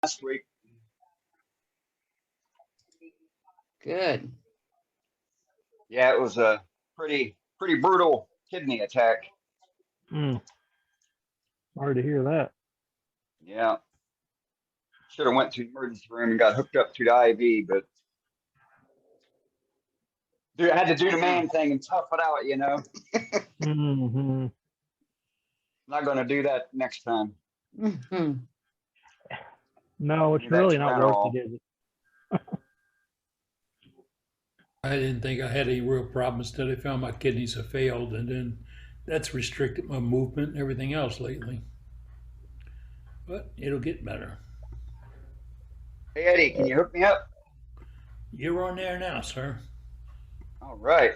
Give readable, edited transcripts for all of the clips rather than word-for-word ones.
last week. Good. Yeah, it was a pretty brutal kidney attack. Sorry to hear that. Yeah. Should have went to the emergency room and got hooked up to the IV, but dude, I had to do the man thing and tough it out, you know. Not going to do that next time. No, it's really not worth it, is it? I didn't think I had any real problems until they found my kidneys have failed, and then that's restricted my movement and everything else lately. But it'll get better. Hey, Eddie, can you hook me up? You're on there now, sir. All right.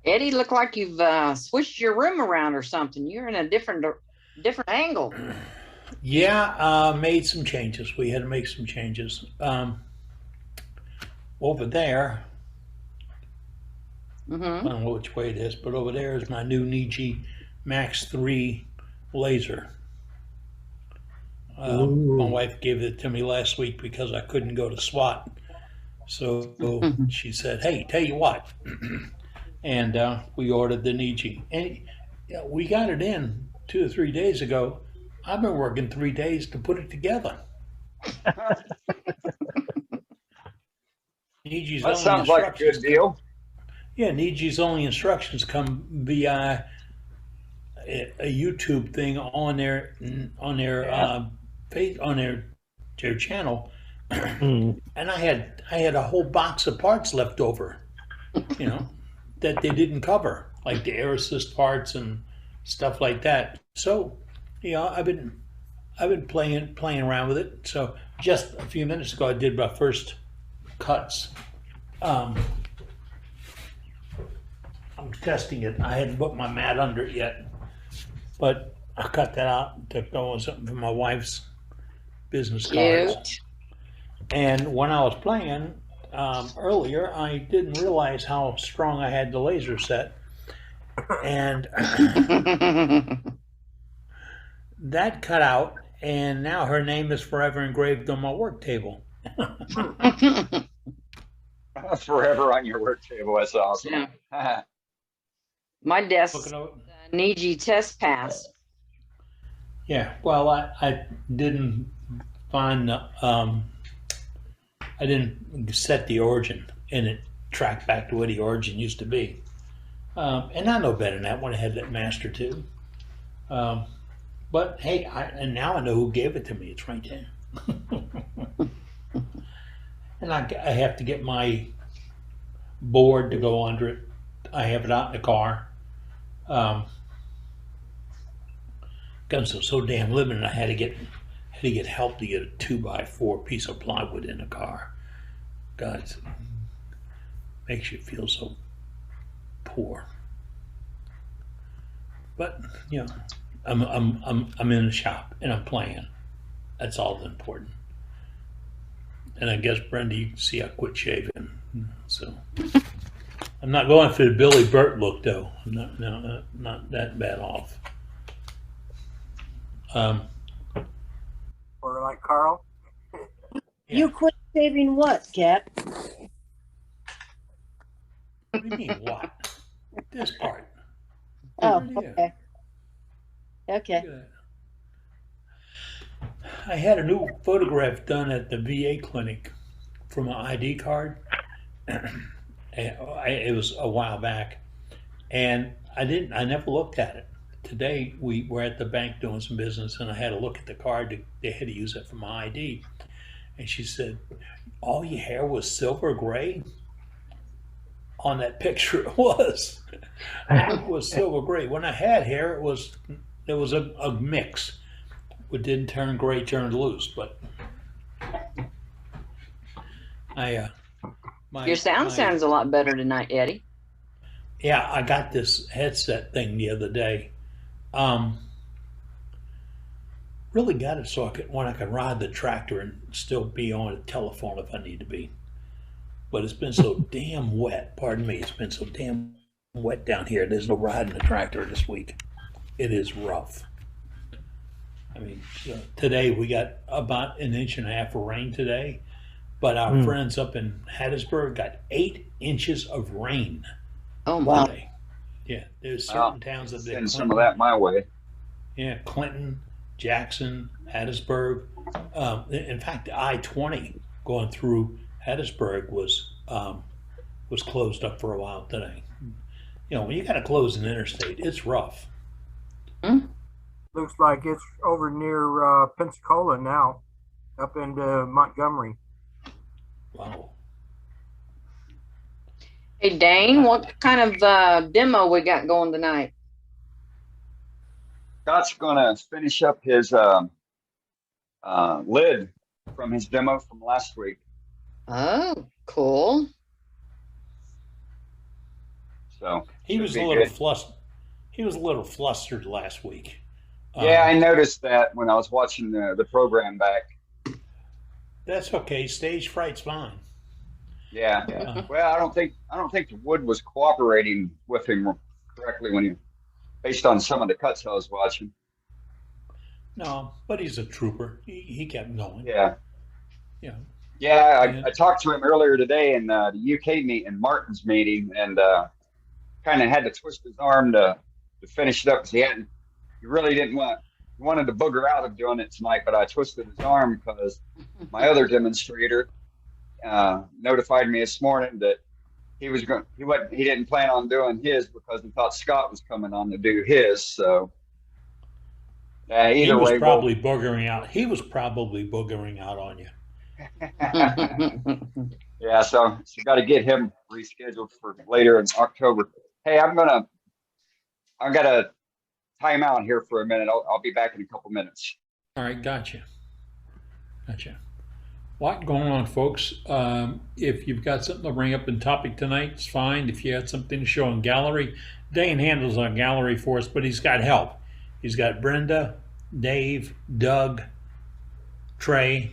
Eddie, look like you've switched your room around or something. You're in a different angle. Yeah, made some changes. We had to make some changes. Over there, I don't know which way it is, but over there is my new Niji Max 3 laser. My wife gave it to me last week because I couldn't go to SWAT. So she said, hey, tell you what. And we ordered the Niji. And we got it in 2 or 3 days ago. I've been working 3 days to put it together. Niji's that sounds like a good deal. Yeah, Niji's only instructions come via a YouTube thing on their channel, and I had a whole box of parts left over, you know, that they didn't cover, like the air assist parts and stuff like that. So, you know, I've been playing around with it. So just a few minutes ago, I did my first cuts. I'm testing it. I hadn't put my mat under it yet, but I cut that out to go on something for my wife's business cards. And when I was playing earlier, I didn't realize how strong I had the laser set, and that cut out. And now her name is forever engraved on my work table. Forever on your work table. That's awesome. Yeah. My desk Niji test pass. Yeah, well, I didn't find I didn't set the origin, and it tracked back to what the origin used to be. And I know better than that when I had that Master 2. But hey, and now I know who gave it to me. It's right there. And I have to get my board to go under it. I have it out in the car. Guns are so damn limited. I had to get help to get a 2x4 piece of plywood in the car. God, it makes you feel so poor. But you know, I'm in the shop and I'm playing. That's all that's important. And I guess, Brenda, you can see I quit shaving. So I'm not going for the Billy Burt look, though. I'm not that bad off. Or like Carl? Yeah. You quit shaving what, Cap? What do you mean, what? This part. Oh, Yeah. okay. Okay. I had a new photograph done at the VA clinic for my ID card. It was a while back, and I never looked at it. Today we were at the bank doing some business, and I had to look at the card. They had to use it for my ID, and she said, "All your hair was silver gray." On that picture, it was. It was silver gray. When I had hair, it was a mix. It didn't turn gray, turned loose, but Your sound sounds a lot better tonight, Eddie. Yeah, I got this headset thing the other day. Really got it so I could ride the tractor and still be on a telephone if I need to be. But it's been so damn wet. Pardon me. It's been so damn wet down here. There's no riding the tractor this week. It is rough. I mean, today we got about 1.5 inches of rain today, but our friends up in Hattiesburg got 8 inches of rain Oh Wow. my. today. Yeah, there's Well, certain towns up there. send some of that my way. Yeah, Clinton, Jackson, Hattiesburg. In fact, the I-20 going through Hattiesburg was closed up for a while today. You know, when you got to close an interstate, it's rough. Looks like it's over near Pensacola now, up into Montgomery. Wow. Hey, Dane, what kind of demo we got going tonight? Scott's gonna finish up his lid from his demo from last week. Oh, cool. So He was a little flustered. He was a little flustered last week. yeah, I noticed that when I was watching the program back. That's okay. Stage fright's fine. Yeah. Well, I don't think the wood was cooperating with him correctly based on some of the cuts I was watching. No, but he's a trooper. He kept going. Yeah. Yeah. Yeah, I talked to him earlier today in the UK meeting, Martin's meeting, and kind of had to twist his arm to finish it up because he really didn't he wanted to booger out of doing it tonight, but I twisted his arm because my other demonstrator notified me this morning that he didn't plan on doing his because he thought Scott was coming on to do his. So either he was way, probably boogering out. He was probably boogering out on you. Yeah, so got to get him rescheduled for later in October. Hey, I got to time out here for a minute. I'll be back in a couple minutes. All right, gotcha. Lot going on, folks. If you've got something to bring up in topic tonight, it's fine. If you had something to show in gallery, Dane handles our gallery for us, but he's got help. He's got Brenda, Dave, Doug, Trey.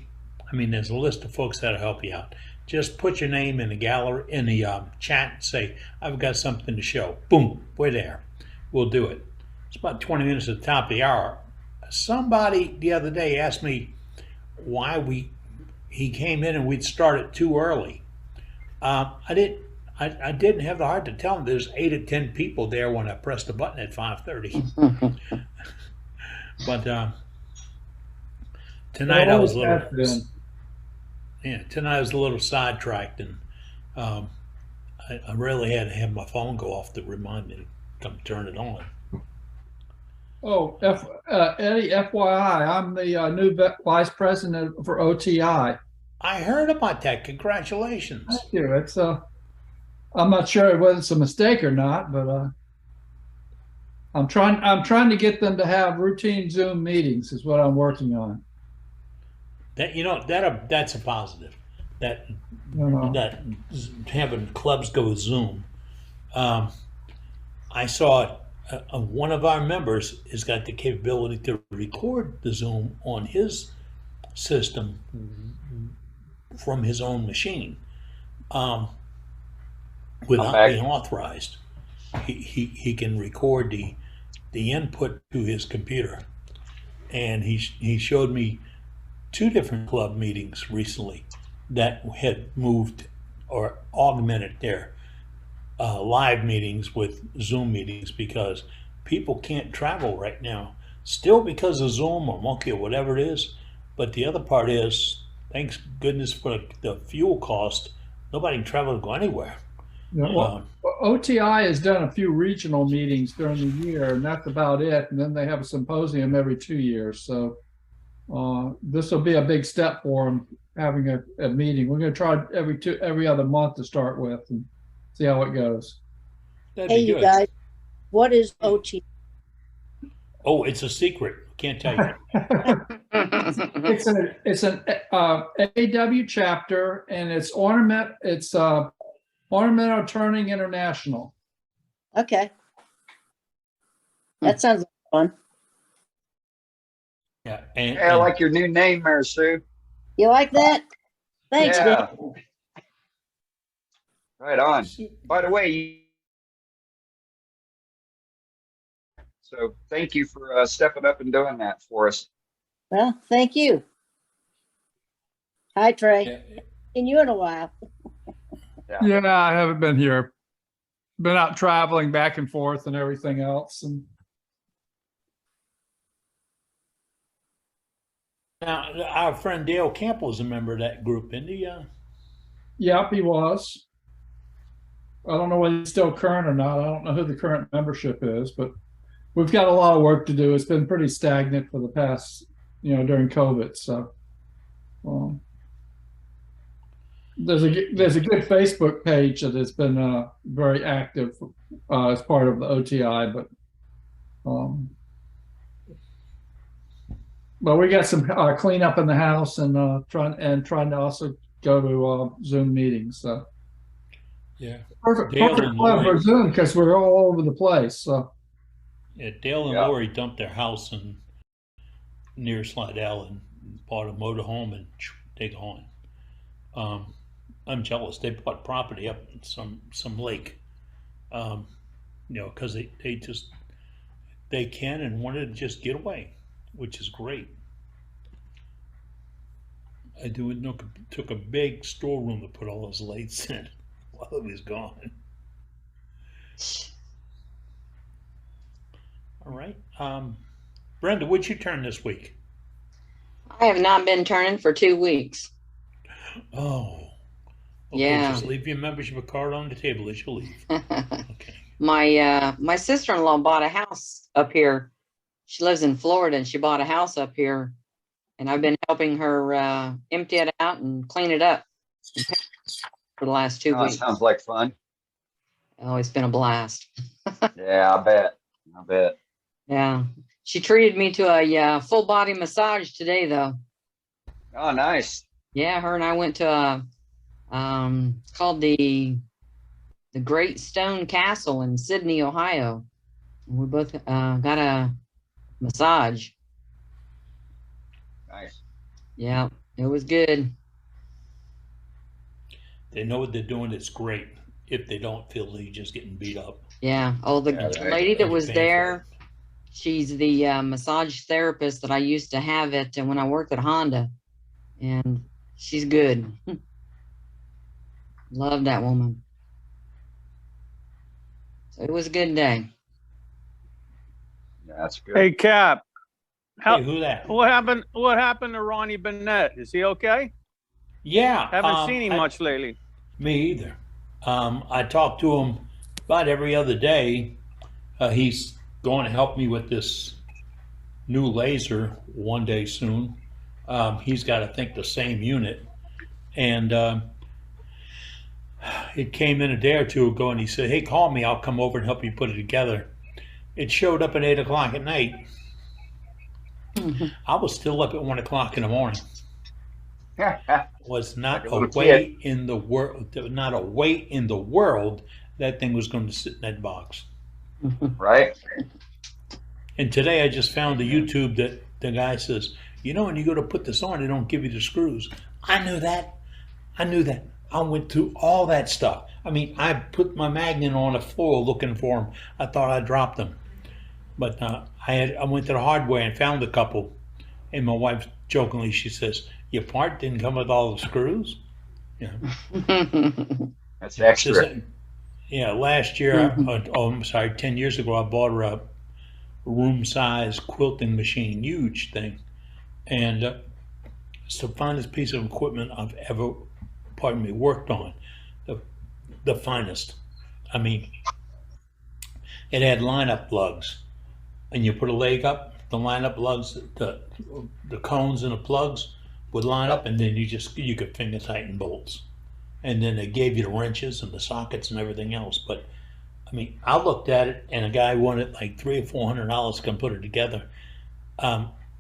I mean, there's a list of folks that'll help you out. Just put your name in the gallery, in the chat, and say, I've got something to show. Boom, we're there. We'll do it. It's about 20 minutes at the top of the hour. Somebody the other day asked me why he came in and we'd started too early. I didn't have the heart to tell him there's 8 or 10 people there when I pressed the button at 5:30. But tonight I was a little. Yeah, tonight I was a little sidetracked, and I really had to have my phone go off to remind me to come turn it on. Oh, Eddie, FYI, I'm the new vice president for OTI. I heard about that. Congratulations. Thank you. It's I'm not sure whether it's a mistake or not, but I'm trying to get them to have routine Zoom meetings is what I'm working on. That's a positive. That having clubs go Zoom. I saw one of our members has got the capability to record the Zoom on his system from his own machine without being authorized. He can record the input to his computer, and he showed me 2 different club meetings recently that had moved or augmented their live meetings with Zoom meetings because people can't travel right now, still because of Zoom or Monkey or whatever it is. But the other part is, thanks goodness for the fuel cost, nobody can travel to go anywhere. Yeah, well, OTI has done a few regional meetings during the year, and that's about it. And then they have a symposium every 2 years. So this will be a big step for them, having a meeting. We're going to try every other month to start with and see how it goes. That'd Hey, be you good. guys, what is OT? Oh, it's a secret. Can't tell you. It's an AW chapter, and it's Ornamental Turning International. Okay. That sounds fun. Yeah, I like your new name there, Sue. You like that? Thanks, Yeah. Dave. Right on. By the way, so thank you for stepping up and doing that for us. Well, thank you. Hi, Trey. Yeah. Seen you in a while. Yeah, I haven't been here. Been out traveling back and forth and everything else. And Now, our friend Dale Campbell is a member of that group, isn't he? yep, he was. I don't know whether he's still current or not. I don't know who the current membership is, but we've got a lot of work to do. It's been pretty stagnant for the past, during COVID. So there's a good Facebook page that has been very active as part of the OTI, but we got some cleanup in the house and trying to also go to Zoom meetings. So Yeah. perfect Dale time and for Lori. Zoom because we're all over the place. So Yeah, Dale and Yeah. Lori dumped their house near Slidell and bought a motorhome and they gone. I'm jealous. They bought property up in some lake, because they can and wanted to just get away, which is great. Took a big storeroom to put all those lights in while it was gone. All right. Brenda, what'd you turn this week? I have not been turning for 2 weeks. Oh. Okay, Yeah. just leave your membership card on the table as you leave. Okay. My sister-in-law bought a house up here. She lives in Florida and she bought a house up here, and I've been helping her empty it out and clean it up for the last 2 Oh, that weeks. sounds like fun. Oh, it's been a blast. Yeah, I bet. Yeah. She treated me to a full body massage today though. Oh, nice. Yeah, her and I went to it's called the Great Stone Castle in Sydney, Ohio. We both got a massage. Nice. Yeah, it was good. They know what they're doing. It's great. If they don't feel they're just getting beat up. Yeah. Oh, the Yeah, right. lady that was Painful. there, she's the massage therapist that I used to have when I worked at Honda, and she's good. Love that woman. So it was a good day. Yeah, that's good. Hey, Cap, Hey, who that? what happened to Ronnie Burnett? Is he okay? Yeah. Haven't seen him much lately. Me either. I talk to him about every other day. He's going to help me with this new laser one day soon. He's got, I think, the same unit. And it came in a day or two ago, and he said, hey, call me. I'll come over and help you put it together. It showed up at 8 o'clock at night. I was still up at 1 o'clock in the morning. Was not Like a a little way in the world. Not a way in the world that thing was going to sit in that box. Right? And today I just found the YouTube that the guy says, when you go to put this on, they don't give you the screws. I knew that. I went through all that stuff. I mean, I put my magnet on the floor looking for them. I thought I dropped them. But I went to the hardware and found a couple. And my wife jokingly, she says, your part didn't come with all the screws? That's extra. Yeah, last year, I'm sorry, 10 years ago, I bought her a room-size quilting machine, huge thing. And it's the finest piece of equipment I've ever, worked on. The finest. I mean, it had line-up lugs. And you put a leg up, the line-up lugs, the cones and the plugs would line up, and then you could finger tighten bolts. And then they gave you the wrenches and the sockets and everything else. But I mean, I looked at it, and a guy wanted like $300 or $400 to come put it together.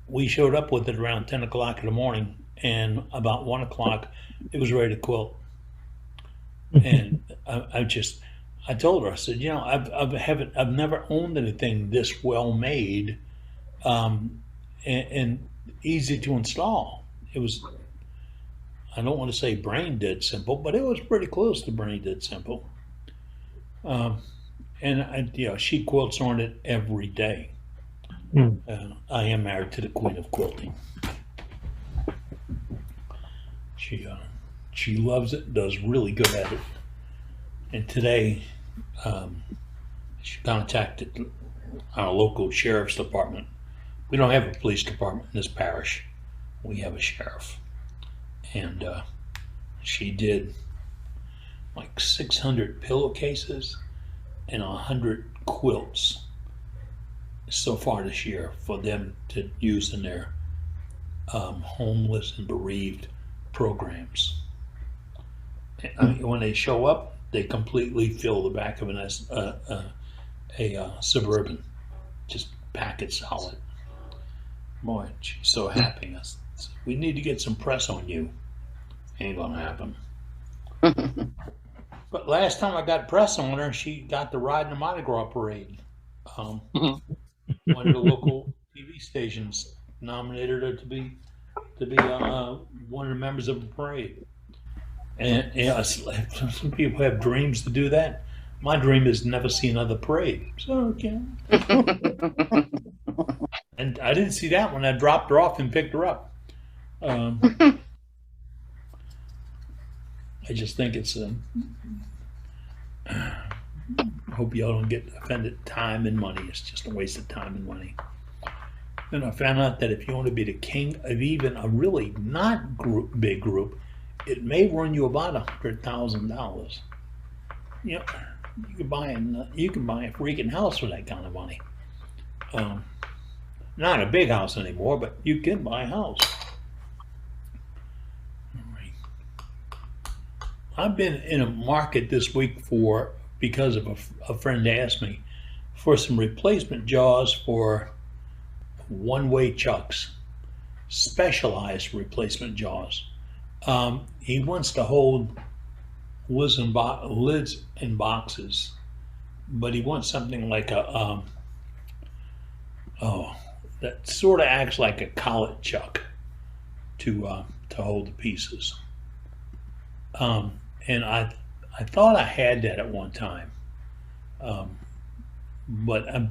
We showed up with it around 10 o'clock in the morning, and about 1 o'clock, it was ready to quilt. And I told her, I said, I've never owned anything this well made, and easy to install. It was, I don't want to say brain dead simple, but it was pretty close to brain dead simple. And she quilts on it every day. I am married to the queen of quilting. She loves it, does really good at it. And today, she contacted our local sheriff's department. We don't have a police department in this parish. We have a sheriff. And she did like 600 pillowcases and 100 quilts so far this year for them to use in their homeless and bereaved programs. I mean, when they show up, they completely fill the back of a Suburban, just pack it solid. Boy, she's so happy. I said, we need to get some press on you. Ain't gonna happen. But last time I got press on her, she got to ride in the Mardi Gras parade. One of the local TV stations nominated her to be one of the members of the parade. And some people have dreams to do that. My dream is never see another parade. So, okay. And I didn't see that when I dropped her off and picked her up. I just think it's I hope y'all don't get offended. Time and money. It's just a waste of time and money. And I found out that if you want to be the king of even a really not big group, it may run you about $100,000. You know, you can buy a freaking house for that kind of money. Not a big house anymore, but you can buy a house. I've been in a market this week because of a friend asked me for some replacement jaws for one-way chucks, specialized replacement jaws. He wants to hold lids in boxes, but he wants something like a that sort of acts like a collet chuck to hold the pieces. And I thought I had that at one time, but I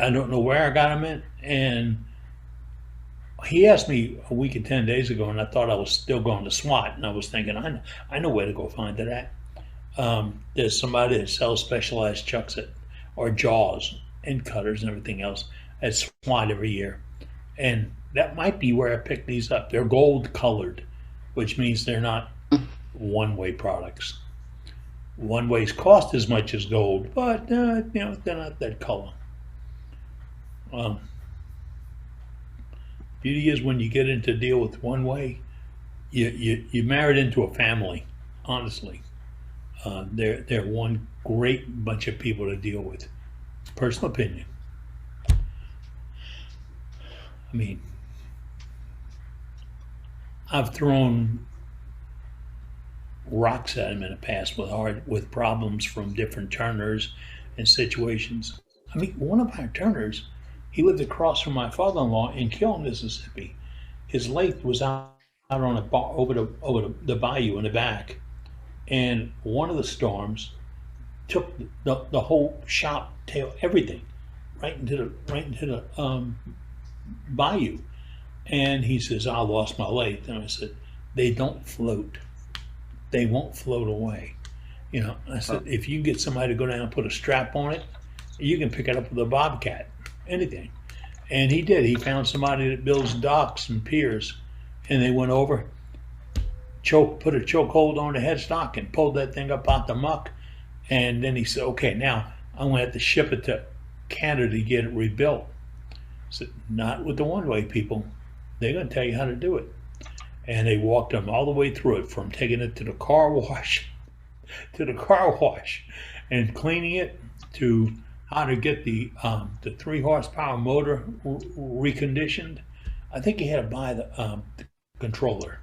don't know where I got them in. And he asked me a week and 10 days ago, and I thought I was still going to SWAT, and I was thinking, I know where to go find it at. There's somebody that sells specialized chucks or jaws and cutters and everything else at SWAT every year, and that might be where I picked these up. They're gold colored, which means they're not one-way products. One-ways cost as much as gold, but they're not that color. Beauty is when you get into deal with one-way, you married into a family. Honestly, they're one great bunch of people to deal with. Personal opinion. I mean, I've thrown rocks at him in the past with problems from different turners and situations. I mean, one of our turners, he lived across from my father-in-law in Kill, Mississippi. His lathe was out on a bar over the bayou in the back, and one of the storms took the whole shop tail, everything, right into the bayou. And he says, I lost my lathe. And I said, they don't float. They won't float away. I said, if you get somebody to go down and put a strap on it, you can pick it up with a bobcat, anything. And he did. He found somebody that builds docks and piers, and they went over, put a chokehold on the headstock and pulled that thing up out the muck. And then he said, okay, now I'm going to have to ship it to Canada to get it rebuilt. I said, not with the one-way people. They're going to tell you how to do it. And they walked them all the way through it, from taking it to the car wash and cleaning it, to how to get the 3 horsepower motor reconditioned. I think he had to buy the controller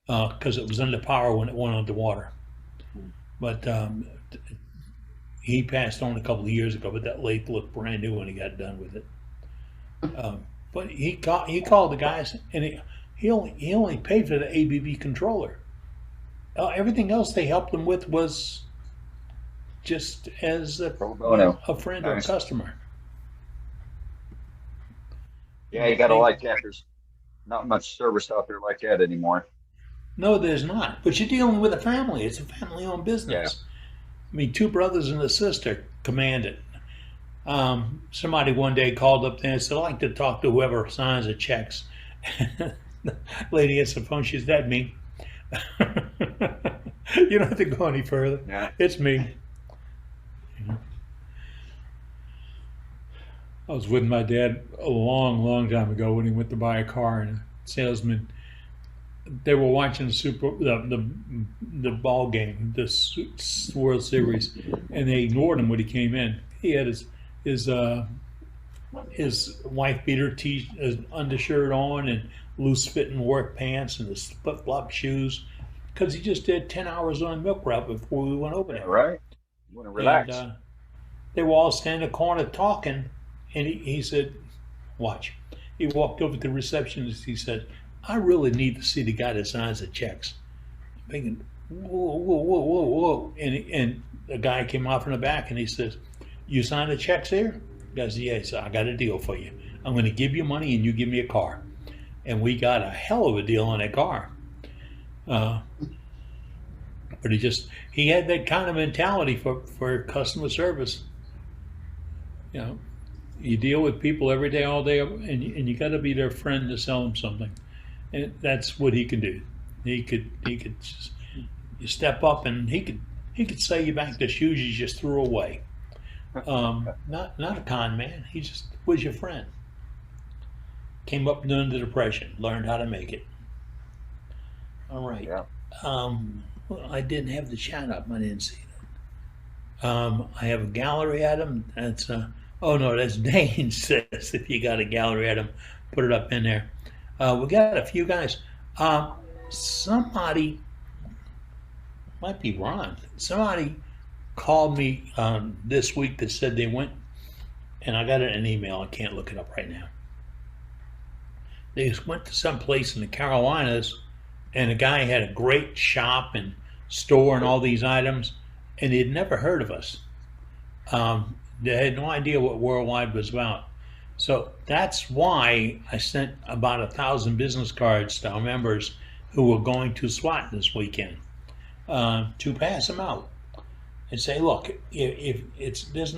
because it was under power when it went underwater. But he passed on a couple of years ago, but that lathe looked brand new when he got done with it. But he called the guys, and he only paid for the ABB controller. Everything else they helped him with was just as a friend or a customer. Yeah, you got to like that. There's not much service out there like that anymore. No, there's not. But you're dealing with a family. It's a family-owned business. I mean, two brothers and a sister command it. Somebody one day called up there and said, I'd like to talk to whoever signs the checks. The lady answered the phone. She said, that me. You don't have to go any further. Yeah. It's me. I was with my dad a long, long time ago when he went to buy a car, and a salesman, they were watching the ball game, the World Series, and they ignored him when he came in. He had his wife beater undershirt on and loose fitting work pants and the flip flop shoes, because he just did 10 hours on milk route before we went over there. Right. You want to relax. And, they were all standing in the corner talking, and he said, watch. He walked over to the receptionist. He said, I really need to see the guy that signs the checks. I'm thinking, whoa, whoa, whoa, whoa, whoa. And the guy came off in the back and he says, you sign the checks here? He goes, yes, I got a deal for you. I'm going to give you money and you give me a car. And we got a hell of a deal on that car. But he had that kind of mentality for customer service. You know, you deal with people every day, all day, and you got to be their friend to sell them something. And that's what he can do. He could just, you step up and he could sell you back the shoes you just threw away. Not a con man. He just was your friend. Came up during the Depression, learned how to make it. All right. Yeah. Well, I didn't have the chat up. I didn't see that. I have a gallery item. That's oh no, that's Dane says if you got a gallery item, put it up in there. We got a few guys. Somebody might be Ron. Somebody called me this week that said they went, and I got it in an email. I can't look it up right now. They just went to some place in the Carolinas, and the guy had a great shop and store and all these items, and he'd never heard of us. They had no idea what Worldwide was about. So that's why I sent about 1,000 business cards to our members who were going to SWAT this weekend to pass them out and say, look, if there's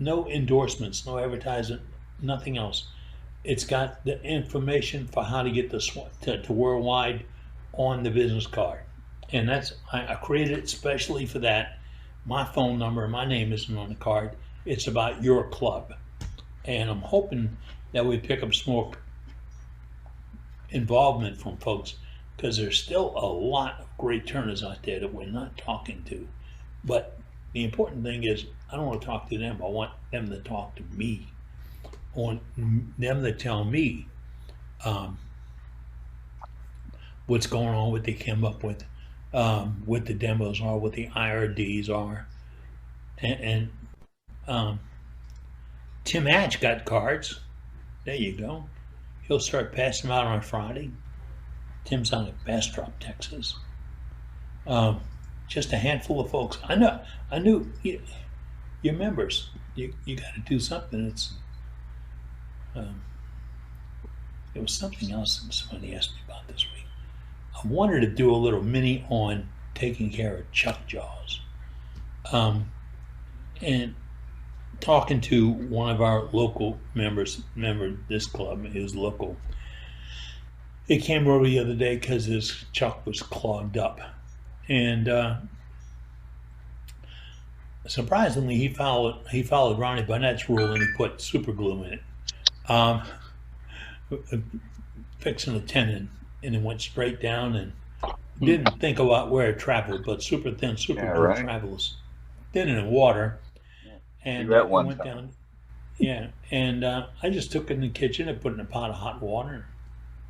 no endorsements, no advertising, nothing else. It's got the information for how to get the SWAT to Worldwide on the business card. And that's, I created it specially for that. My phone number and my name isn't on the card. It's about your club. And I'm hoping that we pick up some more involvement from folks, because there's still a lot of great turners out there that we're not talking to. But the important thing is, I don't want to talk to them. I want them to talk to me. I want them to tell me what's going on, what they came up with, what the demos are, what the IRDs are. And Tim Hatch got cards. There you go. He'll start passing them out on Friday. Tim's out of Bastrop, Texas. Just a handful of folks. I knew your members. You got to do something. It's it was something else that somebody asked me about this week. I wanted to do a little mini on taking care of chuck jaws. And talking to one of our local members, this club, he was local. He came over the other day because his chuck was clogged up. And surprisingly, he followed Ronnie Barnett's rule and he put super glue in it. Fixing a tendon, and it went straight down and didn't think about where it traveled, but super thin, super glue travels thin in water. And it went down. Yeah, and I just took it in the kitchen and put it in a pot of hot water.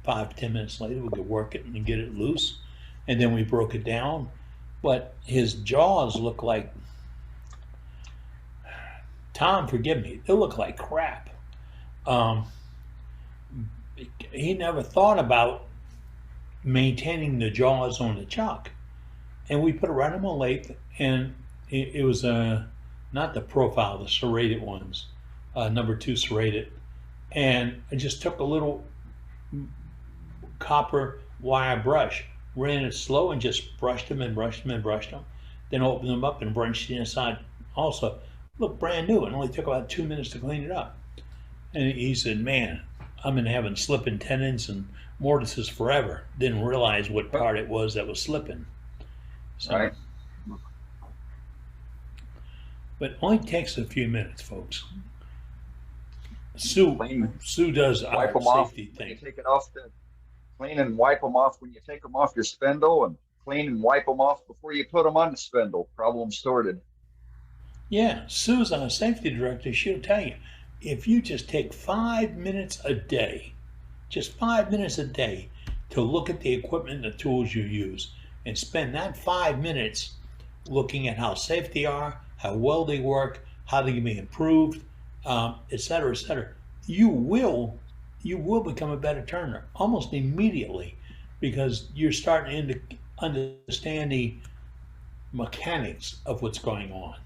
5-10 minutes later, we could work it and get it loose, and then we broke it down. But his jaws look like, Tom, forgive me, they look like crap. He never thought about maintaining the jaws on the chuck, and we put it right on my lathe, and it was not the profile, the serrated ones, number 2 serrated, And I just took a little copper wire brush, ran it slow, and just brushed them and brushed them and brushed them. Then opened them up and brushed the inside also. Looked brand new. It only took about 2 minutes to clean it up. And he said, man, I've been having slipping tendons and mortises forever. Didn't realize what part it was that was slipping. So, Right. but it only takes a few minutes, folks. Sue does our Wipe them off. safety When you thing. take it off clean and wipe them off when you take them off your spindle, and clean and wipe them off before you put them on the spindle. Problem sorted. Yeah, Sue's our safety director. She'll tell you, if you just take 5 minutes a day, just 5 minutes a day to look at the equipment and the tools you use, and spend that 5 minutes looking at how safe they are, how well they work, how they can be improved, et cetera, you will become a better turner almost immediately, because you're starting to understand the mechanics of what's going on.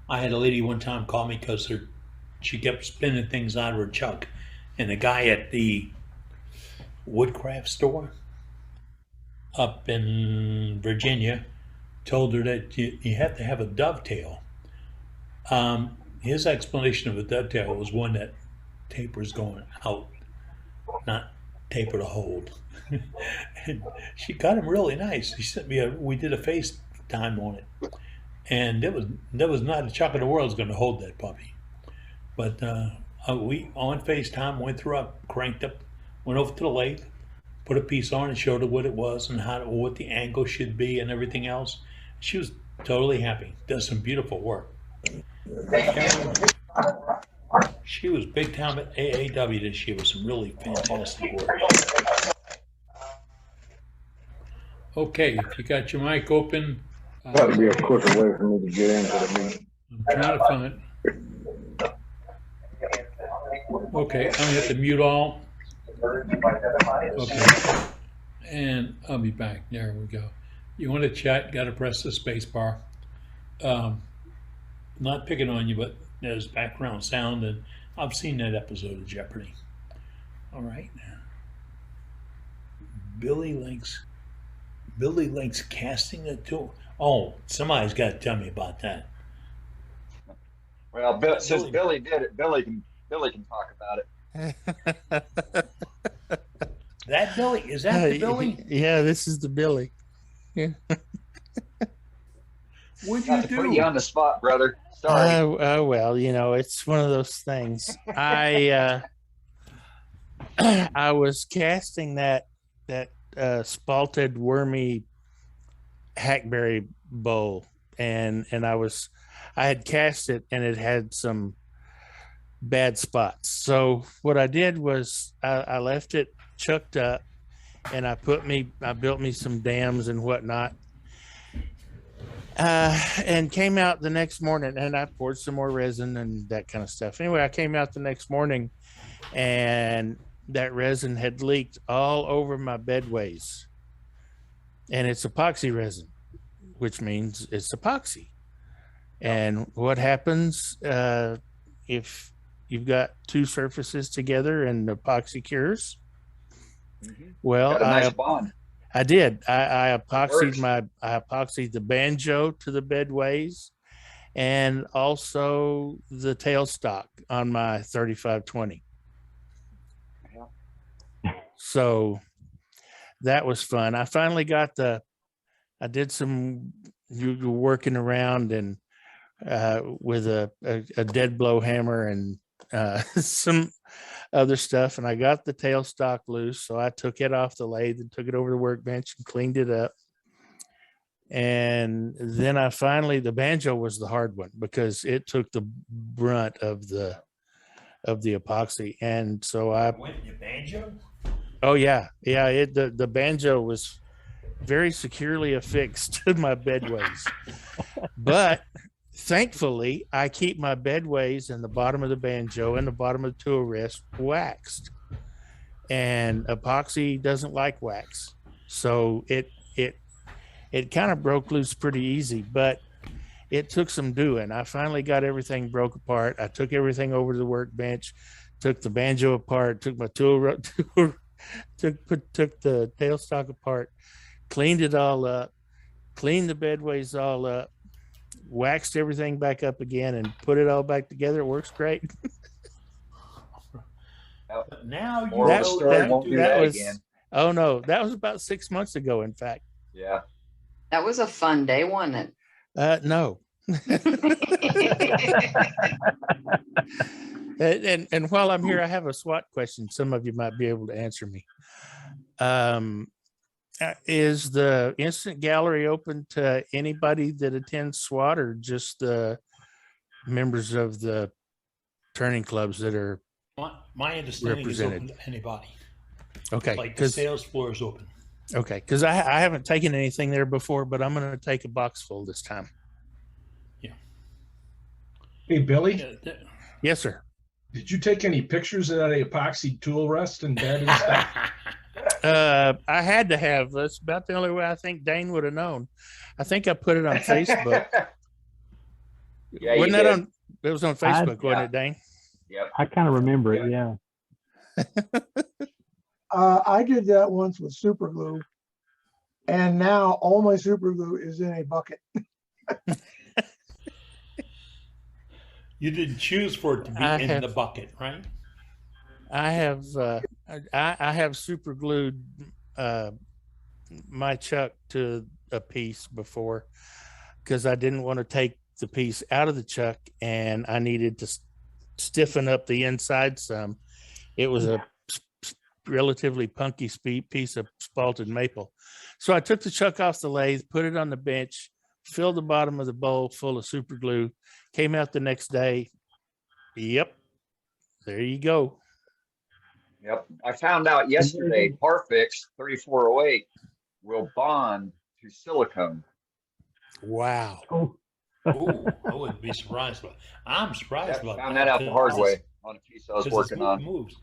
I had a lady one time call me because she kept spinning things out of her chuck, and the guy at the woodcraft store up in Virginia told her that you have to have a dovetail. His explanation of a dovetail was one that tapers going out, not taper to hold. And she got him really nice. She sent me we did a FaceTime on it, and there was not a chuck in the world was going to hold that puppy. But we on FaceTime went through up, cranked up, went over to the lathe, put a piece on and showed her what it was and what the angle should be and everything else. She was totally happy. Does some beautiful work. She was big time at AAW this year with some really fantastic work. Okay, if you got your mic open. That'd be a quicker way for me to get into the meeting. I'm trying to find it. Okay, I'm gonna have to mute all. Okay, and I'll be back. There we go. You want to chat? Got to press the space bar. Not picking on you, but there's background sound, and I've seen that episode of Jeopardy. All right. Billy likes casting the tool. Oh, somebody's got to tell me about that. Well, since Billy did it, Billy can talk about it. That Billy? Is that the Billy? Yeah, this is the Billy. Yeah. What'd Got you to put do? you on the spot, brother. Sorry. Well, it's one of those things. I was casting that spalted wormy hackberry bowl, and I had cast it, and it had some bad spots. So what I did was I left it chucked up, and I built me some dams and whatnot. And came out the next morning, and I poured some more resin and that kind of stuff. Anyway, I came out the next morning, and that resin had leaked all over my bedways. And it's epoxy resin, which means it's epoxy. And what happens if you've got two surfaces together and epoxy cures? Well, Got a nice bond. I did. I epoxied the banjo to the bedways, and also the tailstock on my 3520. So that was fun. I finally got I did some working around and with a dead blow hammer and some other stuff, and I got the tailstock loose, so I took it off the lathe and took it over the workbench and cleaned it up. And then the banjo was the hard one because it took the brunt of the epoxy. And so Went your banjo? Oh yeah. The banjo was very securely affixed to my bedways. But thankfully, I keep my bedways and the bottom of the banjo and the bottom of the tool rest waxed, and epoxy doesn't like wax, so it kind of broke loose pretty easy. But it took some doing. I finally got everything broke apart. I took everything over to the workbench, took the banjo apart, took my took the tailstock apart, cleaned it all up, cleaned the bedways all up, waxed everything back up again, and put it all back together. It works great. But now you Moral of the know story, that, won't do that again. Oh no, that was about 6 months ago, in fact. Yeah. That was a fun day, wasn't No. it? And while I'm here, I have a SWAT question. Some of you might be able to answer me. Is the instant gallery open to anybody that attends SWAT, or just the members of the turning clubs that are my understanding is open to anybody. Okay, Like the sales floor is open. Okay, because I haven't taken anything there before, but I'm going to take a box full this time. Yeah. Hey, Billy. Yes, sir. Did you take any pictures of that epoxy tool rest and bed and stuff? I had to have. That's about the only way I think Dane would have known. I think I put it on Facebook. Yeah, wasn't that on? It was on Facebook, wasn't it, Dane? Yep. I kind of remember it. Yeah. I did that once with super glue, and now all my super glue is in a bucket. You didn't choose for it to be in the bucket, right? I have super glued my chuck to a piece before, because I didn't want to take the piece out of the chuck, and I needed to stiffen up the inside some. It was a relatively punky piece of spalted maple. So I took the chuck off the lathe, put it on the bench, filled the bottom of the bowl full of super glue, came out the next day. Yep. There you go. Yep. I found out yesterday, Parfix 3408 will bond to silicone. Wow. Oh. Ooh, I wouldn't be surprised, but I'm surprised about that. Found that out the hard way on a piece I was working on. Moves.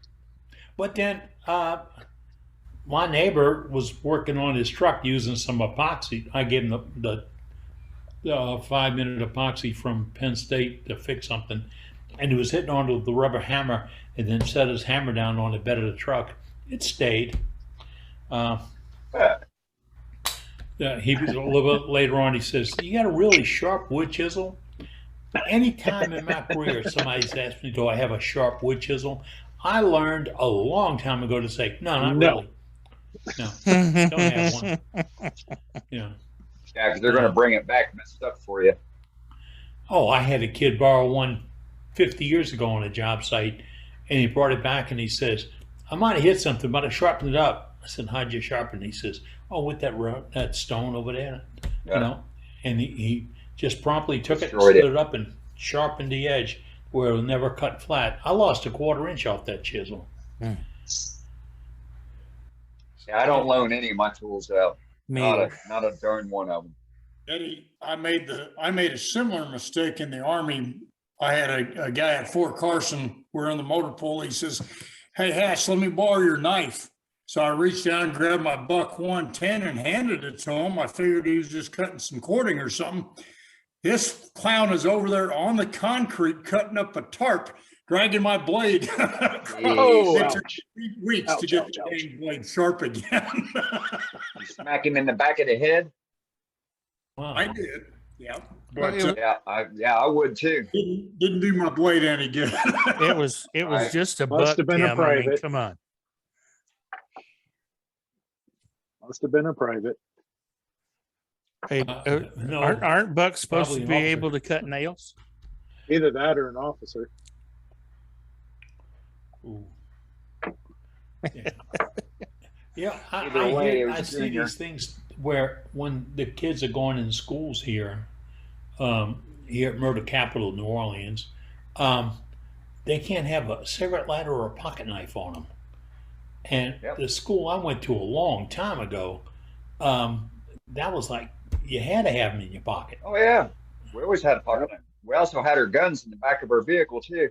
But then my neighbor was working on his truck using some epoxy. I gave him the 5-minute epoxy from Penn State to fix something, and he was hitting onto the rubber hammer and then set his hammer down on the bed of the truck. It stayed. He was a little bit later on. He says, "You got a really sharp wood chisel." Anytime in my career somebody's asked me, "Do I have a sharp wood chisel?" I learned a long time ago to say, "No, not really. No, don't have one." Yeah, because they're going to bring it back messed up for you. Oh, I had a kid borrow one 50 years ago on a job site, and he brought it back and he says, "I might have hit something, but I sharpened it up." I said, "How'd you sharpen it?" He says, "Oh, with that stone over there, yeah." You know." And he just promptly took it, stood it up, and sharpened the edge where it'll never cut flat. I lost a 1/4 inch off that chisel. Yeah, I don't loan any of my tools out. Not a darn one of them. Eddie, I made a similar mistake in the Army. I had a guy at Fort Carson. We're on the motor pool. He says, "Hey, Hatch, let me borrow your knife." So I reached down and grabbed my buck 110 and handed it to him. I figured he was just cutting some cording or something. This clown is over there on the concrete cutting up a tarp, dragging my blade. It took 3 weeks to get the dang blade sharp again. You smack him in the back of the head? Wow. I did, yeah. But, I would too. Didn't do my blade any good. It was just a buck. Have been a private. I mean, come on. Must have been a private. Hey, no, aren't bucks supposed to probably be an officer. able to cut nails? Either that or an officer. Ooh. Yeah, Either way, it was I a see junior. these things where when the kids are going in schools here, here at Murder Capital, New Orleans, they can't have a cigarette lighter or a pocket knife on them. And the school I went to a long time ago, that was like, you had to have them in your pocket. Oh, yeah. We always had a pocket knife. We also had our guns in the back of our vehicle, too.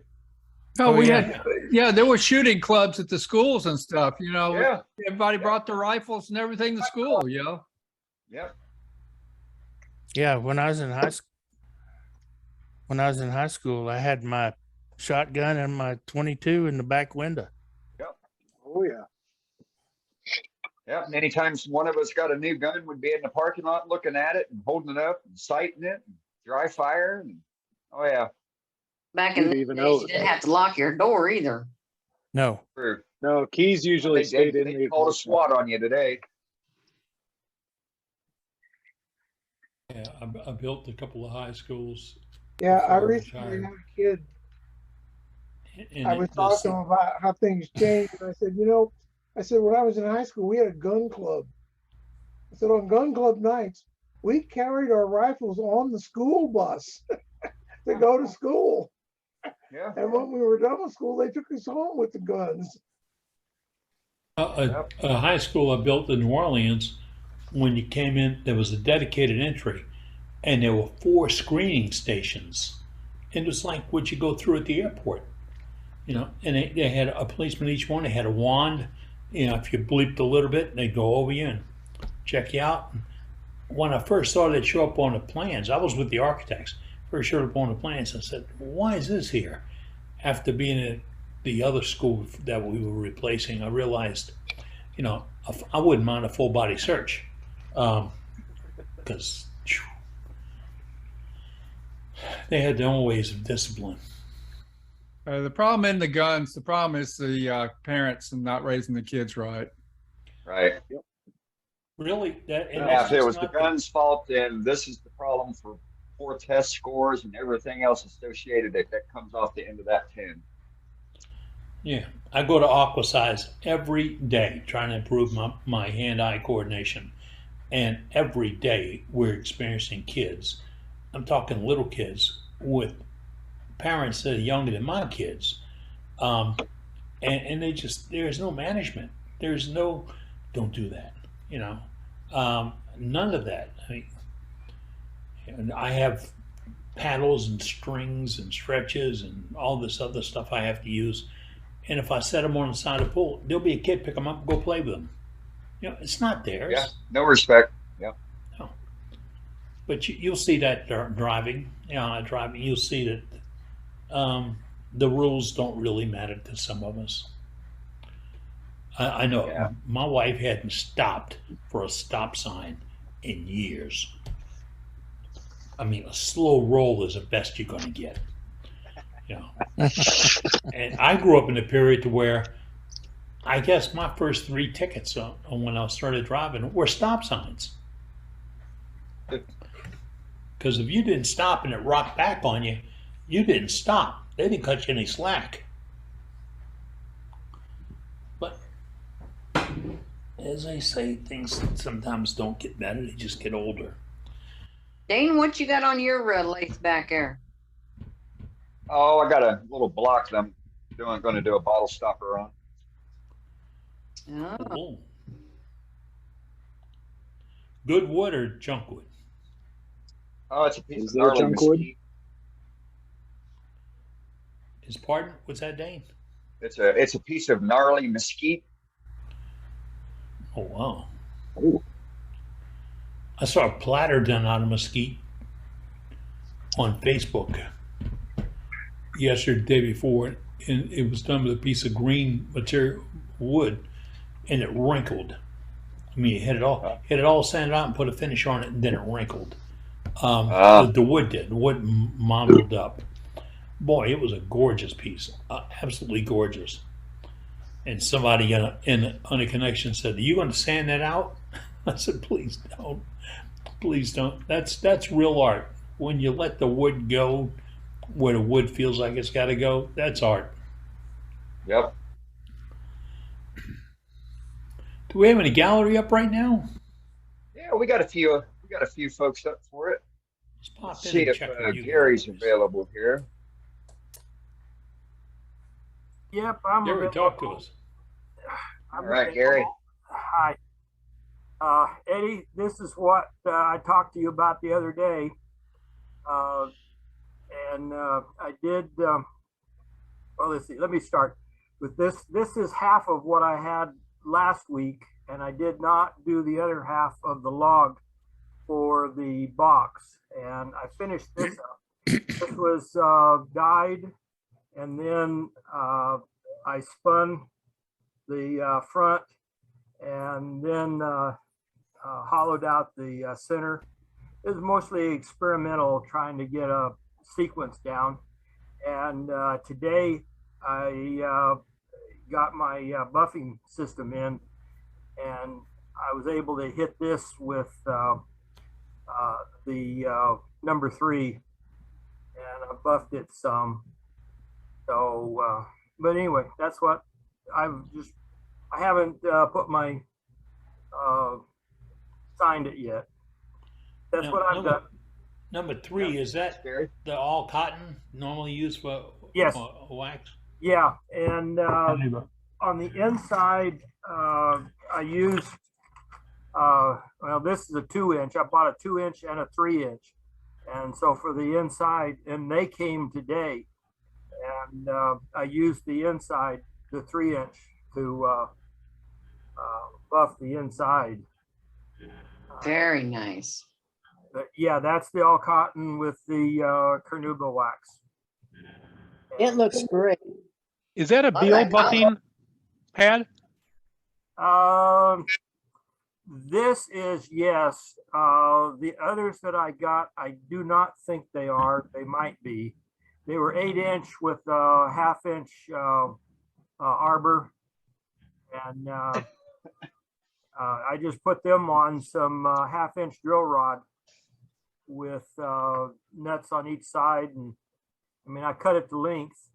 Oh, we had, there were shooting clubs at the schools and stuff, you know. Yeah. Everybody brought their rifles and everything to school, you know. Yep. Yeah, when I was in high school. when I was in high school, I had my shotgun and my 22 in the back window. Yep. Oh, yeah. Yep. And anytime one of us got a new gun, we'd be in the parking lot looking at it and holding it up and sighting it, and dry fire. And, oh, yeah. Back in You'd the even days, know you it. didn't have to lock your door either. No. True. No, keys usually stayed in They the called a SWAT on you today. Yeah, I built a couple of high schools. Yeah, I before recently retired. had a kid. And I was the talking about how things changed. And I said, I said, when I was in high school, we had a gun club. I said, on gun club nights, we carried our rifles on the school bus to go to school. Yeah. And when we were done with school, they took us home with the guns. a high school I built in New Orleans, when you came in, there was a dedicated entry, and there were 4 screening stations. And it was like what you go through at the airport, and they had a policeman each one. They had a wand. If you bleeped a little bit, they'd go over you and check you out. When I first saw it show up on the plans, I was with the architects. First showed up on the plans, I said, "Why is this here?" After being at the other school that we were replacing, I realized, I wouldn't mind a full body search, because they had their own ways of discipline. The problem in the guns, the problem is the parents and not raising the kids right. Right. Yep. Really? If it was the gun's fault, then this is the problem for poor test scores and everything else associated that comes off the end of that 10. Yeah, I go to Aquasize every day trying to improve my hand-eye coordination. And every day we're experiencing kids. I'm talking little kids with parents that are younger than my kids. And there's no management. There's no, don't do that, none of that. I have paddles and strings and stretches and all this other stuff I have to use. And if I set them on the side of the pool, there'll be a kid pick them up and go play with them. It's not theirs. Yeah, no respect. Yeah. No. But you'll see that driving. You'll see that the rules don't really matter to some of us. I know my wife hadn't stopped for a stop sign in years. I mean, a slow roll is the best you're going to get. And I grew up in a period to where I guess my first 3 tickets when I started driving were stop signs. Because if you didn't stop and it rocked back on you, you didn't stop. They didn't cut you any slack. But as I say, things sometimes don't get better, they just get older. Dane, what you got on your lace back there? Oh, I got a little block that I'm going to do a bottle stopper on. Oh. Good wood or junk wood? Oh, it's a piece Is of there gnarly junk wood? mesquite. Pardon? What's that, Dane? It's a piece of gnarly mesquite. Oh, wow. Ooh. I saw a platter done out of mesquite on Facebook yesterday, the day before, and it was done with a piece of green material wood, and it wrinkled. I mean, it had it all sanded out and put a finish on it, and then it wrinkled. The wood did. The wood modeled up. Boy, it was a gorgeous piece, absolutely gorgeous. And somebody on a connection said, "Are you going to sand that out?" I said, "Please don't. Please don't. That's real art. When you let the wood go where the wood feels like it's got to go, that's art." Yep. Do we have any gallery up right now? Yeah, we got a few folks up for it. Let's pop Let's in see and if check for you Gary's guys. available here. Yep, I'm Gary, talk to us. All right, Gary. Hi. Eddie, this is what I talked to you about the other day. I did, well, let's see, let me start with this. This is half of what I had last week, and I did not do the other half of the log for the box. And I finished this up. This was dyed, and then I spun the front, and then hollowed out the center. It was mostly experimental, trying to get a sequence down. And today I got my buffing system in, and I was able to hit this with the number 3, and I buffed it some. So, but anyway, that's what I haven't put my signed it yet. That's Now, what I've done. Number 3, is that the all cotton normally used for, Yes. for wax? Yeah, and on the inside, I used, well, this is a 2-inch. I bought a 2-inch and a 3-inch. And so for the inside, and they came today, and I used the inside, the 3-inch, to buff the inside. Very nice. But yeah, that's the all cotton with the carnauba wax. It looks great. Is that a Beal buffing pad? This is, yes. The others that I got, I do not think they are. They might be. They were 8-inch with a 1/2-inch arbor, and I just put them on some 1/2-inch drill rod with nuts on each side, and I mean, I cut it to length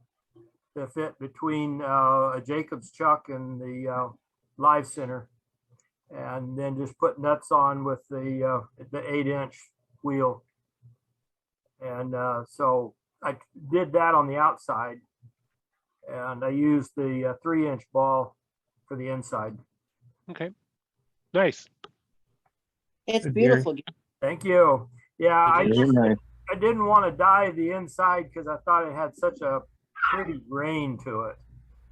to fit between a Jacob's chuck and the live center, and then just put nuts on with the 8-inch wheel. And so I did that on the outside, and I used the 3-inch ball for the inside. Okay, nice. It's beautiful. Thank you. Yeah, I nice. didn't want to dye the inside because I thought it had such a pretty grain to it.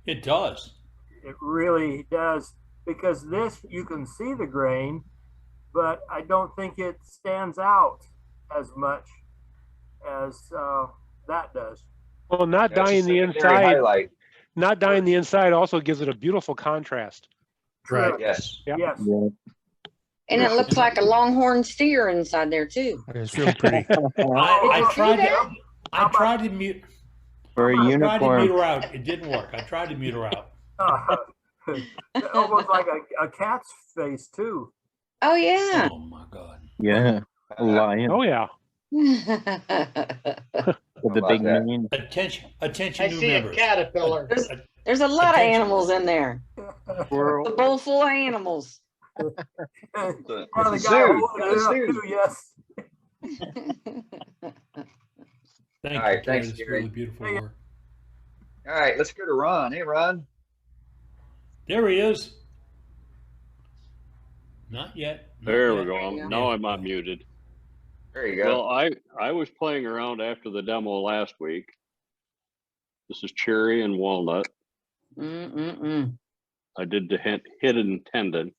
It does. It really does, because this, you can see the grain, but I don't think it stands out as much as that does. Well, not dyeing the inside. Not dyeing the inside also gives it a beautiful contrast. True. Yes. Yep. Yes. And it looks like a longhorn steer inside there too. It's real pretty. I tried to mute. For a I tried to unicorn. mute her out. It didn't work. I tried to mute her out. Almost like a cat's face too. Oh yeah. Oh my God. Yeah. A lion. Oh yeah. With the big mane. Attention, I new see a members. caterpillar. There's a lot of Attention. animals in there. A bowl full of animals. The Zoo. guy holding it up too, yes. Thank All right, you. thanks, It's Gary. really beautiful work. All right, let's go to Ron. Hey, Ron. There he is. Not yet. Not There yet. we go. Now I'm unmuted. There you go. Well, I was playing around after the demo last week. This is cherry and walnut. I did the hidden tendon.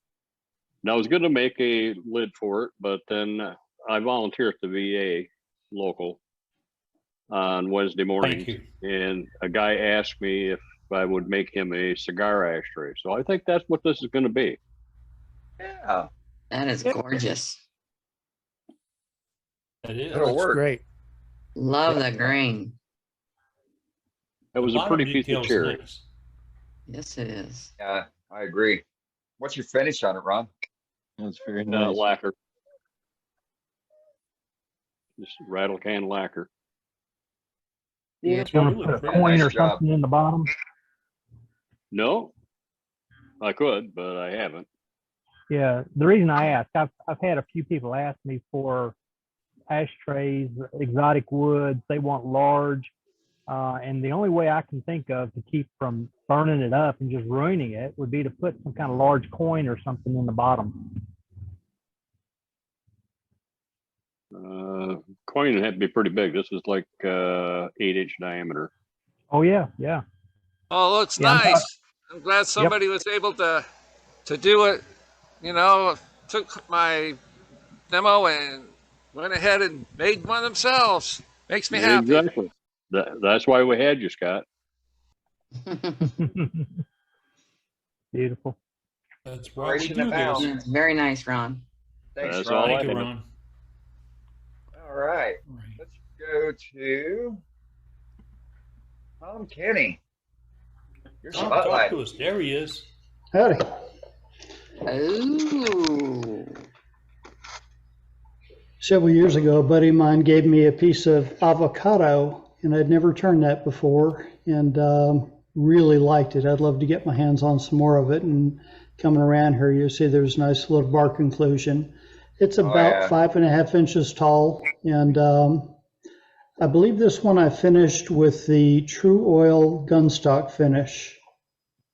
And I was going to make a lid for it, but then I volunteered at the VA local on Wednesday morning, and a guy asked me if I would make him a cigar ashtray. So I think that's what this is going to be. Yeah. That is gorgeous. It is. It'll work. Great. Love the grain. That was a Bottom pretty piece of detail's cherry. nice. Yes, it is. Yeah, I agree. What's your finish on it, Ron? That's very nice. Lacquer. Just rattle can lacquer. You want to put a coin or something in the bottom? No, I could, but I haven't. Yeah, the reason I ask, I've had a few people ask me for ashtrays, exotic woods. They want large, and the only way I can think of to keep from burning it up and just ruining it would be to put some kind of large coin or something in the bottom. Coin would have to be pretty big. This is like 8-inch diameter. Oh yeah, yeah. Oh, looks Yeah, nice. I'm glad somebody was able to do it. You know, took my demo and went ahead and made one themselves. Makes me happy. Exactly. That's why we had you, Scott. Beautiful. That's why we Inspiration do abounds. this. It's very nice, Ron. Thanks, That's Ron. all I Thank you, have. Ron. All right. Let's go to Tom Kenny. Your Tom, talk spotlight. to us. There he is. Howdy. Oh. Several years ago, a buddy of mine gave me a piece of avocado, and I'd never turned that before, and really liked it. I'd love to get my hands on some more of it. And coming around here, you see there's a nice little bark inclusion. It's about 5.5 inches tall, and I believe this one I finished with the True Oil gunstock finish.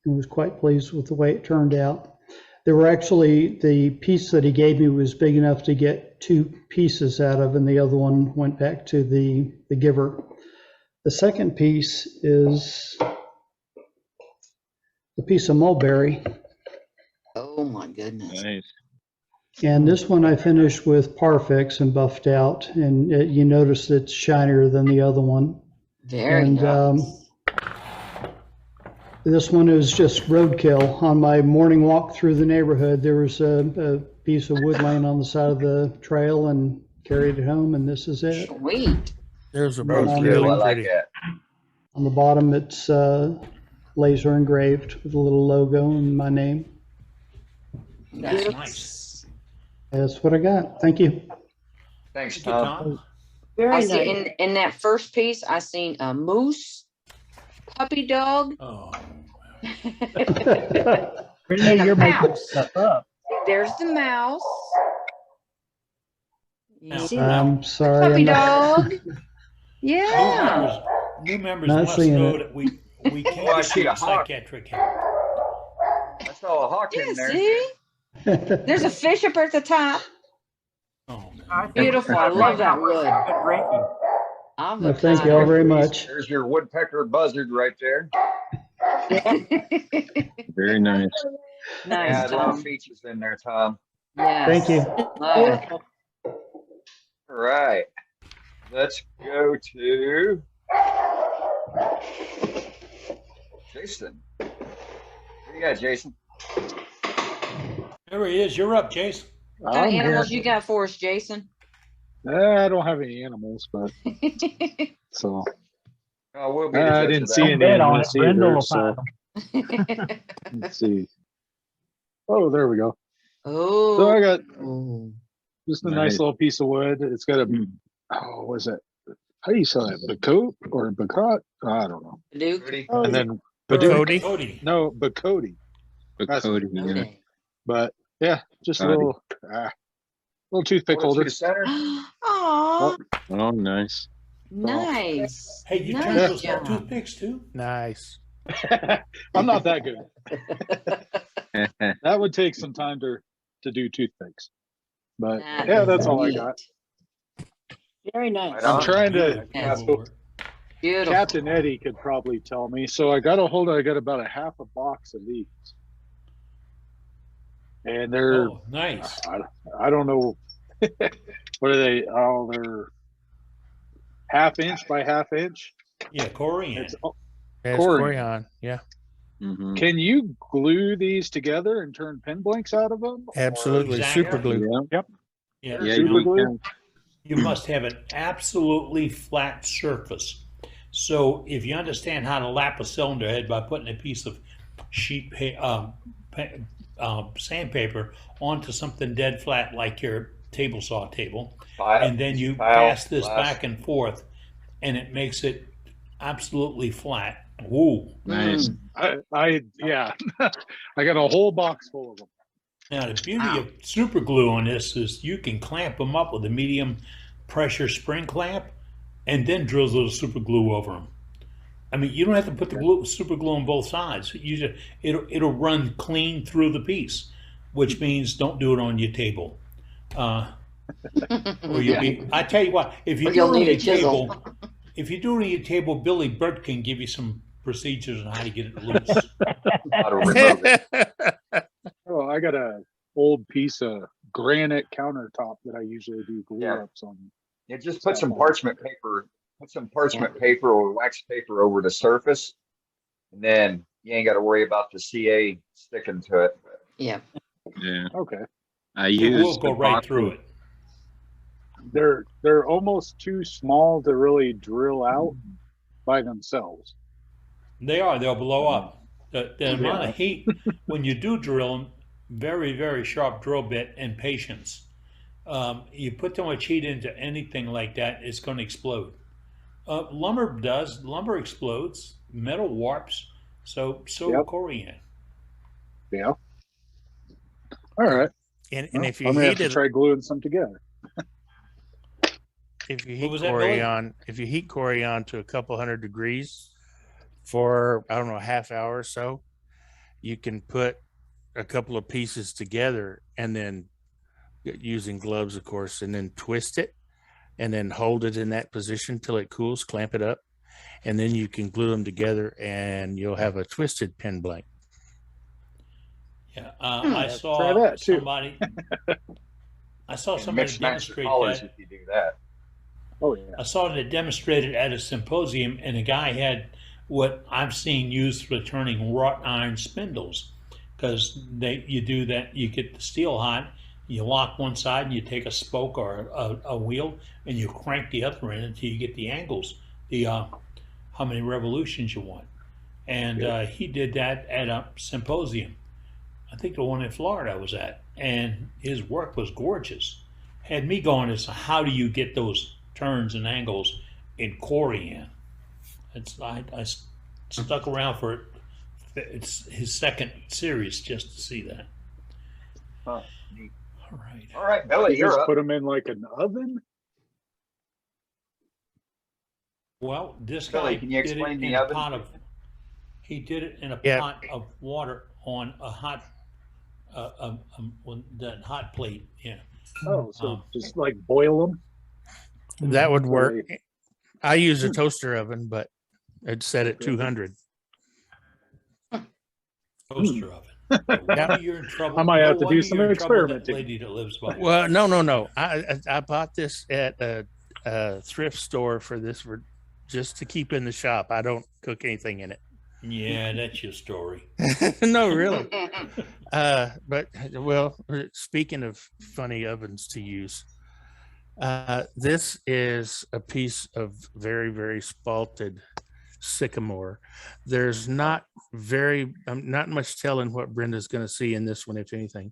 I was quite pleased with the way it turned out. There were actually, the piece that he gave me was big enough to get 2 pieces out of, and the other one went back to the giver. The second piece is a piece of mulberry. Oh my goodness. Nice. And this one I finished with Parfix and buffed out, and you notice it's shinier than the other one. Very and nice. This one is just roadkill. On my morning walk through the neighborhood, there was a piece of wood laying on the side of the trail, and carried it home, and this is it. Sweet. There's a Roadkill, I like it. On the bottom, it's laser engraved with a little logo and my name. That's nice. That's what I got. Thank you. Thanks, Tom. Very I nice. see in that first piece, I seen a moose, puppy dog, Oh, Renee, and a you're making mouse. stuff up. There's the mouse. Now, See I'm sorry. puppy I'm not- dog. Yeah. new members Not must seeing know it. that we Oh, I can't see see a hawk. psychiatric help. I saw a hawk Yeah, in there. see? There's a fish up at the top. Oh, man. I think Beautiful. I love that wood. good drinking. Well, thank you all very much. There's your woodpecker buzzard right there. Very nice. Nice, Yeah, a lot of Tom. features in there, Tom. Yes. Thank you. Love it. All right. Let's go to Jason. What do you got, Jason? There he is. You're up, Jason. What kind of I'm animals here. you got for us, Jason? I don't have any animals, but so Oh, we'll be I didn't see any Bet on in it. this Brenda either. will So find them. let's see. Oh, there we go. Oh. So I got Ooh. just a Nice. nice little piece of wood. It's got a what is it? How do you say it? Bacote or bacot? I don't know. Duke. Cody? Oh, And then Cody. Cody. no bacote. That's Cody, yeah. Okay. But yeah, just a Cody. little toothpick Hold it holder. to the center. Aw, Oh, nice. nice. Hey, you Nice turn those job. toothpicks too? Nice. I'm not that good. That would take some time to do toothpicks. But That yeah, is that's all I neat. got. very nice. Right I'm on. trying to. Yeah. so Beautiful. Captain Eddie could probably tell me. So I got about a half a box of these, and they're Oh, nice. I don't know what are they? Oh, they're half inch by half inch. Yeah, Corian. It's, Yes, Corey. Corian. Yeah, Mhm. can you glue these together and turn pin blanks out of them? absolutely. Exactly. Super glue. Yep. Yeah, Yeah, Super you glue? can. you must have an absolutely flat surface. So if you understand how to lap a cylinder head by putting a piece of sandpaper onto something dead flat like your table saw table, and then you pass this back and forth, and it makes it absolutely flat. Ooh. Nice. I yeah, I got a whole box full of them. Now the beauty of super glue on this is you can clamp them up with a medium pressure spring clamp, and then drill a little super glue over them. I mean, you don't have to put the super glue on both sides. It'll run clean through the piece, which means don't do it on your table. Or you'll be. I tell you what, if you Or do you'll it on need a your chisel. table, if you do it on your table, Billy Burt can give you some procedures on how to get it loose. How to remove it. Oh, I got a old piece of granite countertop that I usually do glue ups on. Yeah, just put some parchment paper put some parchment paper or wax paper over the surface, and then you ain't got to worry about the CA sticking to it. Yeah. Yeah. Okay. I It use will go the right through bottom- it. They're almost too small to really drill out by themselves. They are. They'll blow up. The amount Yeah. of heat when you do drill them, very, very sharp drill bit and patience. You put too much heat into anything like that, it's going to explode. Lumber does. Lumber explodes. Metal warps. So Yep. corian. Yeah. All right. And Well, if you I'm gonna have heat to it, try gluing some together. if you What heat was that, Billy? corian, if you heat corian to a couple hundred degrees for, I don't know, a half hour or so, you can put a couple of pieces together and then using gloves, of course, and then twist it and then hold it in that position till it cools, clamp it up, and then you can glue them together and you'll have a twisted pen blank. Yeah. Yeah, I try saw that too. somebody. I saw And somebody mix match the demonstrate colors that. if you do that. Oh yeah. I saw it demonstrated at a symposium, and a guy had what I've seen used for turning wrought iron spindles, because you do that. You get the steel hot, you lock one side, and you take a spoke or a wheel, and you crank the other end until you get the angles, how many revolutions you want. And he did that at a symposium. I think the one in Florida I was at, and his work was gorgeous. Had me going as how do you get those turns and angles in corian? I stuck around for it. It's his second series just to see that. Huh, neat. All right. All right, Billy, You just you're up. put them in like an oven. Well, this Billy, guy can you did explain it the in a oven? pot of. He did it in a Yeah. pot of water on a hot, that hot plate. Yeah. Oh, so just like boil them. That would So work. they- I use a toaster oven, but it's set at 200. Toaster oven. Yeah. You're in trouble. I might have to No wonder do some you're in trouble with that experimenting. lady that lives by. Well, no. I bought this at a thrift store just to keep in the shop. I don't cook anything in it. Yeah, that's your story. No, really. But well, speaking of funny ovens to use, this is a piece of very, very spalted sycamore. There's not much telling what Brenda's going to see in this one, if anything.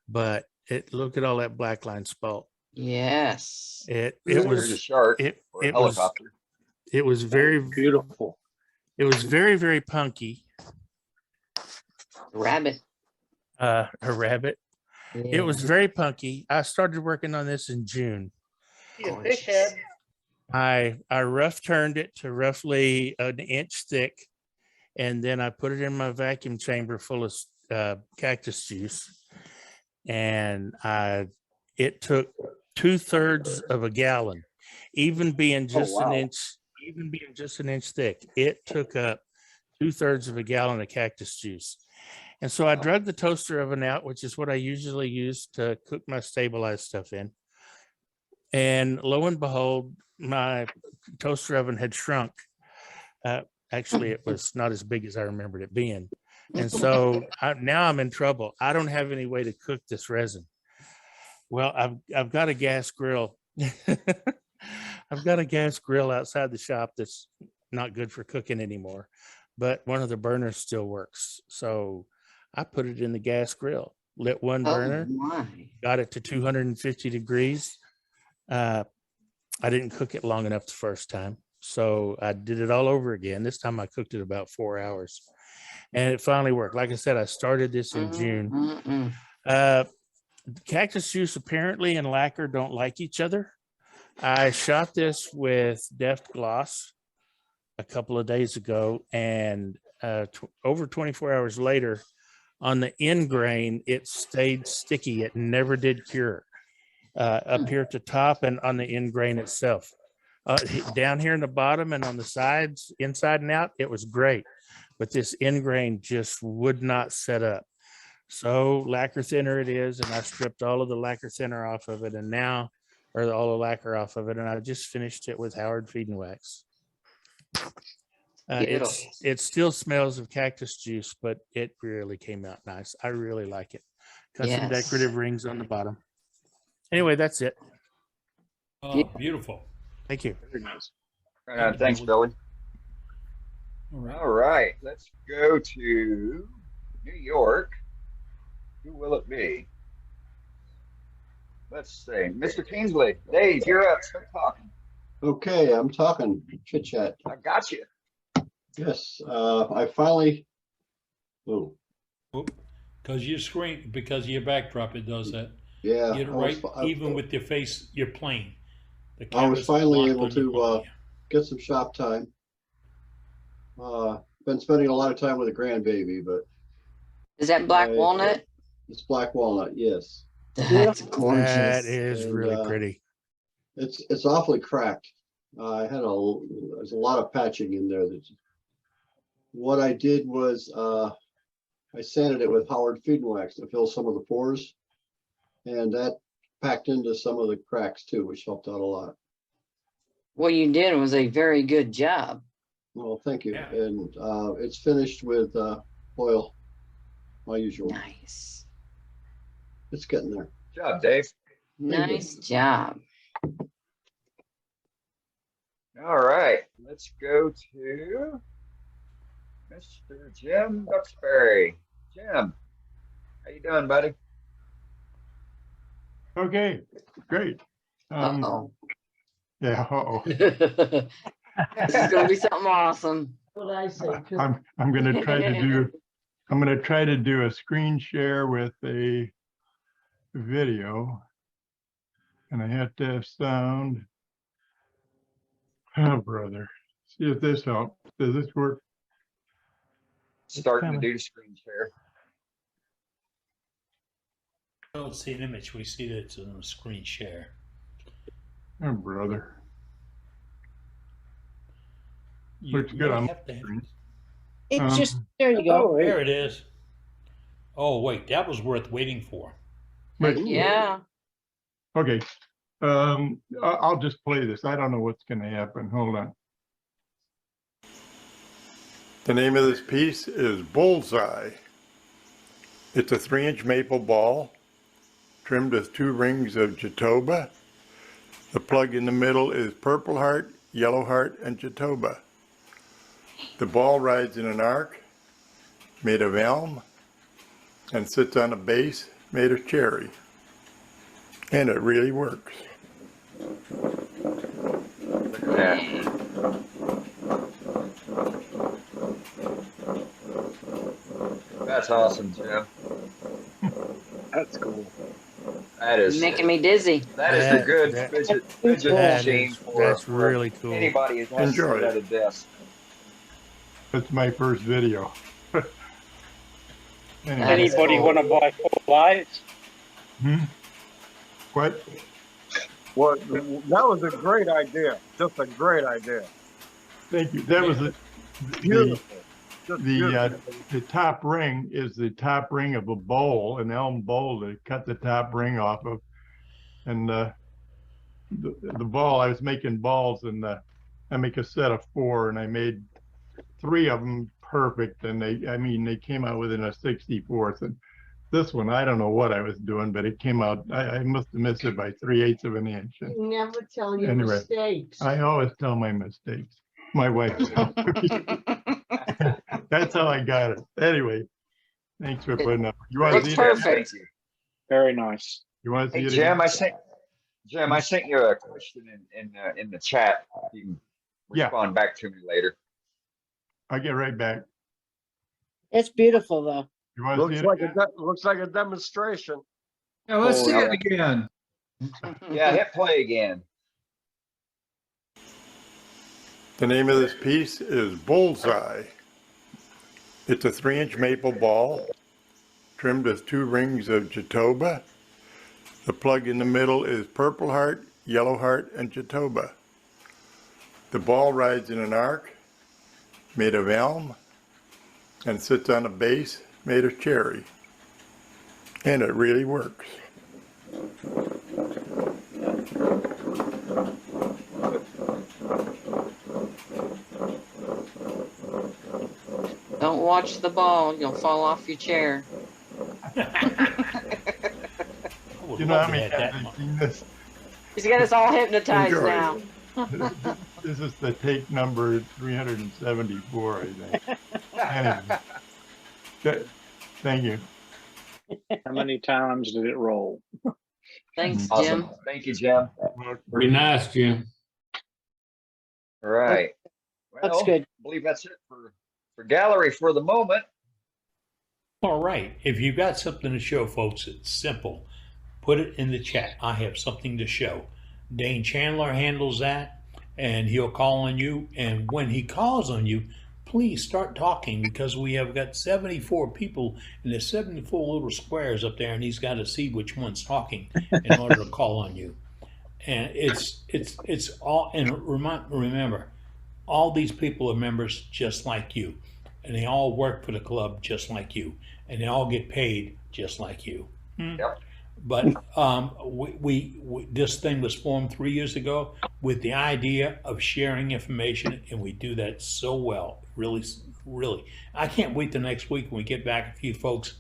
But look at all that black line spalt. Yes. It There's was a shark it or a it was helicopter. it was very beautiful. It was very, very punky. Rabbit. A rabbit. Yeah. It was very punky. I started working on this in June. You fish head. I rough turned it to roughly an inch thick, and then I put it in my vacuum chamber full of cactus juice, and it took 2/3 of a gallon, even being just an inch, even being just an inch thick. It took up 2/3 of a gallon of cactus juice. And so I drug the toaster oven out, which is what I usually use to cook my stabilized stuff in. And lo and behold, my toaster oven had shrunk. Actually, it was not as big as I remembered it being. And so now I'm in trouble. I don't have any way to cook this resin. Well, I've got a gas grill. I've got a gas grill outside the shop that's not good for cooking anymore, but one of the burners still works. So I put it in the gas grill, lit one burner, got it to 250 degrees. I didn't cook it long enough the first time, so I did it all over again. This time I cooked it about 4 hours, and it finally worked. Like I said, I started this in June. Cactus juice apparently and lacquer don't like each other. I shot this with Deft Gloss a couple of days ago, and over 24 hours later, on the end grain, it stayed sticky. It never did cure. Up here at the top and on the end grain itself. Down here in the bottom and on the sides, inside and out, it was great. But this end grain just would not set up. So lacquer thinner it is, and I stripped all of the lacquer thinner off of it. And now or all the lacquer off of it, and I just finished it with Howard Feed and Wax. It still smells of cactus juice, but it really came out nice. I really like it. Got some decorative rings on the bottom. Anyway, that's it. Oh, beautiful. Thank you. Very nice. Thanks, Billy. All right, let's go to New York. Who will it be? Let's see. Mr. Kingsley. Dave, you're up. Start talking. Okay, I'm talking chit chat. I got you. Yes, I finally. Oh, Because your screen, because of your backdrop, it does that. yeah. Get it right, even with your face, your plane. The I was camera's finally locked able on your to get some shop time. Been spending a lot of time with a grandbaby, but. Is that black walnut? It's black walnut, yes. That's gorgeous. That is really pretty. It's awfully cracked. There's a lot of patching in there. What I did was I sanded it with Howard Feed and Wax to fill some of the pores, and that packed into some of the cracks too, which helped out a lot. What you did was a very good job. Well, thank you. Yeah. And it's finished with oil, my usual. Nice. It's getting there. Good job, Dave. Nice job. All right, let's go to Mr. Jim Duxbury. Jim, how you doing, buddy? Okay, great. Yeah. Uh-oh. This is gonna be something awesome. What I say. I'm gonna try to do a screen share with a video, and I have to have sound. Oh, brother. See if this helps. Does this work? Starting to do screen share. We don't see an image. We see that it's on a screen share. Oh, brother. You Looks good on have to have screen. It's just, there you go. There it is. Oh, wait, that was worth waiting for. But, Yeah. okay. I'll just play this. I don't know what's going to happen. Hold on. The name of this piece is Bullseye. It's a 3-inch maple ball trimmed with 2 rings of Jatoba. The plug in the middle is purple heart, yellow heart, and Jatoba. The ball rides in an arc made of elm and sits on a base made of cherry. And it really works. That's awesome, Jim. That's cool. That is Making me dizzy. That is a good fidget machine That's really cool. Anybody who wants to Enjoy sit at it. a desk. That's my first video. Anyway. Anybody want to buy 4 lights? What? Well, that was a great idea. Just a great idea. Thank you. That was Beautiful. the top ring is the top ring of a bowl, an elm bowl to cut the top ring off of. And the ball, I was making balls, and I make a set of 4, and I made 3 of them perfect, and they came out within a 64th. And this one, I don't know what I was doing, but it came out, I must have missed it by 3/8 of an inch. And You never tell your anyway, mistakes. I always tell my mistakes. My wife tells me. That's how I got it. Anyway, thanks for putting up. You want to see it? Perfect. Very nice. You want to see Hey, it? Jim, again? Jim, I sent you a question in the chat. You can respond back to me later. I'll get right back. It's beautiful, though. You want to see it? Looks like a demonstration. Yeah, let's Oh, see yeah. it again. Yeah, hit play again. The name of this piece is Bullseye. It's a 3-inch maple ball trimmed with 2 rings of Jatoba. The plug in the middle is purple heart, yellow heart, and Jatoba. The ball rides in an arc made of elm and sits on a base made of cherry. And it really works. Don't watch the ball. You'll fall off your chair. You know how many times I've seen this? He's got us all hypnotized Enjoy. now. This is the take number 374, I think. Anyway. Thank you. How many times did it roll? Thanks, Awesome. Jim. Thank you, Jim. Pretty nice, Jim. All right. That's Well, good. I believe that's it for gallery for the moment. All right. If you've got something to show, folks, it's simple. Put it in the chat. I have something to show. Dane Chandler handles that, and he'll call on you. And when he calls on you, please start talking, because we have got 74 people, and there's 74 little squares up there, and he's got to see which one's talking in order to call on you. And it's all. And remember, all these people are members just like you, and they all work for the club just like you, and they all get paid just like you. Yep. But we this thing was formed 3 years ago with the idea of sharing information, and we do that so well. Really. I can't wait the next week when we get back a few folks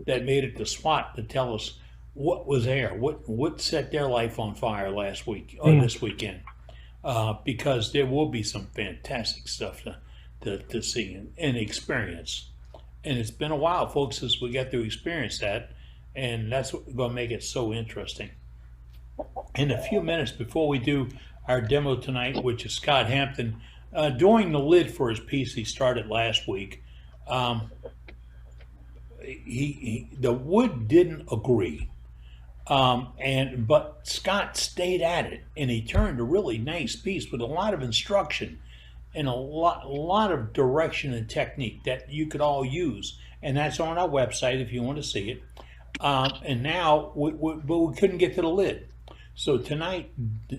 that made it to SWAT to tell us what was there, what set their life on fire last week or this weekend, because there will be some fantastic stuff to see and experience. And it's been a while, folks, since we got to experience that. And that's what going to make it so interesting. In a few minutes before we do our demo tonight, which is Scott Hampton doing the lid for his piece he started last week. The wood didn't agree, but Scott stayed at it, and he turned a really nice piece with a lot of instruction and a lot of direction and technique that you could all use. And that's on our website if you want to see it. And now, but we couldn't get to the lid. So tonight,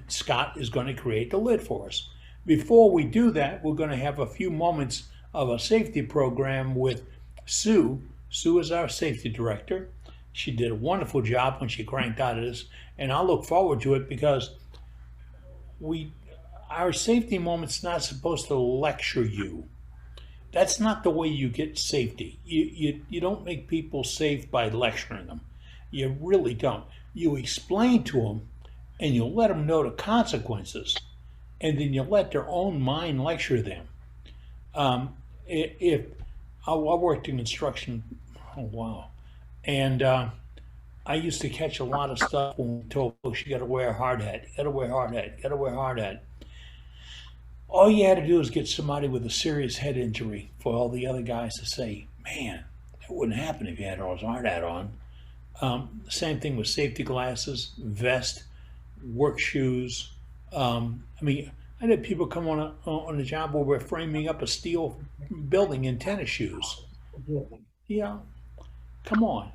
Scott is going to create the lid for us. Before we do that, we're going to have a few moments of a safety program with Sue. Sue is our safety director. She did a wonderful job when she cranked out of this, and I look forward to it because our safety moment's not supposed to lecture you. That's not the way you get safety. You don't make people safe by lecturing them. You really don't. You explain to them, and you let them know the consequences, and then you let their own mind lecture them. If I worked in construction, and I used to catch a lot of stuff when we told folks you got to wear a hard hat, you got to wear a hard hat, you got to wear a hard hat. All you had to do is get somebody with a serious head injury for all the other guys to say, man, that wouldn't happen if you had a hard hat on. Same thing with safety glasses, vest, work shoes. I had people come on a job where we're framing up a steel building in tennis shoes. Yeah, come on.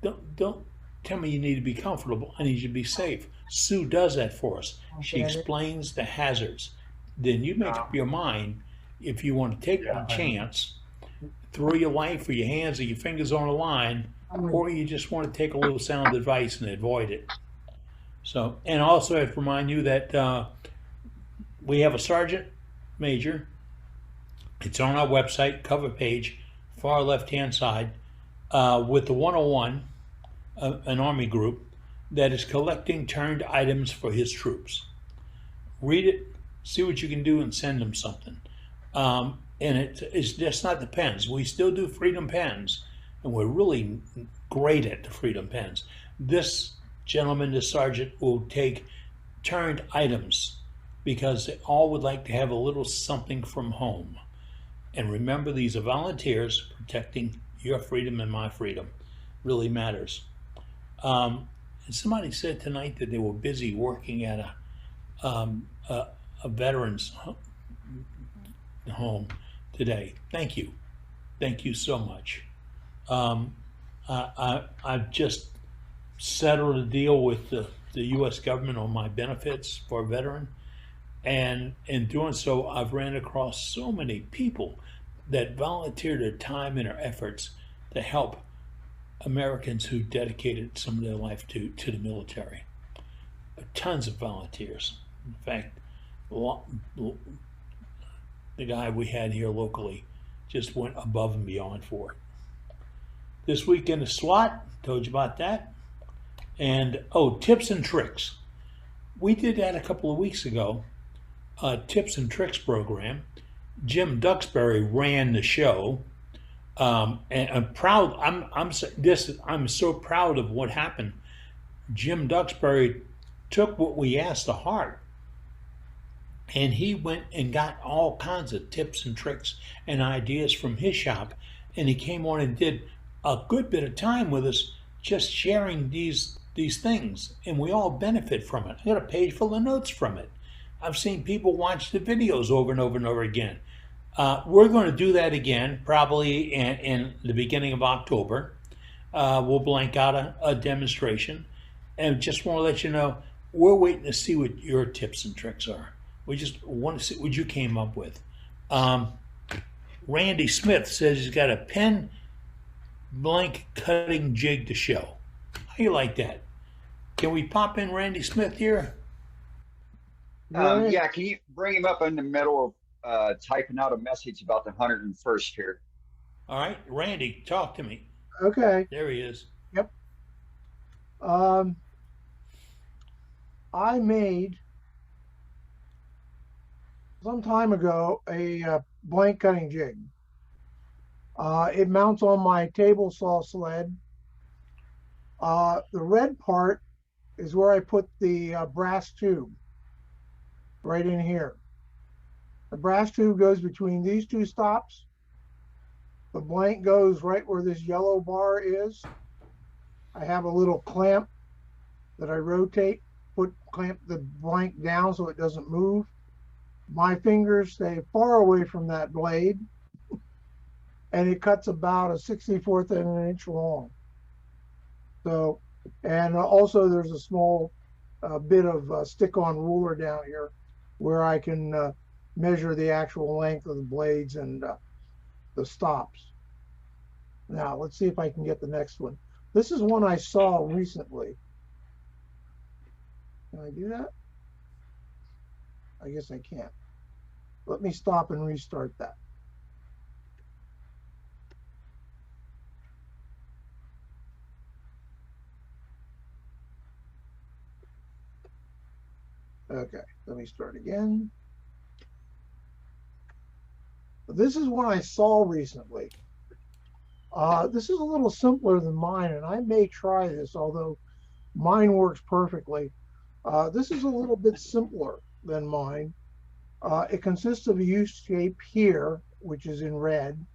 Don't tell me you need to be comfortable. I need you to be safe. Sue does that for us. She explains the hazards. Then you make up your mind if you want to take a chance, throw your life or your hands or your fingers on the line, or you just want to take a little sound advice and avoid it. So, and also I have to remind you that we have a sergeant major. It's on our website, cover page, far left-hand side, with the 101, an Army group that is collecting turned items for his troops. Read it. See what you can do and send them something. And it's just not the pens. We still do Freedom Pens, and we're really great at the Freedom Pens. This gentleman, this sergeant, will take turned items because they all would like to have a little something from home. And remember, these are volunteers protecting your freedom and my freedom. Really matters. And somebody said tonight that they were busy working at a veteran's home today. Thank you. Thank you so much. I've just settled a deal with the U.S. government on my benefits for a veteran. And in doing so, I've ran across so many people that volunteer their time and their efforts to help Americans who dedicated some of their life to the military. tons of volunteers. In fact, the guy we had here locally just went above and beyond for it. This weekend is SWAT, told you about that. And, oh, tips and tricks. We did that a couple of weeks ago, a tips and tricks program. Jim Duxbury ran the show. And I'm proud, I'm so proud of what happened. Jim Duxbury took what we asked to heart. And he went and got all kinds of tips and tricks and ideas from his shop. And he came on and did a good bit of time with us, just sharing these things. And we all benefit from it. I got a page full of notes from it. I've seen people watch the videos over and over and over again. We're going to do that again, probably in the beginning of October. We'll blank out a demonstration. And just want to let you know, we're waiting to see what your tips and tricks are. We just want to see what you came up with. Randy Smith says he's got a pen blank cutting jig to show. How you like that? Can we pop in Randy Smith here? Yeah, can you bring him up in the middle of typing out a message about the 101st here? All right, Randy, talk to me. Okay. There he is. Yep. I made some time ago a blank cutting jig. It mounts on my table saw sled. The red part is where I put the brass tube, right in here. The brass tube goes between these two stops. The blank goes right where this yellow bar is. I have a little clamp that I rotate, clamp the blank down so it doesn't move. My fingers stay far away from that blade, and it cuts about a 64th of an inch long. So, and also there's a small bit of stick-on ruler down here where I can measure the actual length of the blades and the stops. Now, let's see if I can get the next one. This is one I saw recently. Can I do that? I guess I can't. Let me stop and restart that. Okay, let me start again. This is one I saw recently. This is a little simpler than mine, and I may try this, although mine works perfectly. This is a little bit simpler than mine. It consists of a U-shape here, which is in red.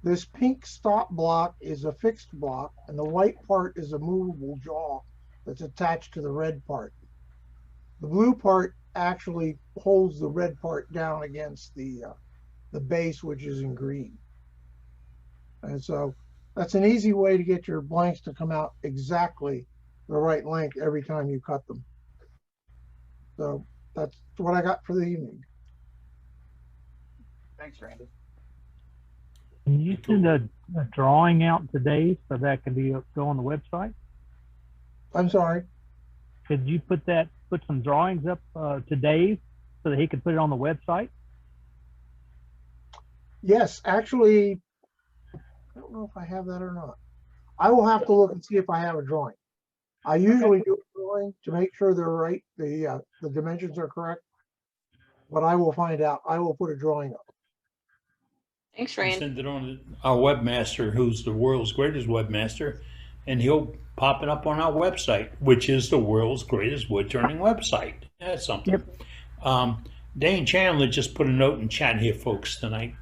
This pink stop block is a fixed block, and the white part is a movable jaw that's attached to the red part. The blue part actually holds the red part down against the base, which is in green. And so that's an easy way to get your blanks to come out exactly the right length every time you cut them. So that's what I got for the evening. Thanks, Randy. Can you send a drawing out today so that can go on the website? I'm sorry? Could you put some drawings up to Dave so that he could put it on the website? Yes, actually, I don't know if I have that or not. I will have to look and see if I have a drawing. I usually do a drawing to make sure they're right, the dimensions are correct, but I will find out. I will put a drawing up. Thanks, Randy. Send it on to our webmaster, who's the world's greatest webmaster, and he'll pop it up on our website, which is the world's greatest wood turning website. That's something. Yep. Dane Chandler just put a note in chat here, folks, tonight.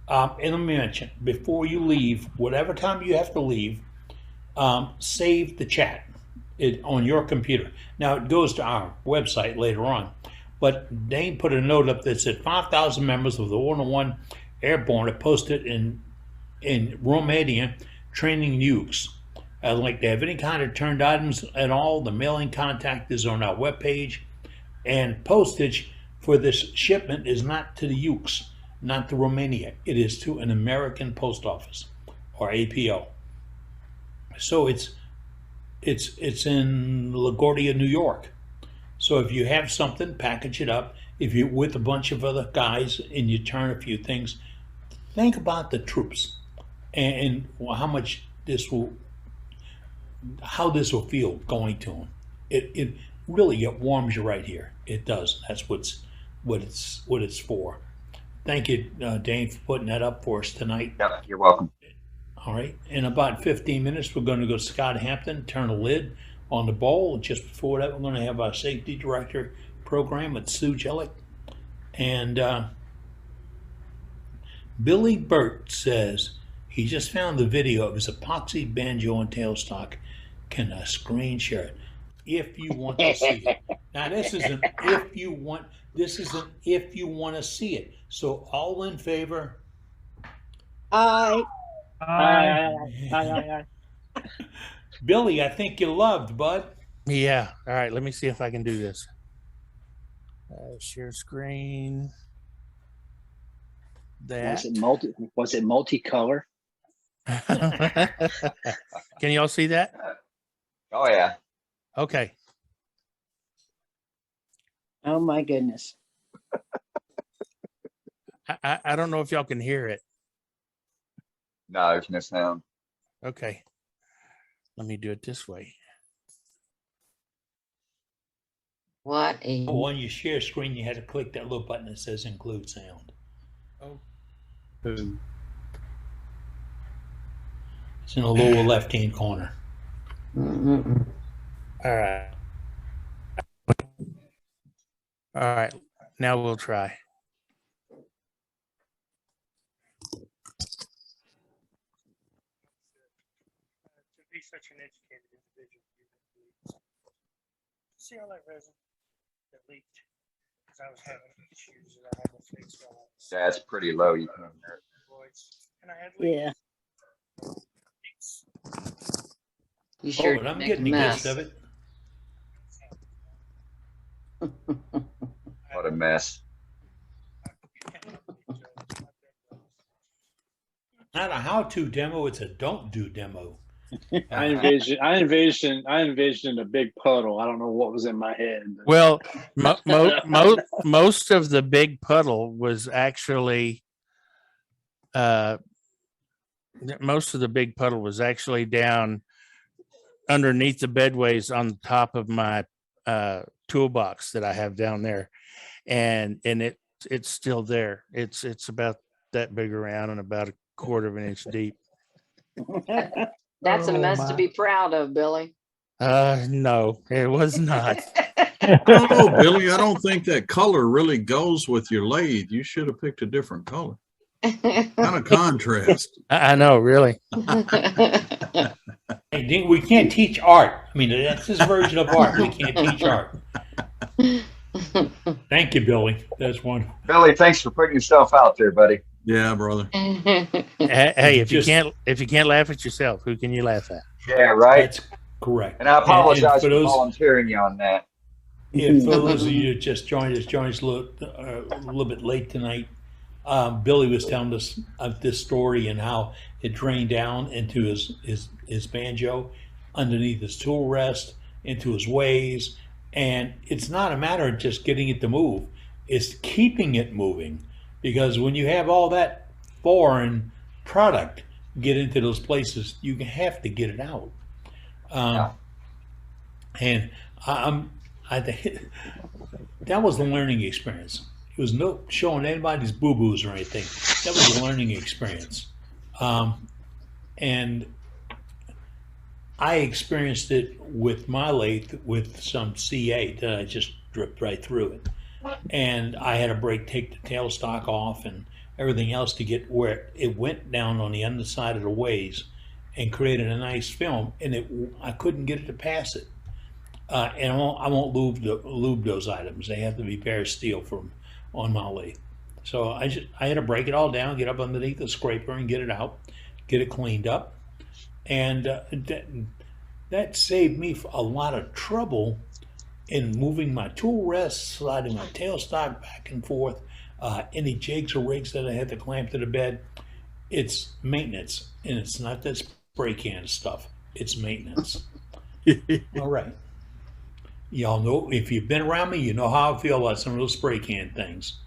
And let me mention, before you leave, whatever time you have to leave, save the chat on your computer. Now, it goes to our website later on, but Dane put a note up that said 5,000 members of the 101 Airborne are posted in Romania training nukes. I'd like to have any kind of turned items at all. The mailing contact is on our webpage, and postage for this shipment is not to the Ukes, not to Romania. It is to an American post office or APO. So it's in LaGuardia, New York. So if you have something, package it up. If you're with a bunch of other guys and you turn a few things, think about the troops and how this will feel going to them. It really, it warms you right here. It does. That's what it's for. Thank you, Dane, for putting that up for us tonight. Yep, you're welcome. All right. In about 15 minutes, we're going to go to Scott Hampton, turn a lid on the bowl. Just before that, we're going to have our safety director program with Sue Jilek. And Billy Burt says he just found the video of his epoxy banjo and tailstock. Can I screen share it? If you want to see it. Now, this isn't if you want to see it. So all in favor? Aye. Aye. Billy, I think you loved, bud. Yeah. All right. Let me see if I can do this. Share screen. That. Was it multicolor? Can you all see that? Oh yeah. Okay. Oh my goodness. I don't know if y'all can hear it. No, there's no sound. Okay. Let me do it this way. What a when you share screen, you had to click that little button that says include sound. Oh. It's in the lower left-hand corner. Mm-mm. All right. All right. Now we'll try. To be such an educated individual, see all that resin that leaked because I was having issues that I had to fix. That's pretty low. You can hear it. And I had Yeah. You sure but I'm make getting a the mess. gist of it. What a mess. Not a how-to demo, it's a don't-do demo. I envisioned a big puddle. I don't know what was in my head. Well, most of the big puddle was actually down underneath the bedways on the top of my toolbox that I have down there, and it's still there. It's about that big around and about a quarter of an inch deep. That's a mess to be proud of, Billy. No, it was not. I don't know, Billy. I don't think that color really goes with your lathe. You should have picked a different color. Kind of contrast. I know, really. Hey, Dean, we can't teach art. I mean, that's his version of art. We can't teach art. Thank you, Billy. That's wonderful. Billy, thanks for putting yourself out there, buddy. Yeah, brother. Hey, if you can't laugh at yourself, who can you laugh at? Yeah, right. That's correct. And I apologize for for those volunteering you on that. Yeah, for those of you that just joined us a little bit late tonight. Billy was telling us of this story and how it drained down into his banjo, underneath his tool rest, into his ways. And it's not a matter of just getting it to move, it's keeping it moving. Because when you have all that foreign product get into those places, you have to get it out. And I think that was the learning experience. It was no showing anybody's boo-boos or anything. That was a learning experience. And I experienced it with my lathe with some C8 that I just dripped right through it. And I had to take the tailstock off and everything else to get where it went down on the underside of the ways and created a nice film. And I couldn't get it to pass it. And I won't lube those items. They have to be bare steel on my lathe. So I had to break it all down, get up underneath the scraper and get it out, get it cleaned up. And that saved me a lot of trouble in moving my tool rest, sliding my tailstock back and forth, any jigs or rigs that I had to clamp to the bed. It's maintenance, and it's not that spray can stuff. It's maintenance. All right. Y'all know, if you've been around me, you know how I feel about some of those spray can things.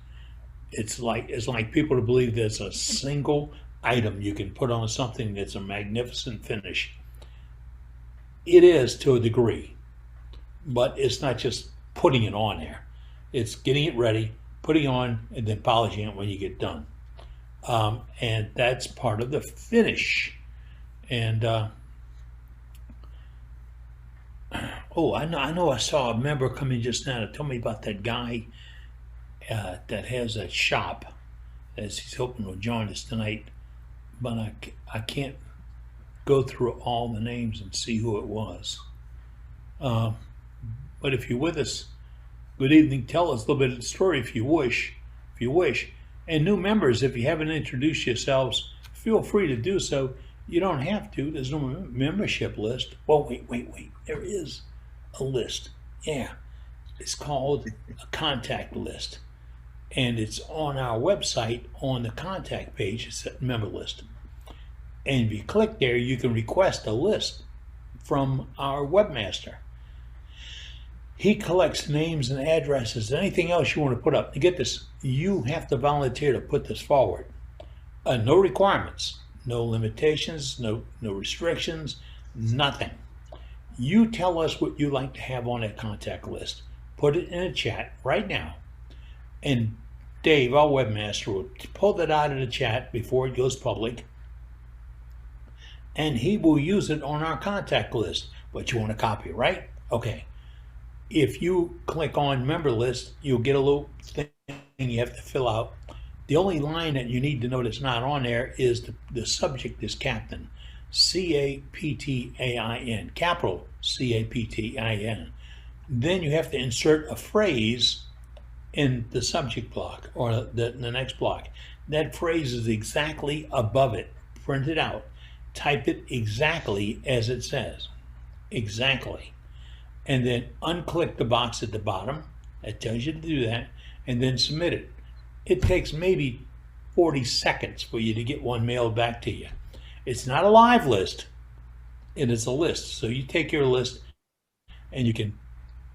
It's like people to believe there's a single item you can put on something that's a magnificent finish. It is to a degree, but it's not just putting it on there. It's getting it ready, putting on, and then polishing it when you get done. And that's part of the finish. And I know I saw a member come in just now to tell me about that guy that has that shop, as he's hoping to join us tonight, but I can't go through all the names and see who it was. But if you're with us, good evening. Tell us a little bit of the story if you wish. And new members, if you haven't introduced yourselves, feel free to do so. You don't have to. There's no membership list. Well, wait. There is a list. Yeah. It's called a contact list. And it's on our website on the contact page. It's a member list. And if you click there, you can request a list from our webmaster. He collects names and addresses, anything else you want to put up. To get this, you have to volunteer to put this forward. No requirements, no limitations, no restrictions, nothing. You tell us what you like to have on that contact list. Put it in a chat right now. And Dave, our webmaster, will pull that out of the chat before it goes public. And he will use it on our contact list. But you want a copy, right? Okay. If you click on member list, you'll get a little thing you have to fill out. The only line that you need to know that's not on there is the subject is Captain. C-A-P-T-A-I-N. Capital C-A-P-T-I-N. Then you have to insert a phrase in the subject block or the next block. That phrase is exactly above it. Print it out. Type it exactly as it says. Exactly. And then unclick the box at the bottom. That tells you to do that. And then submit it. It takes maybe 40 seconds for you to get one mailed back to you. It's not a live list. It is a list. So you take your list and you can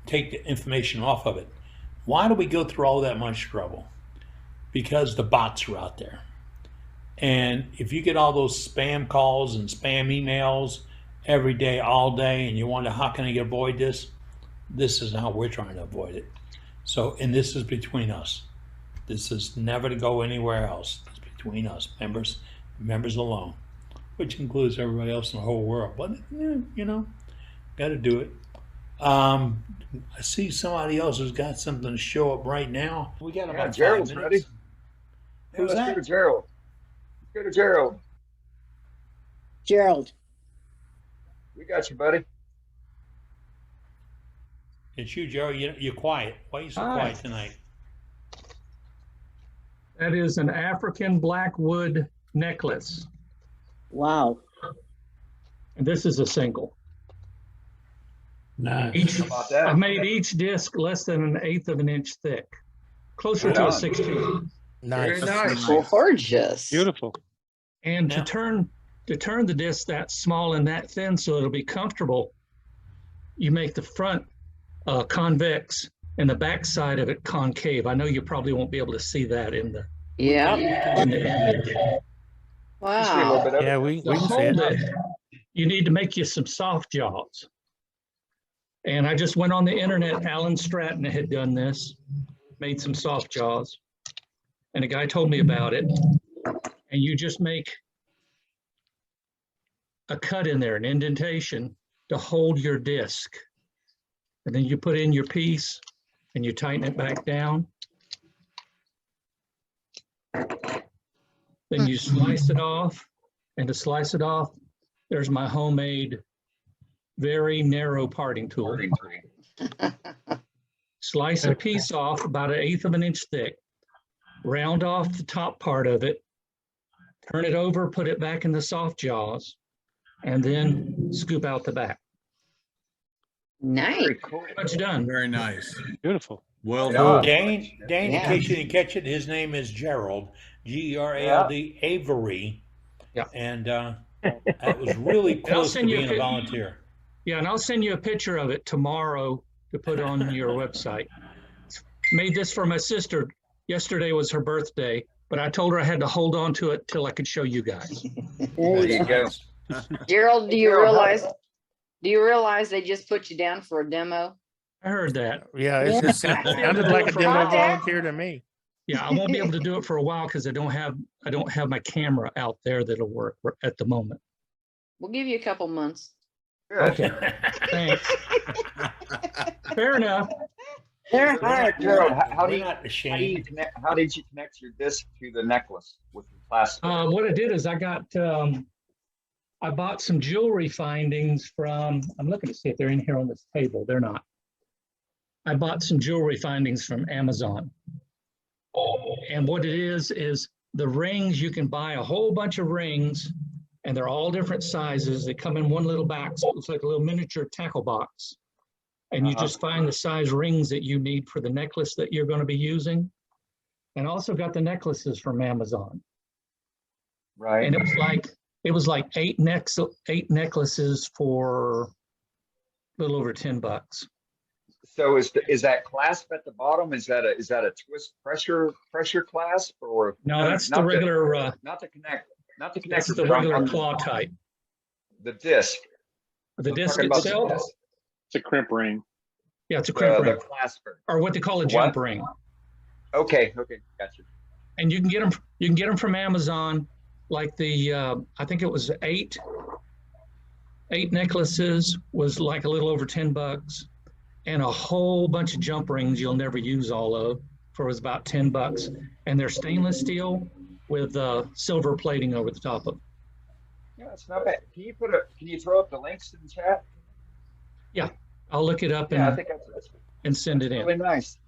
take the information off of it. Why do we go through all that much trouble? Because the bots are out there. And if you get all those spam calls and spam emails every day, all day, and you wonder, how can I avoid this? This is how we're trying to avoid it. So, and this is between us. This is never to go anywhere else. It's between us, members alone, which includes everybody else in the whole world. But, you know, got to do it. I see somebody else who's got something to show up right now. We got about Gerald's 5 minutes. ready. Who's Let's that? go to Gerald. Let's go to Gerald. Gerald. We got you, buddy. It's you, Gerald. You're quiet. Why are you so Hi. quiet tonight? That is an African blackwood necklace. Wow. And this is a single. Nice. How about that? I made each disc less than 1/8 of an inch thick, closer Right to a on. 16. Nice. Very nice. Gorgeous. Beautiful. And Yeah. to turn the disc that small and that thin so it'll be comfortable, you make the front convex and the back side of it concave. I know you probably won't be able to see that in the Yeah. image. Wow. Yeah, we To can see hold it. it, you need to make you some soft jaws. And I just went on the internet. Alan Stratton had done this, made some soft jaws. And a guy told me about it. And you just make a cut in there, an indentation to hold your disc. And then you put in your piece and you tighten it back down. Then you slice it off. And to slice it off, there's my homemade, very narrow parting tool. Slice a piece off about 1/8 of an inch thick. Round off the top part of it. Turn it over, put it back in the soft jaws, and then scoop out the back. Nice. Pretty much done. Very nice. Beautiful. Well done. Dane, Yeah. in case you didn't catch it, his name is Gerald, Gerald Avery. Yeah. And that was really And I'll close to send you a being a pic- volunteer. Yeah, and I'll send you a picture of it tomorrow to put on your website. Made this for my sister. Yesterday was her birthday, but I told her I had to hold on to it till I could show you guys. There you go. Gerald, do you realize they just put you down for a demo? I heard that. Yeah, it just sounded like a demo volunteer to me. Yeah, I won't be able to do it for a while because I don't have my camera out there that'll work at the moment. We'll give you a couple months. Okay, thanks. Fair enough. Gerald, how did you connect your disc to the necklace with the plastic? What I did is I bought some jewelry findings from, I'm looking to see if they're in here on this table. They're not. I bought some jewelry findings from Amazon. And what it is the rings, you can buy a whole bunch of rings and they're all different sizes. They come in one little box. It looks like a little miniature tackle box. And you just find the size rings that you need for the necklace that you're going to be using. And also got the necklaces from Amazon. Right. And it was like eight necklaces for a little over $10. So is that clasp at the bottom? Is that a twist pressure clasp or no? That's the regular. Not the connect. That's the regular claw type. The disc. The disc itself. It's a crimp ring. Yeah, it's a crimp ring. The clasper. Or what they call a jump ring. Okay, gotcha. And you can get them. You can get them from Amazon. Like the I think it was eight necklaces was like a little over $10, and a whole bunch of jump rings you'll never use all of for was about $10, and they're stainless steel with silver plating over the top of them. Yeah, it's not bad. Can you throw up the links in the chat? Yeah, I'll look it up I think and send it in. Really nice.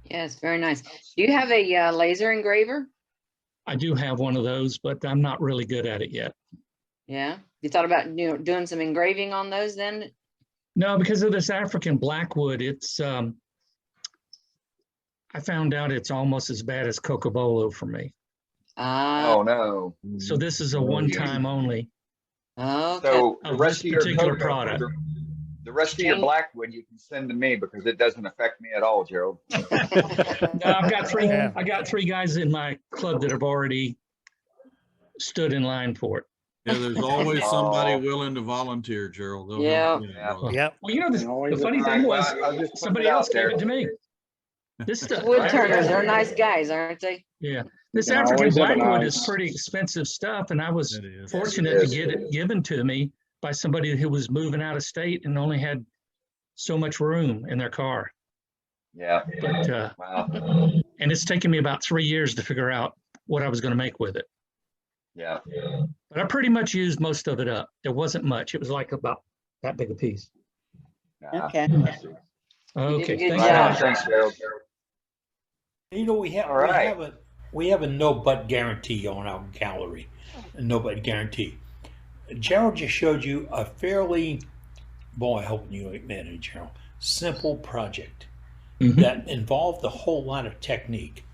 Yes, very nice. Do you have a laser engraver? I do have one of those, but I'm not really good at it yet. Yeah, you thought about doing some engraving on those then? No, because of this African blackwood, it's I found out it's almost as bad as Cocobolo for me. Oh no! So this is a one-time only. Okay. So the rest of your particular cocoa, product. The rest of your blackwood you can send to me because it doesn't affect me at all, Gerald. No, I've got three. I got three guys in my club that have already stood in line for it. Yeah, there's always somebody willing to volunteer, Gerald. They'll Yeah. help you. Yep. Well, you know, the funny thing was somebody else gave it to me. This stuff. Woodturners, they're nice guys, aren't they? Yeah. This You can African always have an blackwood eye. is pretty expensive stuff, and I was It is. fortunate to get it given to me by somebody who was moving out of state and only had so much room in their car. Yeah. But Wow. and it's taken me about 3 years to figure out what I was going to make with it. Yeah. But I pretty much used most of it up. There wasn't much. It was like about that big a piece. Okay. Okay. good Thanks, job. guys. Thanks, Gerald. You know, we have All right. we have a no but guarantee on our gallery. A no but guarantee. Gerald just showed you a fairly, boy, I hope you admit it, Gerald, simple project that involved a whole lot of technique.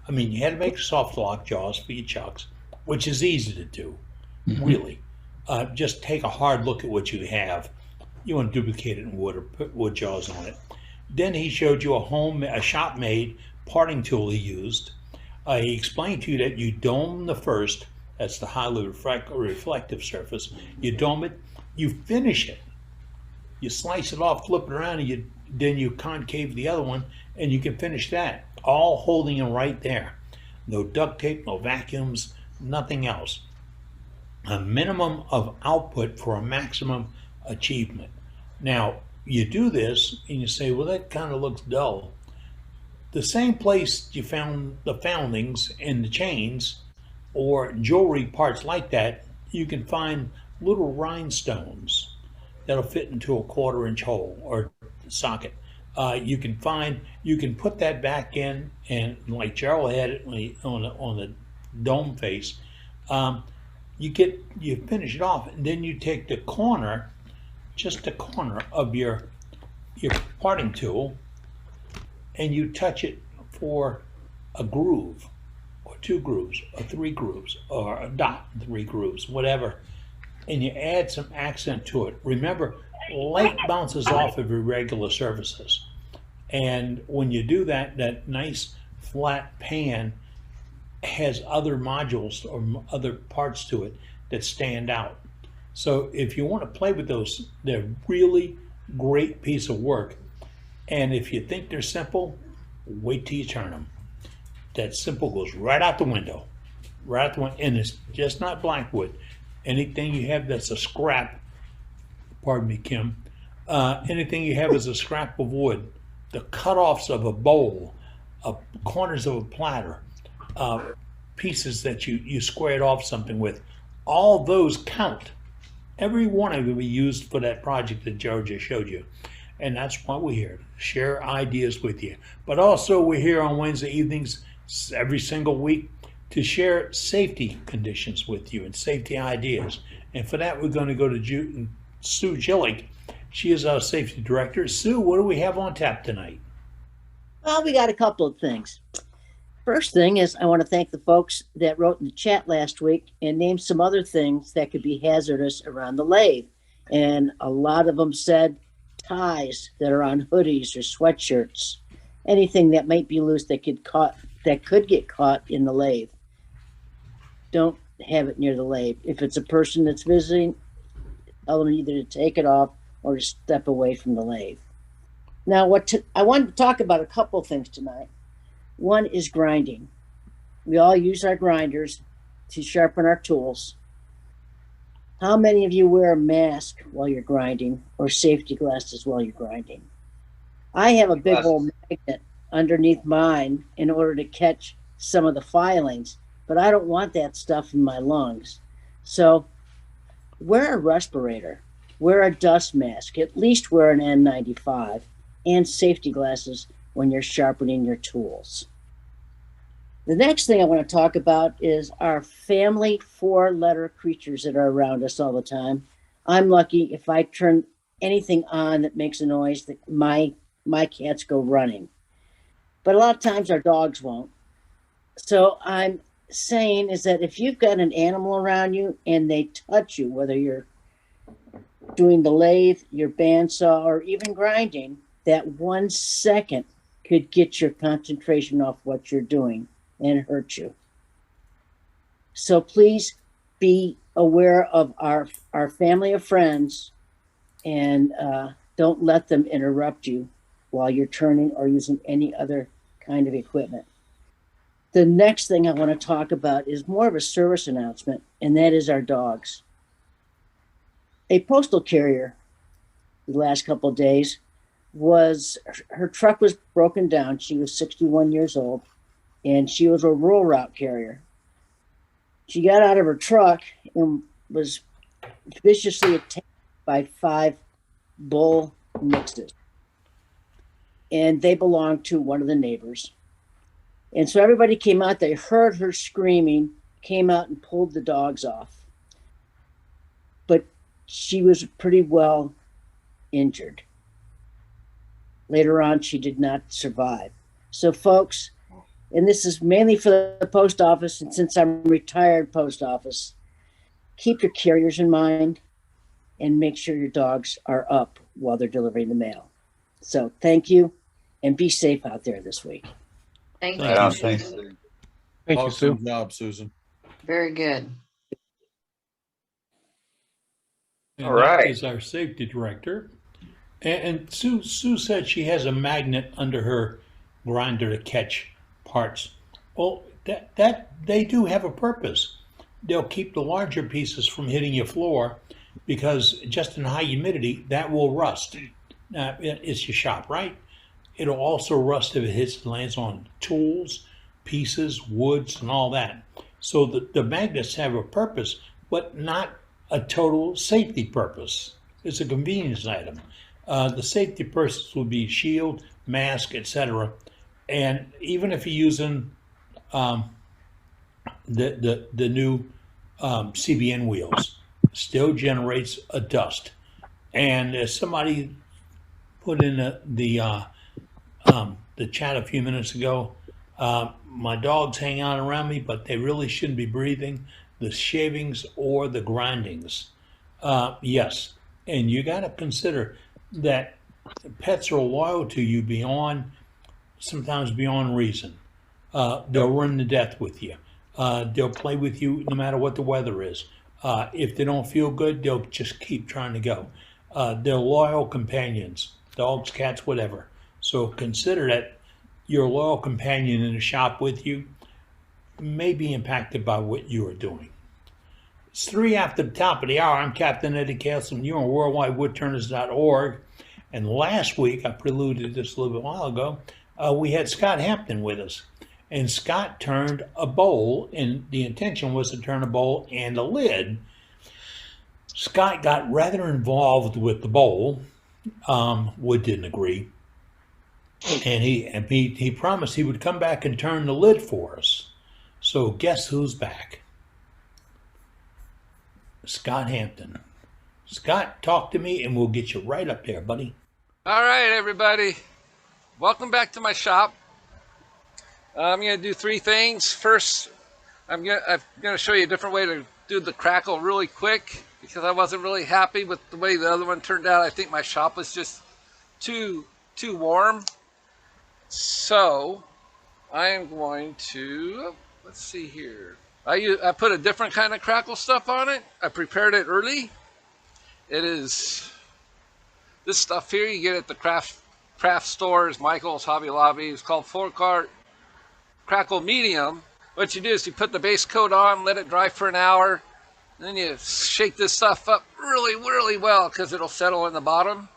I mean, you had to make soft lock jaws for your chucks, which is easy to do, really. Just take a hard look at what you have. You want to duplicate it in wood or put wood jaws on it. Then he showed you a shop-made parting tool he used. He explained to you that you dome the first, that's the highly reflective surface. You dome it, you finish it. You slice it off, flip it around, and then you concave the other one, and you can finish that, all holding it right there. No duct tape, no vacuums, nothing else. A minimum of output for a maximum achievement. Now, you do this, and you say, well, that kind of looks dull. The same place you found the foundings and the chains or jewelry parts like that, you can find little rhinestones that'll fit into a 1/4-inch hole or socket. You can put that back in, and like Gerald had it on the dome face, you finish it off, and then you take the corner, just the corner of your parting tool, and you touch it for a groove, or 2 grooves, or 3 grooves, or a dot, 3 grooves, whatever, and you add some accent to it. Remember, light bounces off of irregular surfaces. And when you do that, that nice flat pan has other modules or other parts to it that stand out. So if you want to play with those, they're really great piece of work. And if you think they're simple, wait till you turn them. That simple goes right out the window, right out the window. And it's just not blackwood. Anything you have that's a scrap, pardon me, Kim, anything you have is a scrap of wood, the cutoffs of a bowl, corners of a platter, pieces that you squared off something with, all those count. Every one of them we used for that project that Joe just showed you. And that's why we're here, to share ideas with you. But also we're here on Wednesday evenings every single week to share safety conditions with you and safety ideas. And for that, we're going to go to Sue Jilek. She is our safety director. Sue, what do we have on tap tonight? Well, we got a couple of things. First thing is I want to thank the folks that wrote in the chat last week and named some other things that could be hazardous around the lathe. And a lot of them said ties that are on hoodies or sweatshirts, anything that might be loose that could get caught in the lathe. Don't have it near the lathe. If it's a person that's visiting, tell them either to take it off or to step away from the lathe. Now, I wanted to talk about a couple of things tonight. One is grinding. We all use our grinders to sharpen our tools. How many of you wear a mask while you're grinding or safety glasses while you're grinding? I have a big old magnet underneath mine in order to catch some of the filings, but I don't want that stuff in my lungs. So wear a respirator, wear a dust mask, at least wear an N95 and safety glasses when you're sharpening your tools. The next thing I want to talk about is our family 4-letter creatures that are around us all the time. I'm lucky if I turn anything on that makes a noise that my cats go running. But a lot of times our dogs won't. So I'm saying is that if you've got an animal around you and they touch you, whether you're doing the lathe, your bandsaw, or even grinding, that 1 second could get your concentration off what you're doing and hurt you. So please be aware of our family of friends and don't let them interrupt you while you're turning or using any other kind of equipment. The next thing I want to talk about is more of a service announcement, and that is our dogs. A postal carrier the last couple of days her truck was broken down. She was 61 years old and she was a rural route carrier. She got out of her truck and was viciously attacked by 5 bull mixes. And they belonged to one of the neighbors. And so everybody came out, they heard her screaming, came out and pulled the dogs off. But she was pretty well injured. Later on, she did not survive. So folks, and this is mainly for the post office, and since I'm retired post office, keep your carriers in mind and make sure your dogs are up while they're delivering the mail. So thank you and be safe out there this week. Thank you. Right on. Thanks, Sue. Thank you, Sue. Awesome job, Susan. Very good. And All right. That is our safety director. And Sue said she has a magnet under her grinder to catch parts. Well, that they do have a purpose. They'll keep the larger pieces from hitting your floor because just in high humidity, that will rust. Now, it's your shop, right? It'll also rust if it lands on tools, pieces, woods, and all that. So the magnets have a purpose, but not a total safety purpose. It's a convenience item. The safety purpose will be shield, mask, etc. And even if you're using the new CBN wheels, still generates a dust. And as somebody put in the chat a few minutes ago, my dogs hang out around me, but they really shouldn't be breathing the shavings or the grindings. Yes. And you got to consider that pets are loyal to you sometimes beyond reason. They'll run to death with you. They'll play with you no matter what the weather is. If they don't feel good, they'll just keep trying to go. They're loyal companions, dogs, cats, whatever. So consider that your loyal companion in the shop with you may be impacted by what you are doing. It's 3 after the top of the hour. I'm Captain Eddie Castle. You're on worldwidewoodturners.org. And last week, I preluded this a little bit while ago, we had Scott Hampton with us. And Scott turned a bowl, and the intention was to turn a bowl and a lid. Scott got rather involved with the bowl. Wood didn't agree. And he promised he would come back and turn the lid for us. So guess who's back? Scott Hampton. Scott, talk to me and we'll get you right up there, buddy. All right, everybody. Welcome back to my shop. I'm going to do 3 things. First, I'm going to show you a different way to do the crackle really quick because I wasn't really happy with the way the other one turned out. I think my shop was just too warm. So I am going to, let's see here. I put a different kind of crackle stuff on it. I prepared it early. It is this stuff here you get at the craft stores, Michael's, Hobby Lobby. It's called 4-Cart Crackle Medium. What you do is you put the base coat on, let it dry for an hour, and then you shake this stuff up really, really well because it'll settle in the bottom.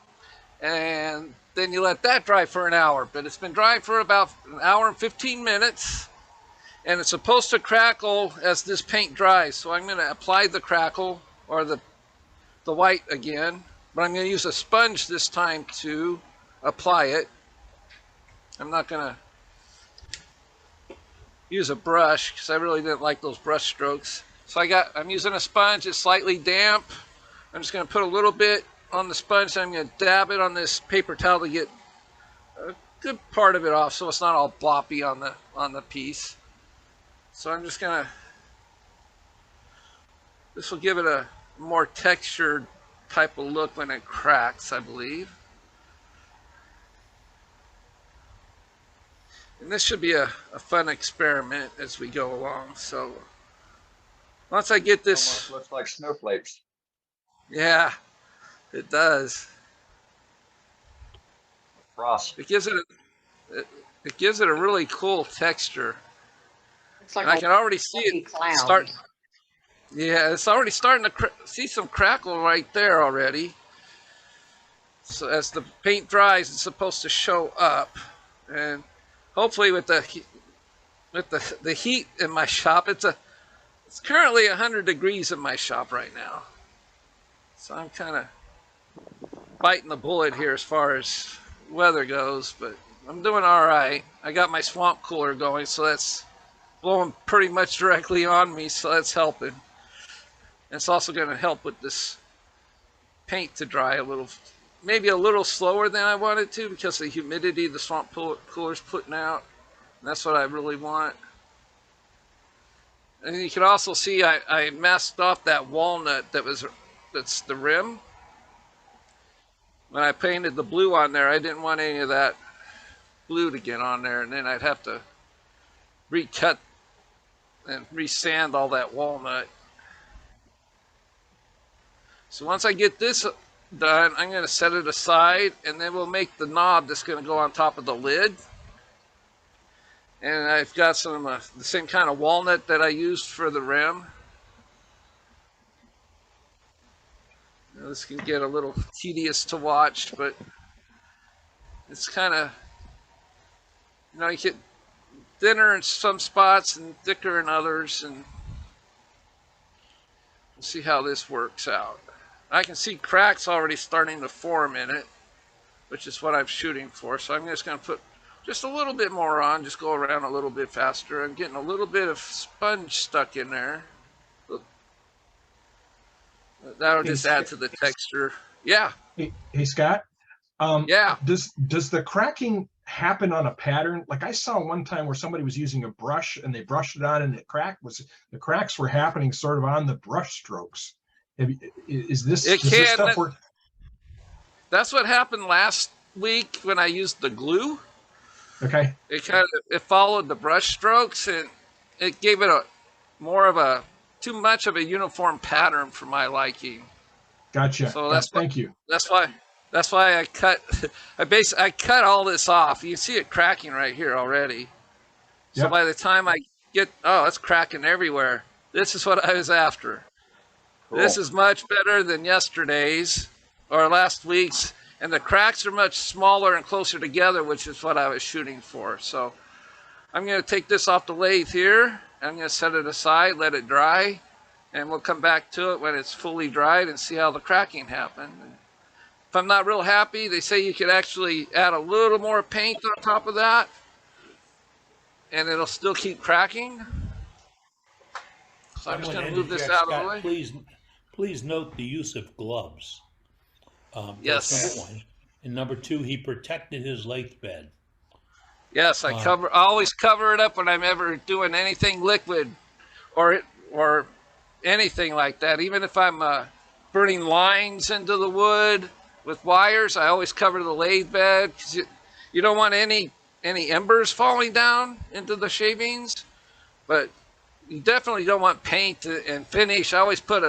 And then you let that dry for an hour. But it's been dry for about an hour and 15 minutes. And it's supposed to crackle as this paint dries. So I'm going to apply the crackle, or the white again. But I'm going to use a sponge this time to apply it. I'm not going to use a brush because I really didn't like those brush strokes. So I'm using a sponge. It's slightly damp. I'm just going to put a little bit on the sponge. I'm going to dab it on this paper towel to get a good part of it off so it's not all bloppy on the piece. So I'm just going to, this will give it a more textured type of look when it cracks, I believe. And this should be a fun experiment as we go along. So once I get this, almost looks like snowflakes. Yeah, it does. Frost. It gives it a really cool texture. It's like I can already see it start. Yeah, it's already starting to see some crackle right there already. So as the paint dries, it's supposed to show up, and hopefully with the heat in my shop, it's currently 100 degrees in my shop right now. So I'm kind of biting the bullet here as far as weather goes, but I'm doing all right. I got my swamp cooler going, so that's blowing pretty much directly on me, so that's helping. And it's also going to help with this paint to dry a little, maybe a little slower than I wanted to because of the humidity the swamp cooler's putting out. And that's what I really want. And you can also see I masked off that walnut that's the rim. When I painted the blue on there, I didn't want any of that blue to get on there, and then I'd have to recut and resand all that walnut. So once I get this done, I'm going to set it aside, and then we'll make the knob that's going to go on top of the lid. And I've got some the same kind of walnut that I used for the rim. Now, this can get a little tedious to watch, but it's kind of, you get thinner in some spots and thicker in others, and we'll see how this works out. I can see cracks already starting to form in it, which is what I'm shooting for. So I'm just going to put just a little bit more on, just go around a little bit faster. I'm getting a little bit of sponge stuck in there. That'll just add to the texture. Yeah. Hey Scott. Yeah. Does the cracking happen on a pattern? Like I saw one time where somebody was using a brush and they brushed it on, and the cracks were happening sort of on the brush strokes. Is this stuff work? That's what happened last week when I used the glue. Okay. It followed the brush strokes, and it gave it too much of a uniform pattern for my liking. Gotcha. So Thank you. That's why I cut. I cut all this off. You see it cracking right here already. So Yep. by the time I get, it's cracking everywhere. This is what I was after. Cool. This is much better than yesterday's or last week's, and the cracks are much smaller and closer together, which is what I was shooting for. So I'm going to take this off the lathe here. I'm going to set it aside, let it dry, and we'll come back to it when it's fully dried and see how the cracking happened. If I'm not real happy, they say you could actually add a little more paint on top of that, and it'll still keep cracking. So I'm just going to move this out of the way. Please note the use of gloves. Yes. That's number one. And number two, he protected his lathe bed. Yes, I always cover it up when I'm ever doing anything liquid or anything like that. Even if I'm burning lines into the wood with wires, I always cover the lathe bed because you don't want any embers falling down into the shavings, but you definitely don't want paint and finish. I always put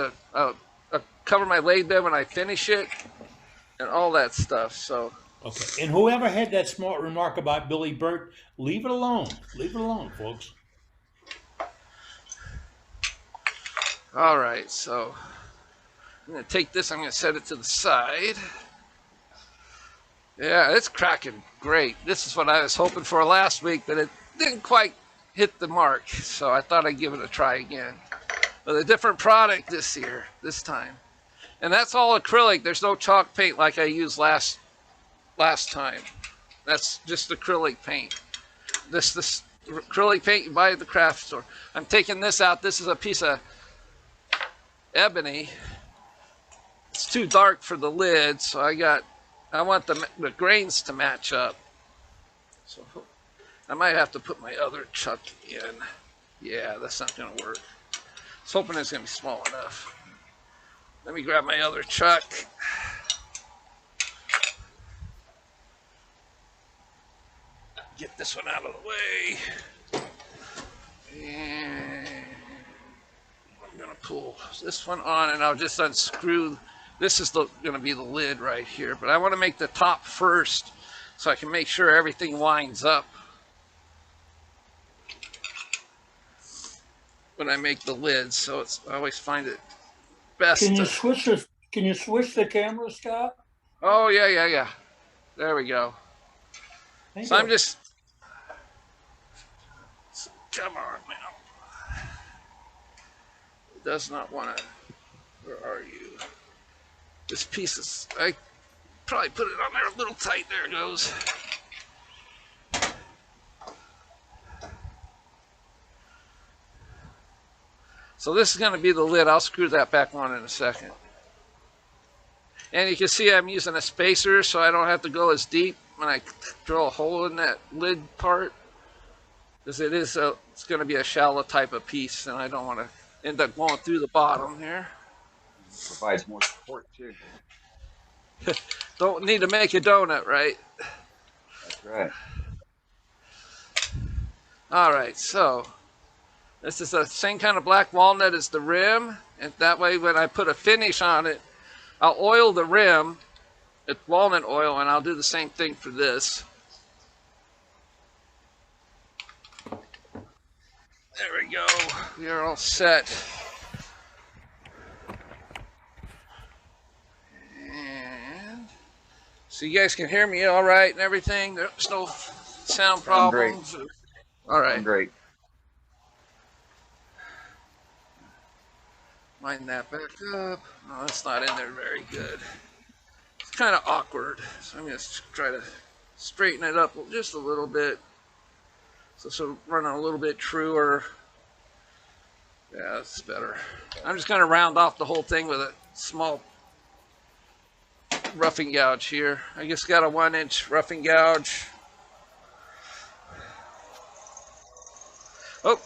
cover my lathe bed when I finish it and all that stuff. So. Okay, and whoever had that smart remark about Billy Burt, leave it alone. Leave it alone, folks. All right, so I'm going to take this, I'm going to set it to the side. Yeah, it's cracking great. This is what I was hoping for last week, but it didn't quite hit the mark, so I thought I'd give it a try again. With a different product this time. And that's all acrylic. There's no chalk paint like I used last time. That's just acrylic paint. This acrylic paint you buy at the craft store. I'm taking this out. This is a piece of ebony. It's too dark for the lid, so I want the grains to match up. So I might have to put my other chuck in. Yeah, that's not gonna work. I was hoping it's gonna be small enough. Let me grab my other chuck. Get this one out of the way. And I'm going to pull this one on, and I'll just unscrew. This is going to be the lid right here, but I want to make the top first so I can make sure everything lines up when I make the lid. So I always find it best. Can you switch the camera, Scott? Oh, yeah. There we go. So I'm just, come on now. It does not want to, where are you? This piece is, I probably put it on there a little tight. There it goes. So this is going to be the lid. I'll screw that back on in a second. And you can see I'm using a spacer so I don't have to go as deep when I drill a hole in that lid part, because it's going to be a shallow type of piece, and I don't want to end up going through the bottom here. Provides more support too. Don't need to make a donut, right? That's right. All right, so this is the same kind of black walnut as the rim, and that way when I put a finish on it, I'll oil the rim. It's walnut oil, and I'll do the same thing for this. There we go. We are all set. And so you guys can hear me all right and everything. There's no sound problems. Great. All right. Great. Line that back up. No, that's not in there very good. Kind of awkward, so I'm going to try to straighten it up just a little bit, so it's running a little bit truer. Yeah, that's better. I'm just going to round off the whole thing with a small roughing gouge here. I just got a 1-inch roughing gouge. Oh,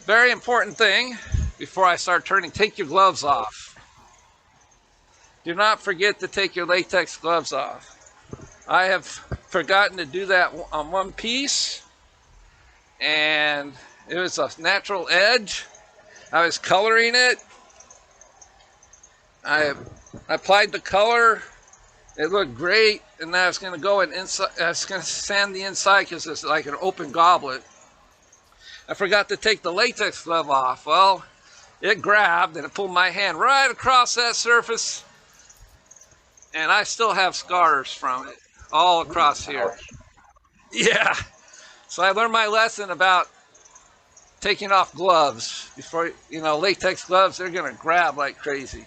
very important thing before I start turning, take your gloves off. do not forget to take your latex gloves off. I have forgotten to do that on one piece, and it was a natural edge. I was coloring it. I applied the color. It looked great, and I was going to go inside. I was going to sand the inside because it's like an open goblet. I forgot to take the latex glove off. Well, it grabbed and it pulled my hand right across that surface, and I still have scars from it all across here. Yeah. So I learned my lesson about taking off gloves before, you know, latex gloves, they're going to grab like crazy.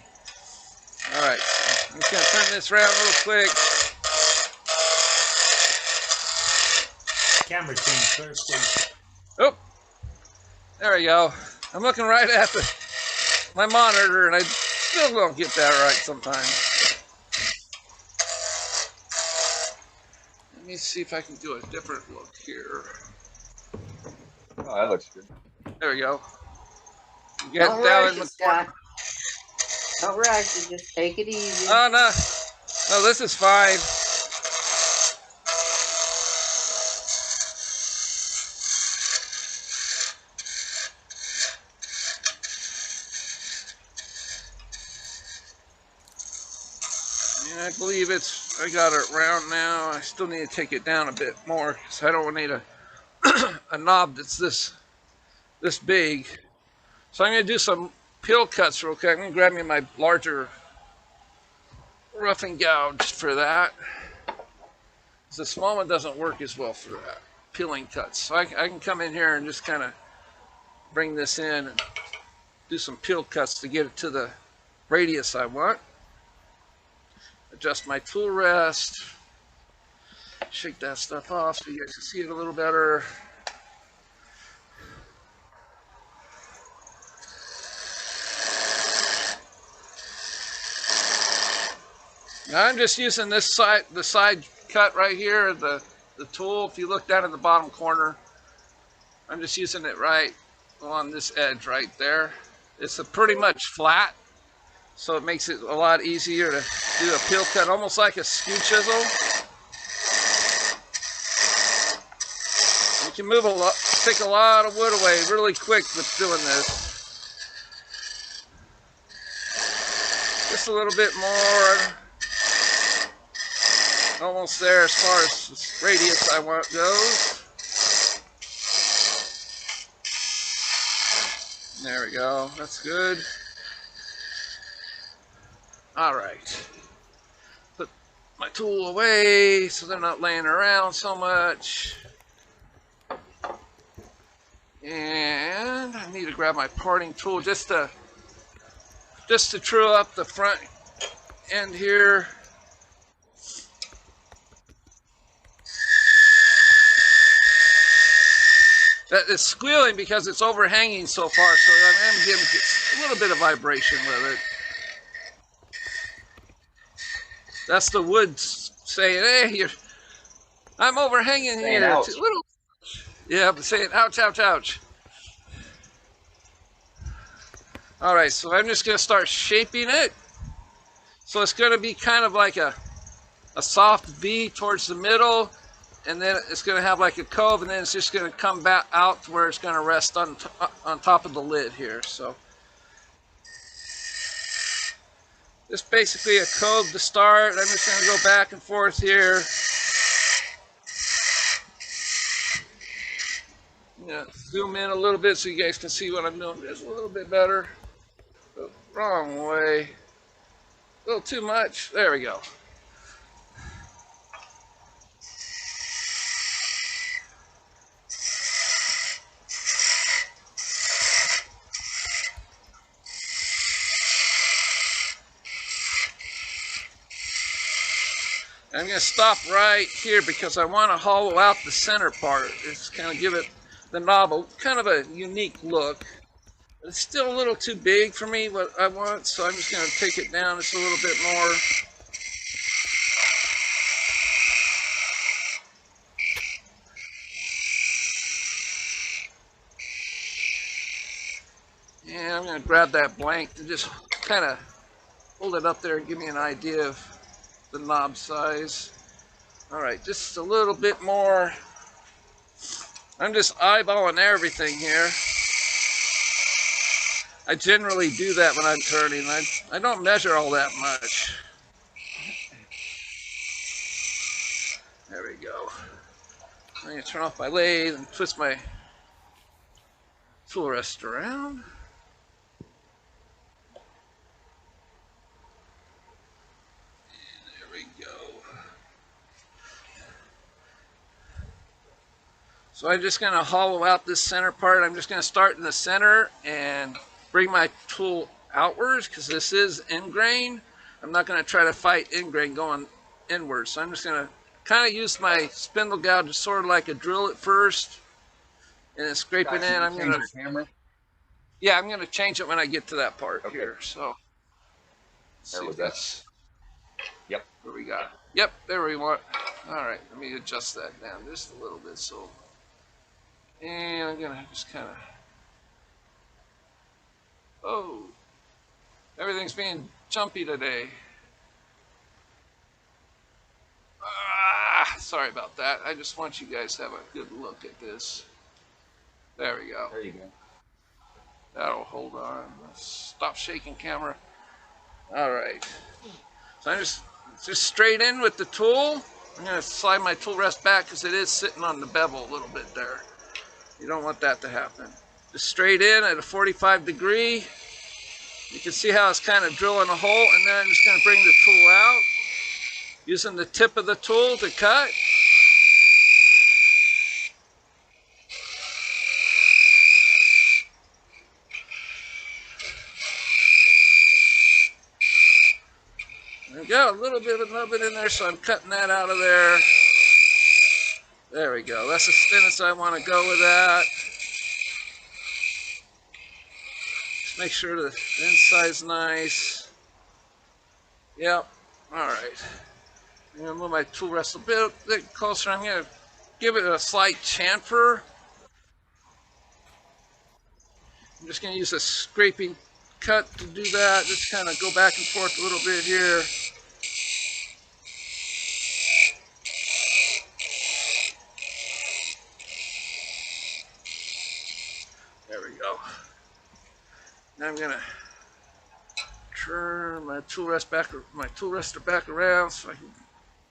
All right. I'm just going to turn this around real quick. Camera change, sir, please. Oh, there we go. I'm looking right at my monitor, and I still don't get that right sometimes. Let me see if I can do a different look here. Oh, that looks good. There we go. Get Don't down rush in the it, Scott. Don't rush it. Just take it easy. Oh, no. No, this is fine. I believe I got it round now. I still need to take it down a bit more because I don't need a knob that's this big. So I'm going to do some peel cuts real quick. I'm going to grab me my larger roughing gouge for that. The small one doesn't work as well for peeling cuts. So I can come in here and just kind of bring this in and do some peel cuts to get it to the radius I want. Adjust my tool rest. Shake that stuff off so you guys can see it a little better. Now I'm just using the side cut right here, the tool. If you look down in the bottom corner, I'm just using it right on this edge right there. It's pretty much flat, so it makes it a lot easier to do a peel cut, almost like a skew chisel. You can move take a lot of wood away really quick with doing this. Just a little bit more. Almost there as far as the radius I want goes. There we go. That's good. All right. Put my tool away so they're not laying around so much. And I need to grab my parting tool just to true up the front end here. That is squealing because it's overhanging so far, so I'm giving a little bit of vibration with it. That's the wood saying, "Hey, I'm overhanging here." Ouch. It's a little, yeah, but saying, "Ouch, ouch, ouch." All right, so I'm just going to start shaping it. So it's going to be kind of like a soft V towards the middle. And then it's going to have like a cove, and then it's just going to come back out to where it's going to rest on top of the lid here. So just basically a cove to start. I'm just going to go back and forth here. Yeah, zoom in a little bit so you guys can see what I'm doing just a little bit better. The wrong way. A little too much. There we go. I'm going to stop right here because I want to hollow out the center part. It's kind of give it the knob kind of a unique look. It's still a little too big for me what I want, so I'm just going to take it down just a little bit more. And I'm going to grab that blank and just kind of hold it up there and give me an idea of the knob size. All right, just a little bit more. I'm just eyeballing everything here. I generally do that when I'm turning. I don't measure all that much. There we go. I'm going to turn off my lathe and twist my tool rest around. So I'm just going to hollow out this center part. I'm just going to start in the center and bring my tool outwards because this is end grain. I'm not going to try to fight end grain going inwards. So I'm just going to kind of use my spindle gouge sort of like a drill at first and then scrape it in. I'm going to, yeah, I'm going to change it when I get to that part here. So There we go. Yep. What we got? Yep, there we want. All right, let me adjust that down just a little bit. So. And I'm gonna just kind of, oh, everything's being jumpy today. Sorry about that. I just want you guys to have a good look at this. There we go. There you go. That'll hold on. Stop shaking, camera. All right. So I'm just straight in with the tool. I'm gonna slide my tool rest back because it is sitting on the bevel a little bit there. You don't want that to happen. Just straight in at a 45 degree. You can see how it's kind of drilling a hole, and then I'm just going to bring the tool out using the tip of the tool to cut. There we go, a little bit of nubbin in there, so I'm cutting that out of there. There we go. That's as thin as I want to go with that. Just make sure the inside's nice. Yep. All right. I'm going to move my tool rest a bit closer. I'm going to give it a slight chamfer. I'm just going to use a scraping cut to do that. Just kind of go back and forth a little bit here. Now I'm gonna turn my tool rester back around so I can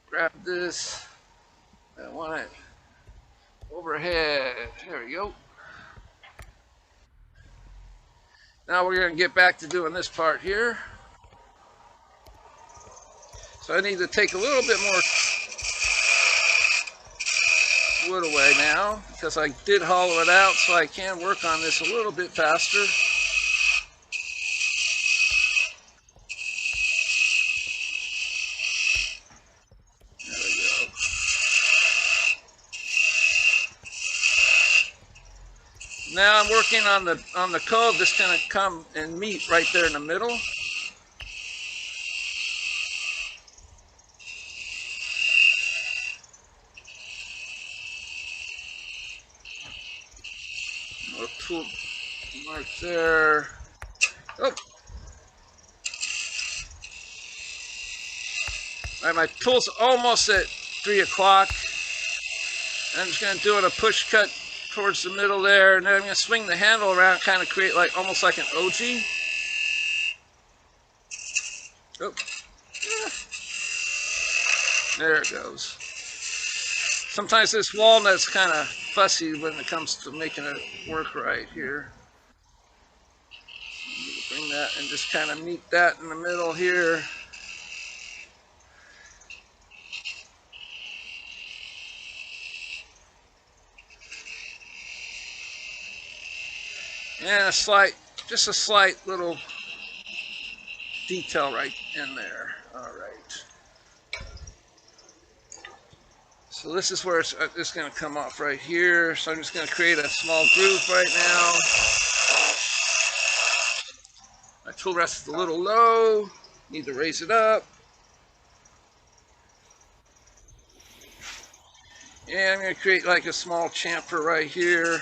grab this. I want it overhead. There we go. Now we're gonna get back to doing this part here. So I need to take a little bit more wood away now because I did hollow it out, so I can work on this a little bit faster. Now I'm working on the cove that's going to come and meet right there in the middle. A tool mark there. Oh. All right, my tool's almost at 3 o'clock. I'm just going to do it a push cut towards the middle there, and then I'm going to swing the handle around, kind of create like almost like an OG. Oh. There it goes. Sometimes this walnut's kind of fussy when it comes to making it work right here. Bring that and just kind of meet that in the middle here. And just a slight little detail right in there. All right. So this is where it's going to come off right here. So I'm just going to create a small groove right now. My tool rest is a little low. Need to raise it up. And I'm going to create like a small chamfer right here.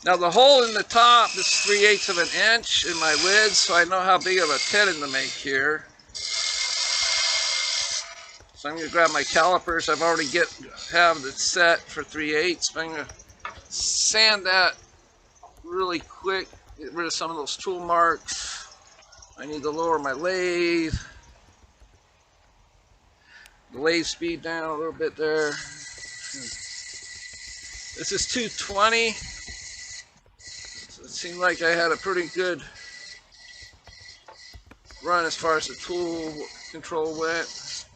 Now the hole in the top is 3/8 of an inch in my lid, so I know how big of a tenon to make here. So I'm gonna grab my calipers. I've already have it set for 3/8. I'm gonna sand that really quick, get rid of some of those tool marks. I need to lower my lathe. The lathe speed down a little bit there. This is 220. So it seemed like I had a pretty good run as far as the tool control went. So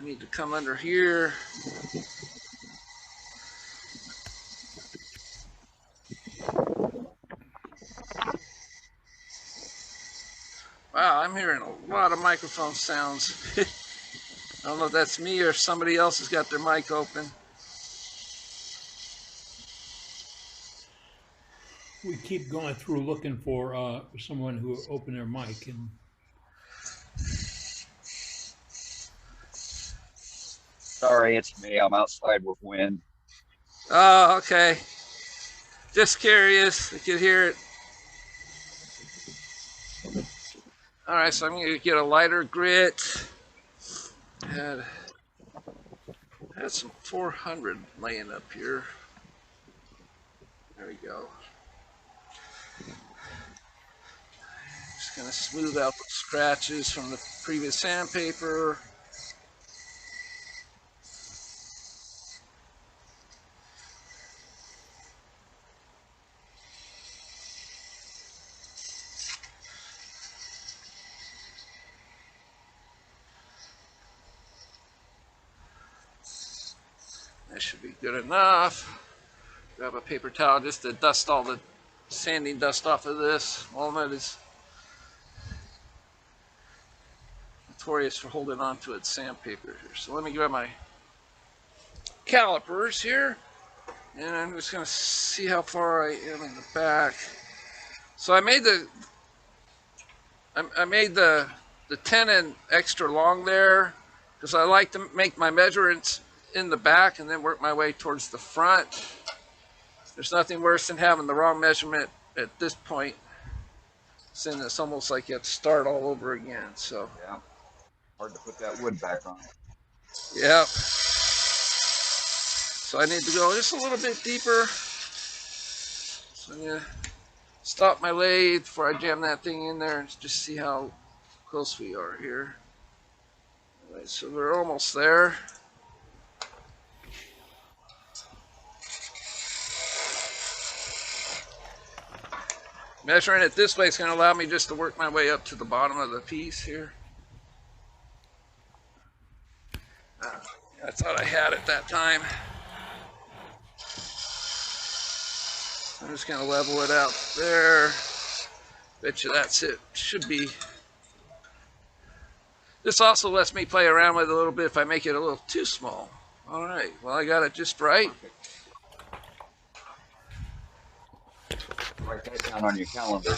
I need to come under here. Wow, I'm hearing a lot of microphone sounds. I don't know if that's me or if somebody else has got their mic open. We keep going through looking for someone who opened their mic. And Sorry, it's me. I'm outside with wind. Oh, okay. Just curious. I could hear it. All right, so I'm going to get a lighter grit. Had some 400 laying up here. There we go. Just going to smooth out the scratches from the previous sandpaper. That should be good enough. Grab a paper towel just to dust all the sanding dust off of this. Walnut is notorious for holding on to its sandpaper here. So let me grab my calipers here, and I'm just going to see how far I am in the back. So I made the tenon extra long there because I like to make my measurements in the back and then work my way towards the front. There's nothing worse than having the wrong measurement at this point, since it's almost like you have to start all over again. So yeah, hard to put that wood back on. Yep. So I need to go just a little bit deeper. So I'm gonna stop my lathe before I jam that thing in there and just see how close we are here. All right, so we're almost there. Measuring it this way is going to allow me just to work my way up to the bottom of the piece here. I thought I had it that time. I'm just going to level it out there. Bet you that's it. Should be. This also lets me play around with it a little bit if I make it a little too small. All right, well, I got it just right. Write that down on your calendar.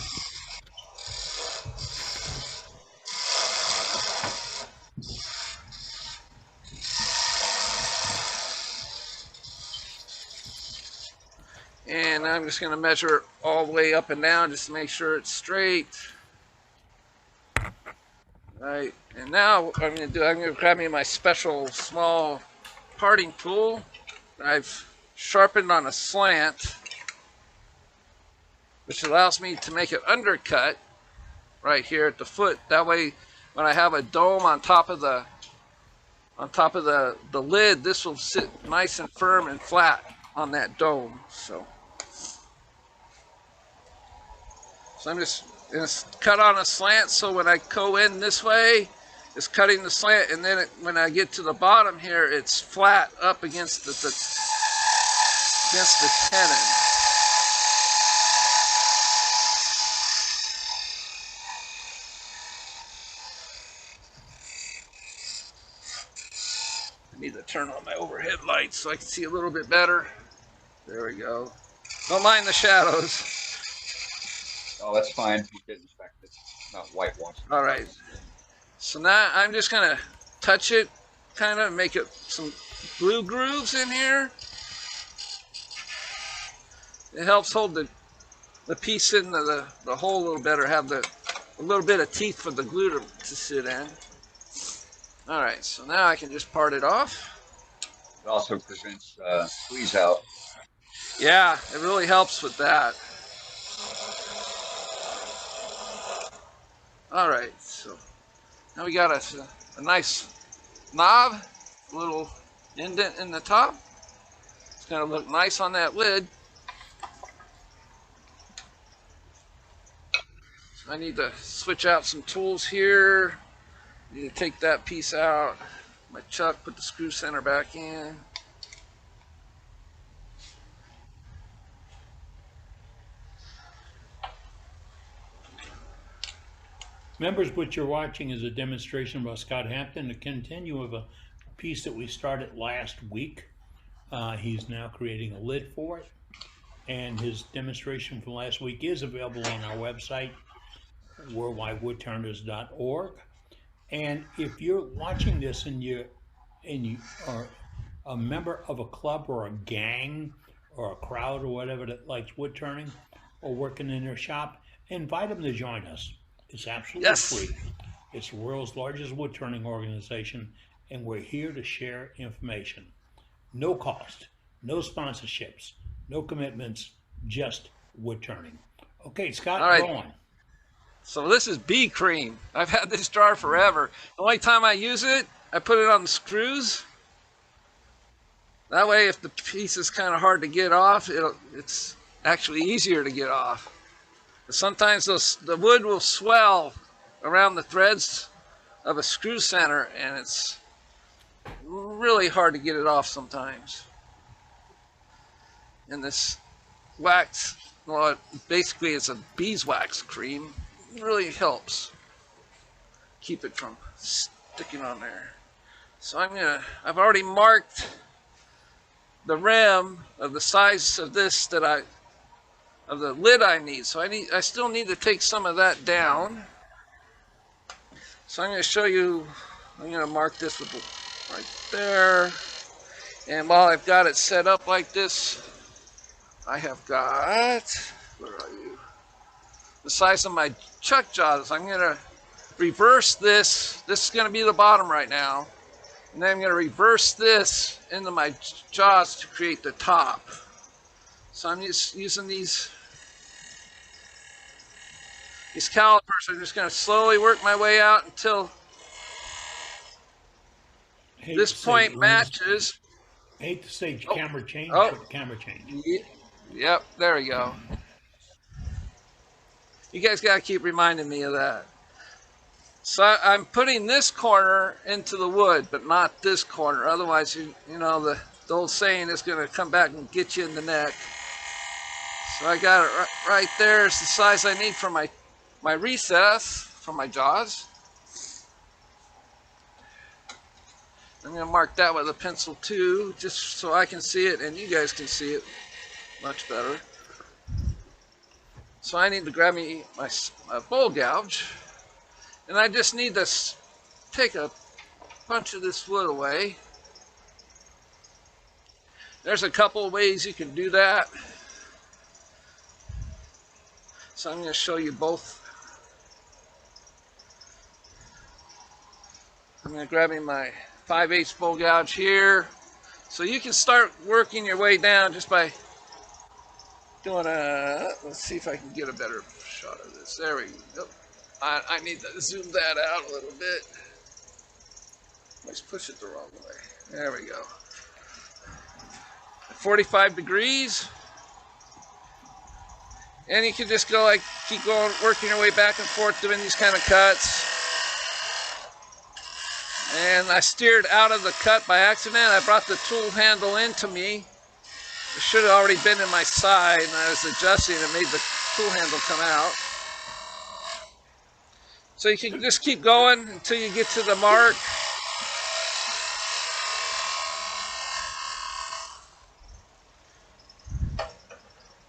And I'm just going to measure all the way up and down just to make sure it's straight. Right, and now what I'm going to grab me my special small parting tool. I've sharpened on a slant, which allows me to make an undercut right here at the foot. That way, when I have a dome on top of the lid, this will sit nice and firm and flat on that dome. So I'm just going to cut on a slant, so when I go in this way, it's cutting the slant, and then when I get to the bottom here, it's flat up against the tenon. I need to turn on my overhead lights so I can see a little bit better. There we go. Don't mind the shadows. Oh, that's fine. It's not whitewashed. All right. So now I'm just going to touch it, kind of make it some glue grooves in here. It helps hold the piece in the hole a little better, have a little bit of teeth for the glue to sit in. All right, so now I can just part it off. It also prevents squeeze out. Yeah, it really helps with that. All right, so now we got a nice knob, a little indent in the top. It's gonna look nice on that lid. So I need to switch out some tools here. Need to take that piece out. My chuck, put the screw center back in. Members, what you're watching is a demonstration by Scott Hampton, a continue of a piece that we started last week. He's now creating a lid for it, and his demonstration from last week is available on our website, worldwidewoodturners.org. And if you're watching this and you are a member of a club or a gang or a crowd or whatever that likes wood turning or working in their shop, invite them to join us. It's absolutely free. It's the world's largest wood turning organization, and we're here to share information. No cost, no sponsorships, no commitments, just wood turning. Okay, Scott, all right. Go on. So this is bee cream. I've had this jar forever. The only time I use it, I put it on the screws. That way, if the piece is kind of hard to get off, it's actually easier to get off. Sometimes the wood will swell around the threads of a screw center, and it's really hard to get it off sometimes. And this wax, well, basically it's a beeswax cream. It really helps keep it from sticking on there. So I've already marked the rim of the size of this of the lid I need. So I still need to take some of that down. So I'm going to show you, I'm going to mark this with right there. And while I've got it set up like this, I have got, where are you? The size of my chuck jaws. I'm going to reverse this. This is going to be the bottom right now. And then I'm going to reverse this into my jaws to create the top. So I'm just using these calipers. I'm just going to slowly work my way out until this point matches. I hate to say camera change, but camera change. Yep, there we go. You guys got to keep reminding me of that. So I'm putting this corner into the wood, but not this corner. Otherwise, you know, the old saying is going to come back and get you in the neck. So I got it right there. It's the size I need for my recess for my jaws. I'm going to mark that with a pencil too, just so I can see it and you guys can see it much better. So I need to grab me my bowl gouge, and I just need to take a bunch of this wood away. There's a couple of ways you can do that. So I'm going to show you both. I'm going to grab me my 5/8 bowl gouge here. So you can start working your way down just by doing let's see if I can get a better shot of this. There we go. I need to zoom that out a little bit. Let's push it the wrong way. There we go. 45 degrees. And you can just go keep going, working your way back and forth, doing these kind of cuts. And I steered out of the cut by accident. I brought the tool handle into me. It should have already been in my side, and I was adjusting and made the tool handle come out. So you can just keep going until you get to the mark.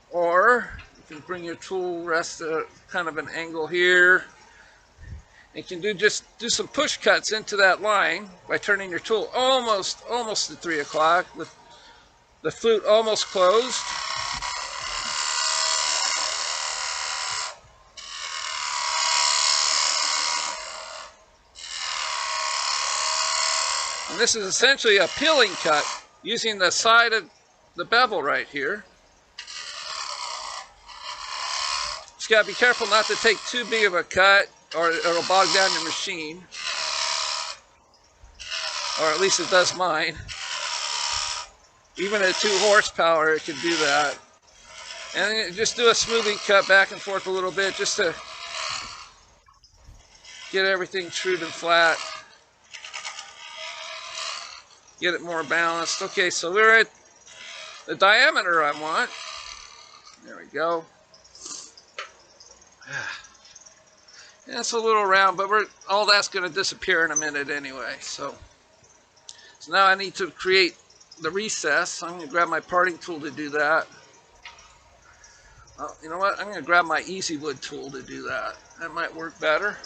Or you can bring your tool rest at kind of an angle here. You can do some push cuts into that line by turning your tool almost to 3 o'clock with the flute almost closed. And this is essentially a peeling cut using the side of the bevel right here. Just gotta be careful not to take too big of a cut or it'll bog down your machine. Or at least it does mine. Even at 2 horsepower, it can do that. And just do a smoothing cut back and forth a little bit just to get everything true and flat. Get it more balanced. Okay, so we're at the diameter I want. There we go. Yeah, it's a little round, but all that's going to disappear in a minute anyway. So now I need to create the recess. I'm going to grab my parting tool to do that. Oh, you know what? I'm going to grab my Easy Wood tool to do that. That might work better.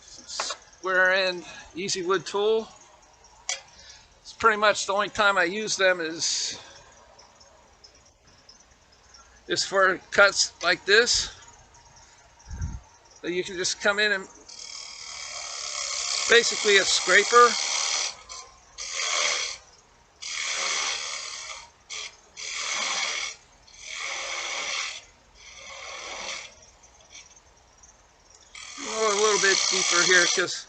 Square end Easy Wood tool. It's pretty much the only time I use them is for cuts like this. So you can just come in and basically a scraper. Go a little bit deeper here because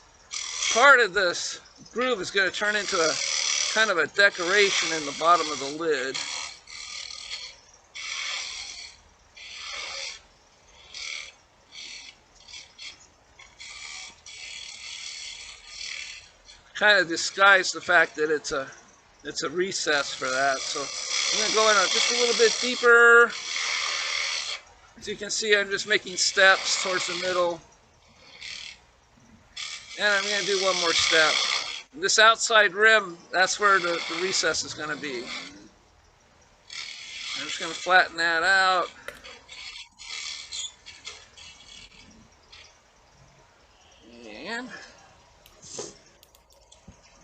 part of this groove is going to turn into a kind of a decoration in the bottom of the lid. Kind of disguise the fact that it's a recess for that. So I'm going to go in just a little bit deeper. As you can see, I'm just making steps towards the middle. And I'm going to do one more step. This outside rim, that's where the recess is going to be. I'm just going to flatten that out. And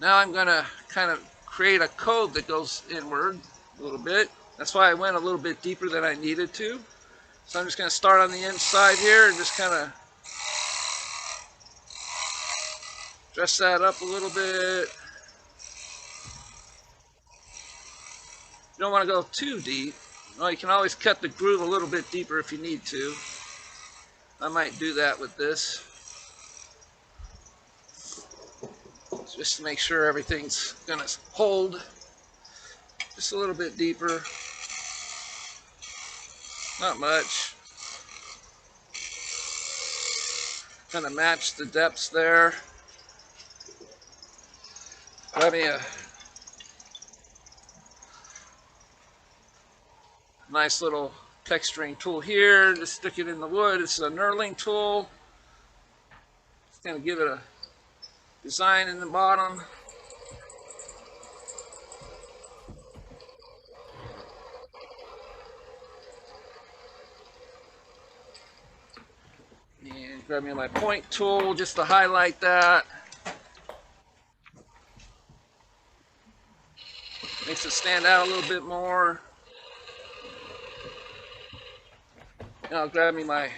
now I'm going to kind of create a code that goes inward a little bit. That's why I went a little bit deeper than I needed to. So I'm just going to start on the inside here and just kind of dress that up a little bit. You don't want to go too deep. Well, you can always cut the groove a little bit deeper if you need to. I might do that with this. Just to make sure everything's going to hold. Just a little bit deeper. Not much. Kind of match the depths there. Grab me a nice little texturing tool here. Just stick it in the wood. It's a knurling tool. Just going to give it a design in the bottom. And grab me my point tool just to highlight that. Makes it stand out a little bit more. And I'll grab me my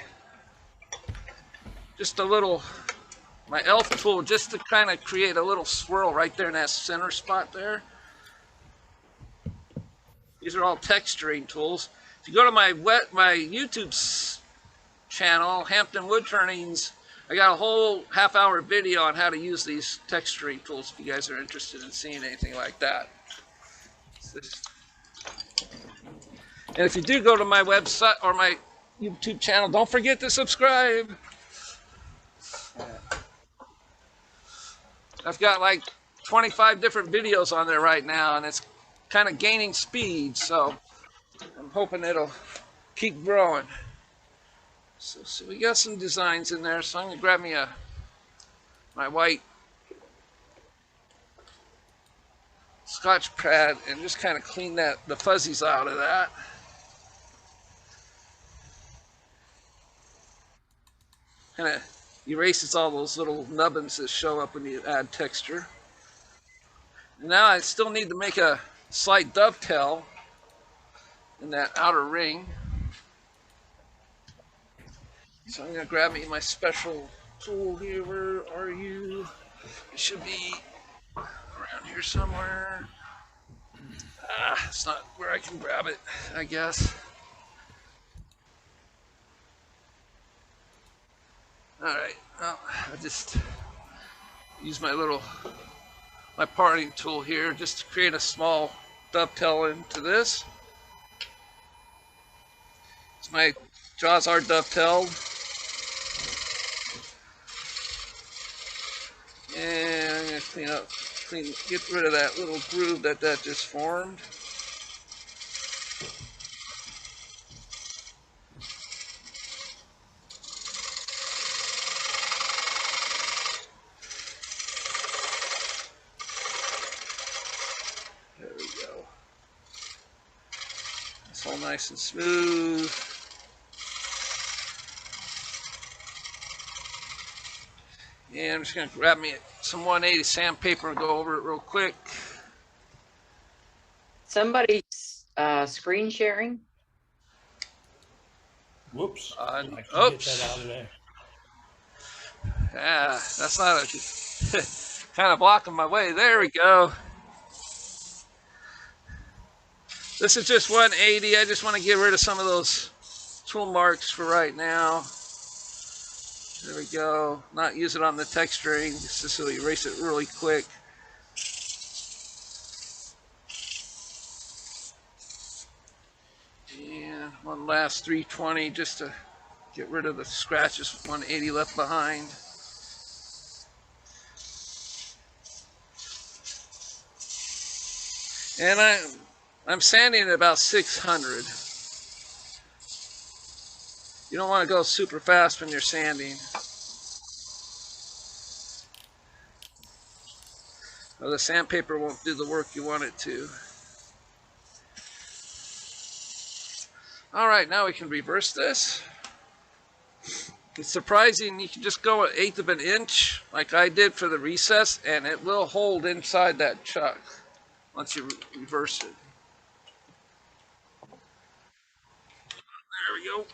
elf tool just to kind of create a little swirl right there in that center spot there. These are all texturing tools. If you go to my YouTube channel, Hampton Wood Turnings, I got a whole half-hour video on how to use these texturing tools if you guys are interested in seeing anything like that. And if you do go to my website or my YouTube channel, don't forget to subscribe. I've got like 25 different videos on there right now, and it's kind of gaining speed, so I'm hoping it'll keep growing. So we got some designs in there, so I'm going to grab me my white Scotch pad and just kind of clean the fuzzies out of that. Kind of erases all those little nubbins that show up when you add texture. And now I still need to make a slight dovetail in that outer ring. So I'm going to grab me my special tool here. Where are you? It should be Around here somewhere. Ah, it's not where I can grab it, I guess. All right, well, I just use my parting tool here just to create a small dovetail into this. So my jaws are dovetailed. And I'm gonna get rid of that little groove that just formed. There we go. It's all nice and smooth. And I'm just going to grab me some 180 sandpaper and go over it real quick. Somebody's screen sharing. Whoops. Oops. Get that out of there. Yeah, that's not a kind of blocking my way. There we go. This is just 180. I just want to get rid of some of those tool marks for right now. There we go. Not use it on the texturing, just so we erase it really quick. And one last 320 just to get rid of the scratches with 180 left behind. And I'm sanding at about 600. You don't want to go super fast when you're sanding. Or the sandpaper won't do the work you want it to. All right, now we can reverse this. It's surprising you can just go 1/8 of an inch like I did for the recess, and it will hold inside that chuck once you reverse it. There we go.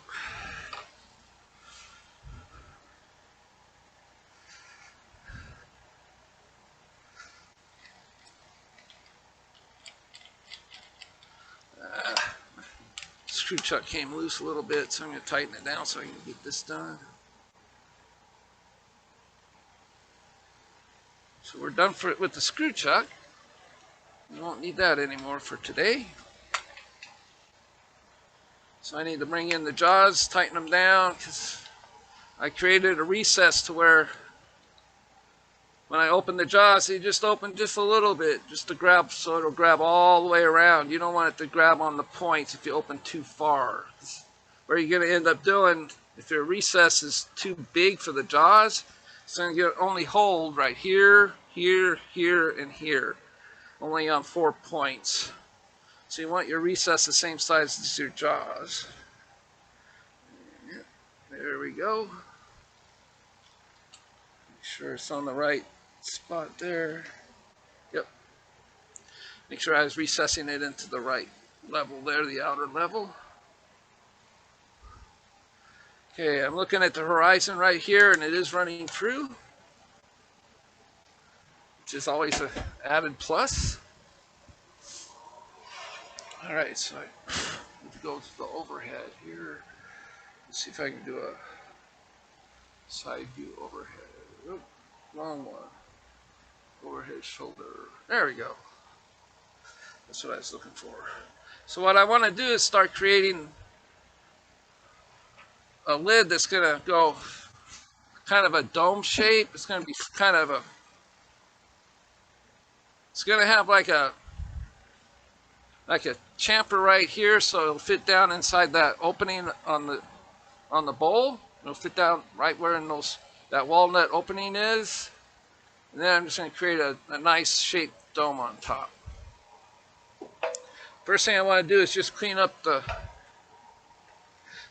Screw chuck came loose a little bit, so I'm going to tighten it down so I can get this done. So we're done with the screw chuck. We won't need that anymore for today. So I need to bring in the jaws, tighten them down, because I created a recess to where when I open the jaws, you just open just a little bit, just to grab, so it'll grab all the way around. You don't want it to grab on the points if you open too far. What you're going to end up doing, if your recess is too big for the jaws, it's going to only hold right here, here, here, and here, only on 4 points. So you want your recess the same size as your jaws. There we go. Make sure it's on the right spot there. Yep. Make sure I was recessing it into the right level there, the outer level. Okay, I'm looking at the horizon right here, and it is running true, which is always an added plus. All right, so I need to go to the overhead here. Let's see if I can do a side view overhead. Oh, wrong one. Overhead shoulder. There we go. That's what I was looking for. So what I want to do is start creating a lid that's going to go kind of a dome shape. It's going to be kind of a, it's going to have like a chamfer right here, so it'll fit down inside that opening on the bowl. It'll fit down right where in that walnut opening is. And then I'm just going to create a nice shaped dome on top. First thing I want to do is just clean up the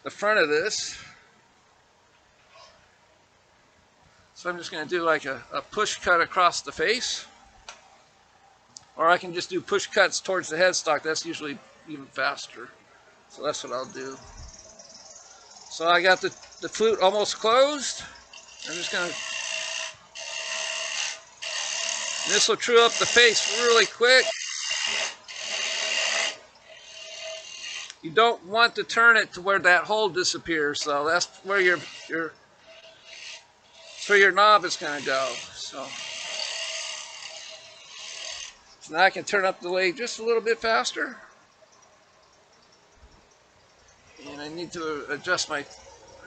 front of this. So I'm just going to do like a push cut across the face. Or I can just do push cuts towards the headstock. That's usually even faster. So that's what I'll do. So I got the flute almost closed. I'm just going to This will true up the face really quick. You don't want to turn it to where that hole disappears, so that's where your knob is going to go. So now I can turn up the lathe just a little bit faster. And I need to adjust my,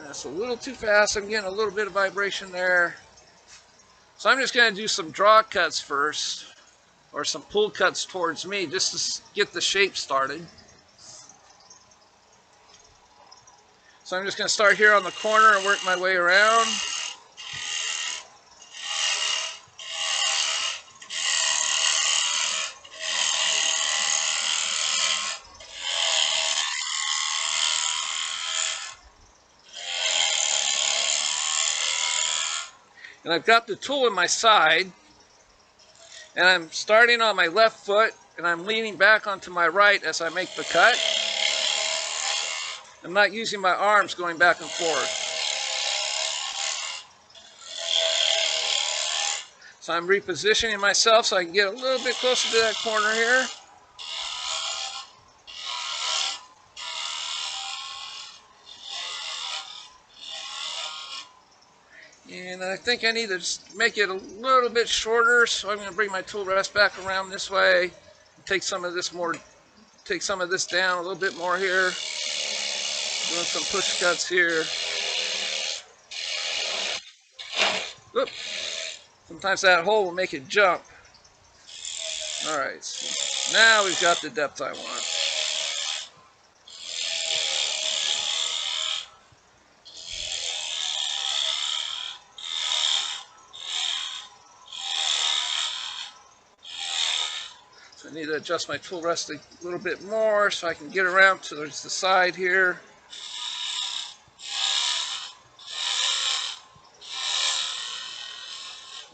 that's a little too fast. I'm getting a little bit of vibration there. So I'm just going to do some draw cuts first, or some pull cuts towards me, just to get the shape started. So I'm just going to start here on the corner and work my way around. And I've got the tool in my side, and I'm starting on my left foot, and I'm leaning back onto my right as I make the cut. I'm not using my arms going back and forth. So I'm repositioning myself so I can get a little bit closer to that corner here. And I think I need to just make it a little bit shorter, so I'm going to bring my tool rest back around this way. Take some of this down a little bit more here. Doing some push cuts here. Oop. Sometimes that hole will make it jump. All right, so now we've got the depth I want. So I need to adjust my tool rest a little bit more so I can get around to the side here.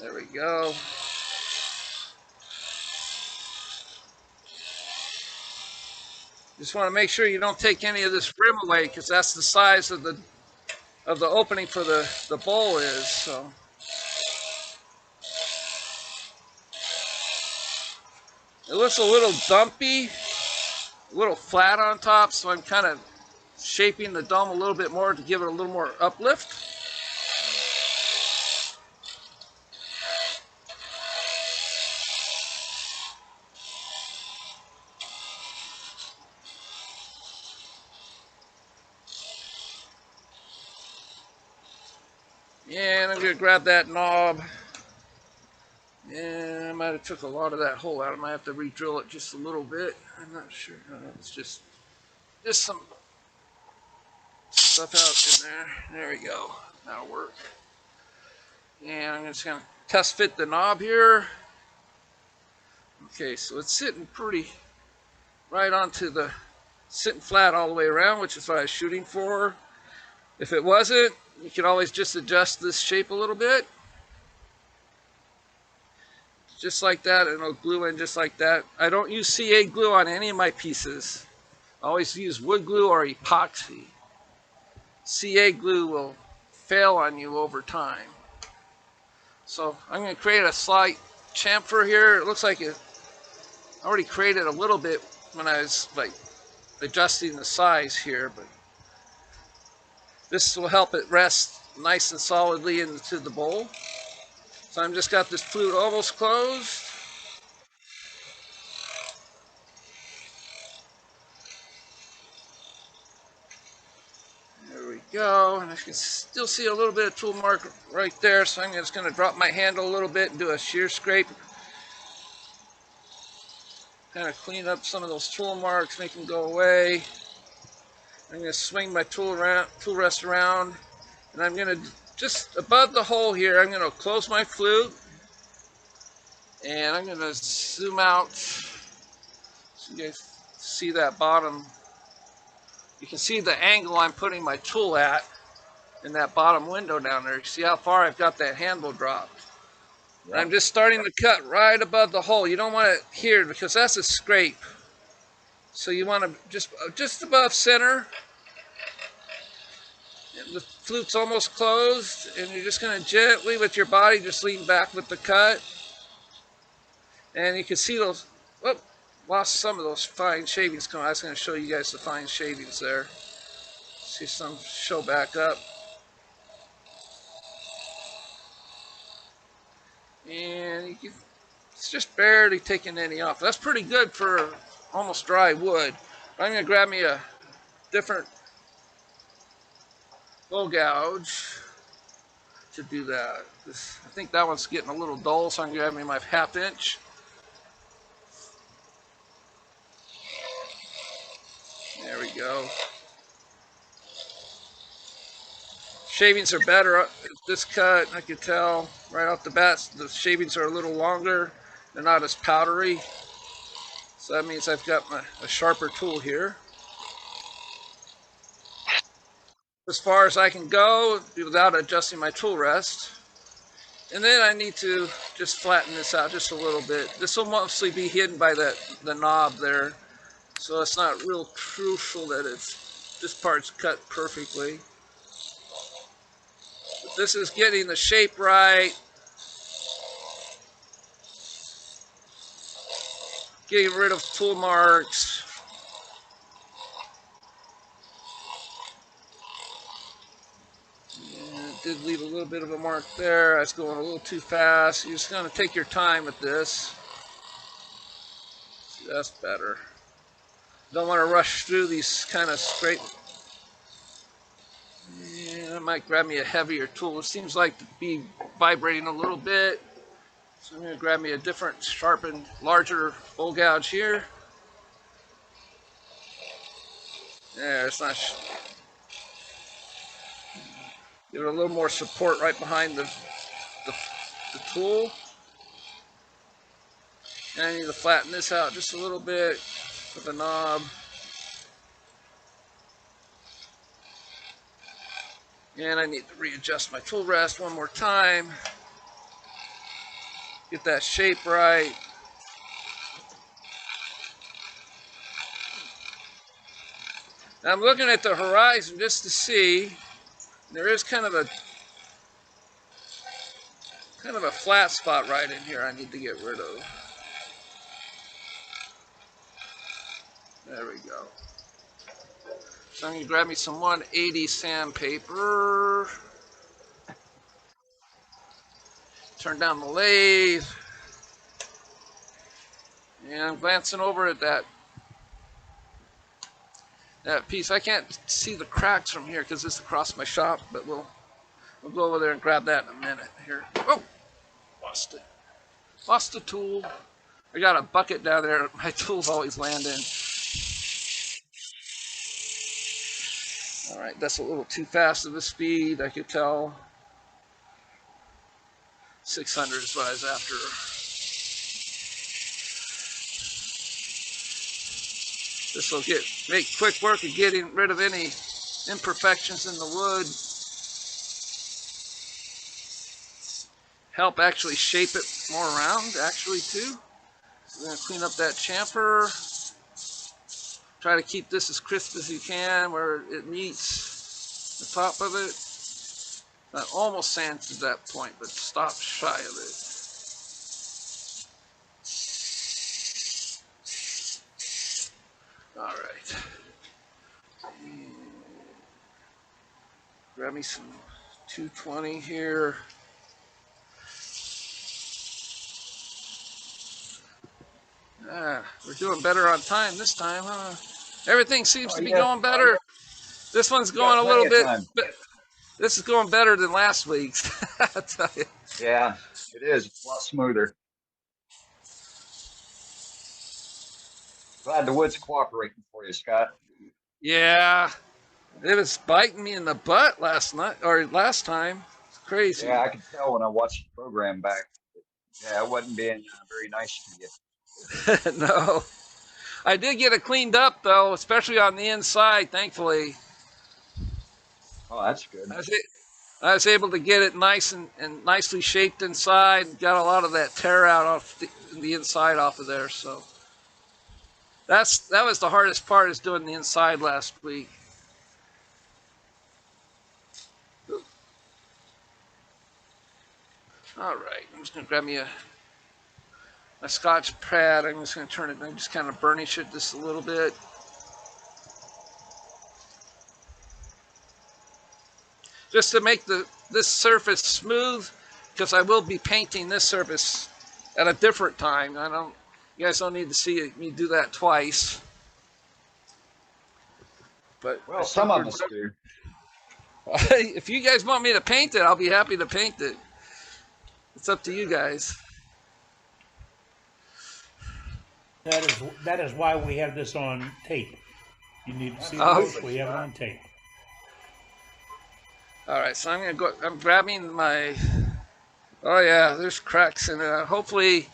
There we go. Just want to make sure you don't take any of this rim away, because that's the size of the opening for the bowl is. So it looks a little dumpy, a little flat on top, so I'm kind of shaping the dome a little bit more to give it a little more uplift. And I'm going to grab that knob. And I might have took a lot of that hole out. I might have to re-drill it just a little bit. I'm not sure. It's just some stuff out in there. There we go. That'll work. And I'm just going to test fit the knob here. Okay, so it's sitting pretty right onto the, sitting flat all the way around, which is what I was shooting for. If it wasn't, you can always just adjust this shape a little bit. Just like that, and it'll glue in just like that. I don't use CA glue on any of my pieces. I always use wood glue or epoxy. CA glue will fail on you over time. So I'm going to create a slight chamfer here. It looks like I already created a little bit when I was like adjusting the size here, but this will help it rest nice and solidly into the bowl. So I've just got this flute almost closed. There we go. And I can still see a little bit of tool mark right there. So I'm just going to drop my handle a little bit and do a shear scrape. Kind of clean up some of those tool marks, make them go away. I'm going to swing my tool rest around, and I'm going to just above the hole here, I'm going to close my flute, and I'm going to zoom out so you guys see that bottom. You can see the angle I'm putting my tool at in that bottom window down there. You see how far I've got that handle dropped. Yep. I'm just starting to cut right above the hole. You don't want it here because that's a scrape. So you want to just above center. And the flute's almost closed, and you're just going to gently with your body just lean back with the cut. And you can see those, whoop, lost some of those fine shavings coming. I was going to show you guys the fine shavings there. See some show back up. And you can, it's just barely taking any off. That's pretty good for almost dry wood. I'm going to grab me a different bow gouge to do that. I think that one's getting a little dull, so I'm going to grab me my 1/2 inch. There we go. Shavings are better at this cut. I can tell right off the bat the shavings are a little longer. They're not as powdery. So that means I've got a sharper tool here. As far as I can go without adjusting my tool rest. And then I need to just flatten this out just a little bit. This will mostly be hidden by the knob there. So it's not real crucial that this part's cut perfectly. But this is getting the shape right. Getting rid of tool marks. Did leave a little bit of a mark there. I was going a little too fast. You're just going to take your time with this. See, that's better. Don't want to rush through these kind of straight. Yeah, I might grab me a heavier tool. It seems like to be vibrating a little bit. So I'm going to grab me a different sharpened, larger bowl gouge here. There, it's not. Give it a little more support right behind the tool. And I need to flatten this out just a little bit with the knob. And I need to readjust my tool rest one more time. Get that shape right. Now I'm looking at the horizon just to see. There is kind of a flat spot right in here I need to get rid of. There we go. So I'm going to grab me some 180 sandpaper. Turn down the lathe. And I'm glancing over at that piece. I can't see the cracks from here because it's across my shop, but we'll go over there and grab that in a minute here. Oh, lost it. Lost the tool. I got a bucket down there. My tools always land in. All right, that's a little too fast of a speed, I could tell. 600 is what I was after. This will make quick work of getting rid of any imperfections in the wood. Help actually shape it more round, actually, too. We're going to clean up that chamfer. Try to keep this as crisp as you can where it meets the top of it. That almost sands to that point, but stop shy of it. All right. Grab me some 220 here. We're doing better on time this time, huh? Everything seems to be going better. This one's going a little bit. This is going better than last week's. I tell you. Yeah, it is. It's a lot smoother. Glad the wood's cooperating for you, Scott. Yeah, it was biting me in the butt last time. It's crazy. Yeah, I could tell when I watched the program back. Yeah, it wasn't being very nice to you. No, I did get it cleaned up though, especially on the inside. Thankfully. Oh, that's good. I was able to get it nice and nicely shaped inside. Got a lot of that tear out off the inside off of there. So that was the hardest part, is doing the inside last week. All right, I'm just gonna grab me a my Scotch pad. I'm just going to turn it and just kind of burnish it just a little bit. Just to make this surface smooth, because I will be painting this surface at a different time. You guys don't need to see me do that twice. But well, some of us do. If you guys want me to paint it, I'll be happy to paint it. It's up to you guys. That is why we have this on tape. You need to see this. We have it on tape. All right, so I'm gonna go. I'm grabbing my. Oh yeah, there's cracks in it. Hopefully,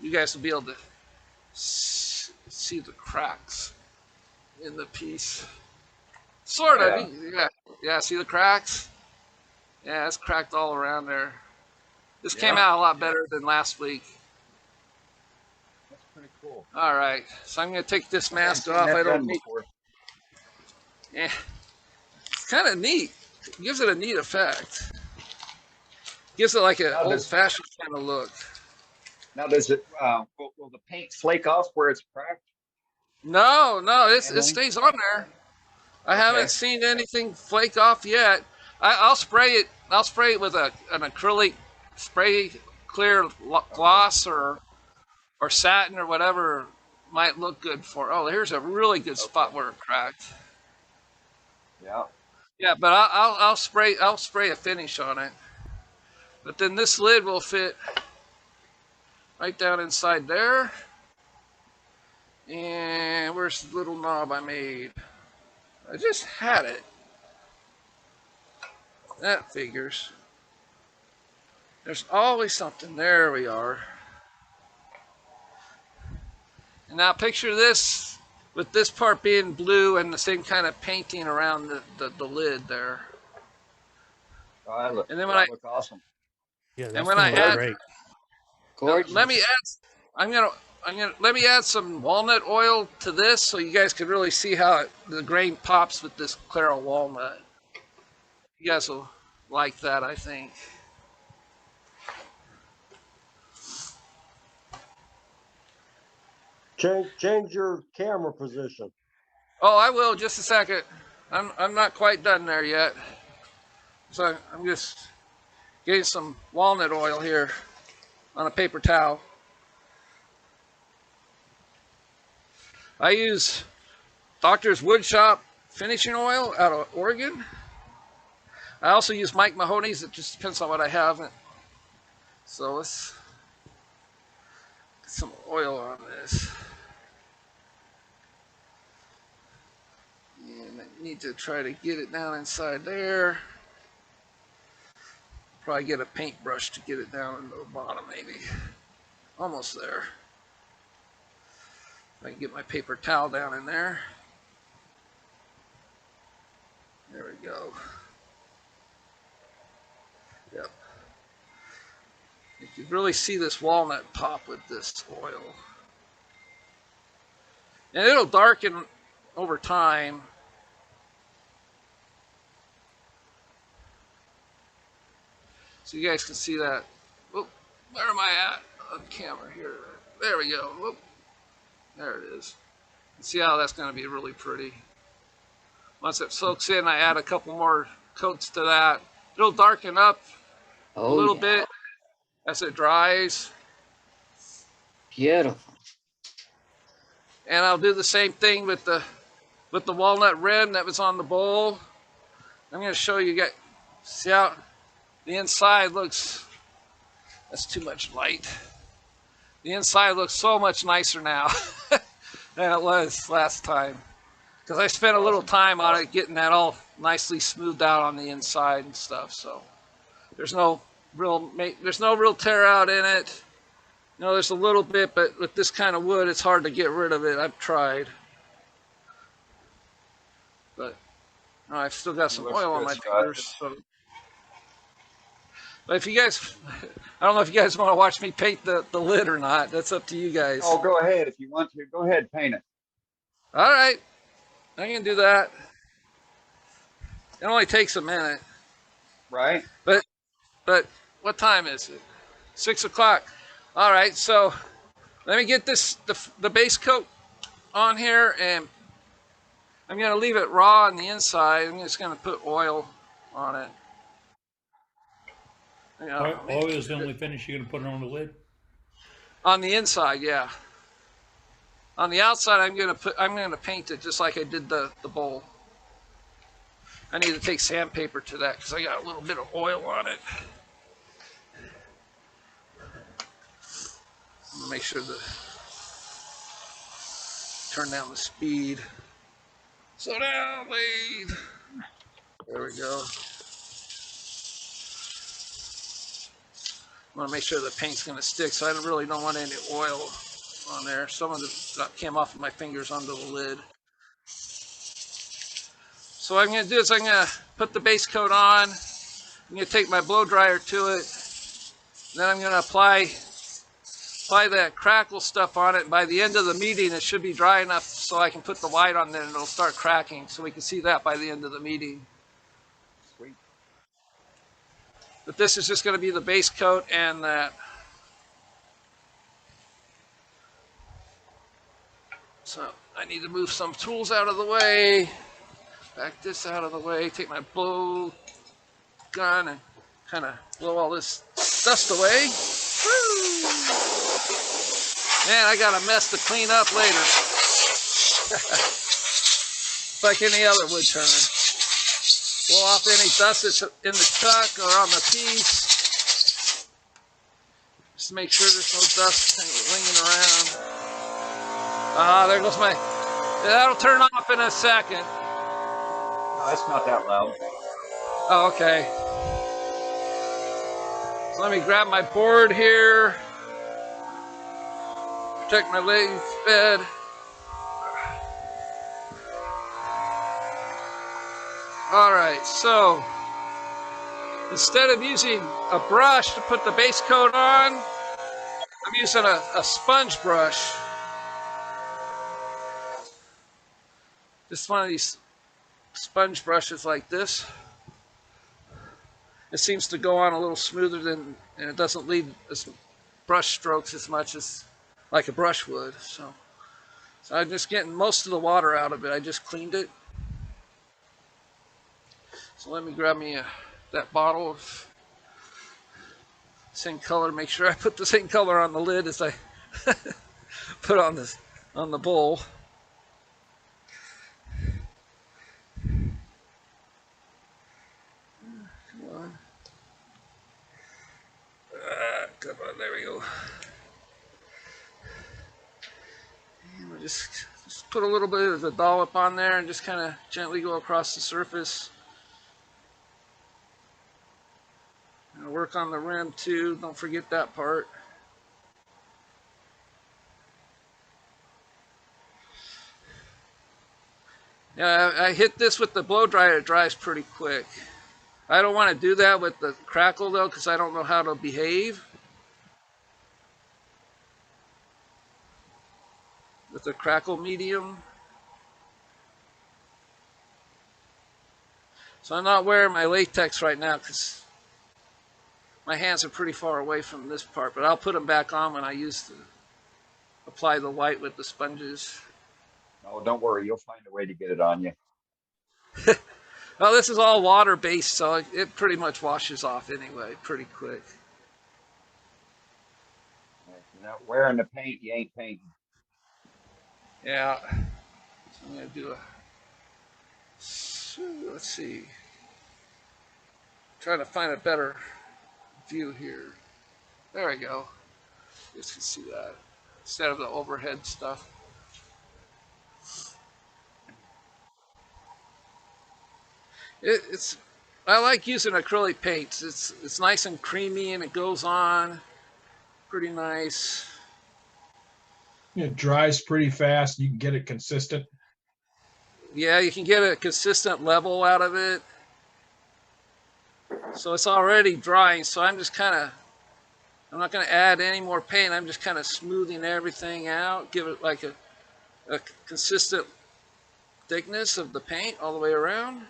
you guys will be able to see the cracks in the piece. Sort of. Yeah. See the cracks? Yeah, it's cracked all around there. This came out a lot better than last week. That's pretty cool. All right, so I'm gonna take this mask off. I don't need. Yeah, it's kind of neat. It gives it a neat effect. Gives it like an old-fashioned kind of look. Now, does it? Will the paint flake off where it's cracked? No, it stays on there. I haven't seen anything flake off yet. I'll spray it. I'll spray it with an acrylic spray, clear gloss or satin or whatever might look good for. Oh, here's a really good spot where it cracked. Yeah. Yeah, but I'll spray a finish on it. But then this lid will fit right down inside there. And where's the little knob I made? I just had it. That figures. There's always something. There we are. And now picture this with this part being blue and the same kind of painting around the lid there. And then when look awesome. Yeah, and when I add, great. Gorgeous. Let me add some walnut oil to this so you guys can really see how the grain pops with this clear walnut. You guys will like that, I think. Change your camera position. Oh, I will, just a second. I'm not quite done there yet. So I'm just getting some walnut oil here on a paper towel. I use Doctor's Woodshop finishing oil out of Oregon. I also use Mike Mahoney's. It just depends on what I have. So let's get some oil on this. And I need to try to get it down inside there. Probably get a paintbrush to get it down into the bottom, maybe. Almost there. If I can get my paper towel down in there. There we go. Yep. You can really see this walnut pop with this oil. And it'll darken over time. So you guys can see that. Whoop, where am I at on camera here? There we go. Whoop. There it is. You see how that's going to be really pretty. Once it soaks in, I add a couple more coats to that. It'll darken up a little bit as it dries. Beautiful. And I'll do the same thing with the walnut rim that was on the bowl. I'm going to show you. See how the inside looks. That's too much light. The inside looks so much nicer now than it was last time. Because I spent a little time on it, getting that all nicely smoothed out on the inside and stuff. So there's no real tear out in it. You know, there's a little bit, but with this kind of wood, it's hard to get rid of it. I've tried, but I've still got some oil on my fingers. So. But if you guys, I don't know if you guys want to watch me paint the lid or not. That's up to you guys. Oh, go ahead if you want to. Go ahead, paint it. All right. I can do that. It only takes a minute. Right. But what time is it? 6 o'clock. All right, so let me get the base coat on here, and I'm going to leave it raw on the inside. I'm just going to put oil on it. Oil is the only finish you're going to put on the lid? On the inside, yeah. On the outside, I'm going to paint it just like I did the bowl. I need to take sandpaper to that because I got a little bit of oil on it. I'm going to make sure to turn down the speed. Slow down, lathe. There we go. I want to make sure the paint's going to stick, so I really don't want any oil on there. Some of it came off of my fingers onto the lid. So what I'm going to do is I'm going to put the base coat on. I'm going to take my blow dryer to it. Then I'm going to apply that Crackle stuff on it. By the end of the meeting, it should be dry enough so I can put the white on there and it'll start cracking. So we can see that by the end of the meeting. Sweet. But this is just going to be the base coat and that. So I need to move some tools out of the way. Back this out of the way. Take my blow gun and kind of blow all this dust away. Woo! Man, I got a mess to clean up later. It's like any other wood turner. Blow off any dust that's in the chuck or on the piece. Just make sure there's no dust lingering around. Ah, there goes my... That'll turn off in a second. No, that's not that loud. Oh, okay. So let me grab my board here. Protect my lathe bed. All right, so instead of using a brush to put the base coat on, I'm using a sponge brush. Just one of these sponge brushes like this. It seems to go on a little smoother than, and it doesn't leave brush strokes as much as like a brush would. So I'm just getting most of the water out of it. I just cleaned it. So let me grab me that bottle of same color. Make sure I put the same color on the lid as I put on the bowl. Come on, there we go. And we'll just put a little bit of the dollop on there and just kind of gently go across the surface. And work on the rim too, don't forget that part. Yeah, I hit this with the blow dryer, it dries pretty quick. I don't want to do that with the Crackle though, because I don't know how to behave with the Crackle medium. So I'm not wearing my latex right now because my hands are pretty far away from this part, but I'll put them back on when I apply the white with the sponges. Oh, don't worry, you'll find a way to get it on you. Well, this is all water-based, so it pretty much washes off anyway, pretty quick. If you're not wearing the paint, you ain't painting. Yeah. So I'm going to do let's see. Trying to find a better view here. There we go. You guys can see that instead of the overhead stuff. I like using acrylic paints. It's nice and creamy and it goes on pretty nice. It dries pretty fast. You can get it consistent. Yeah, you can get a consistent level out of it. So it's already drying, so I'm just kind of, I'm not going to add any more paint. I'm just kind of smoothing everything out. Give it like a consistent thickness of the paint all the way around.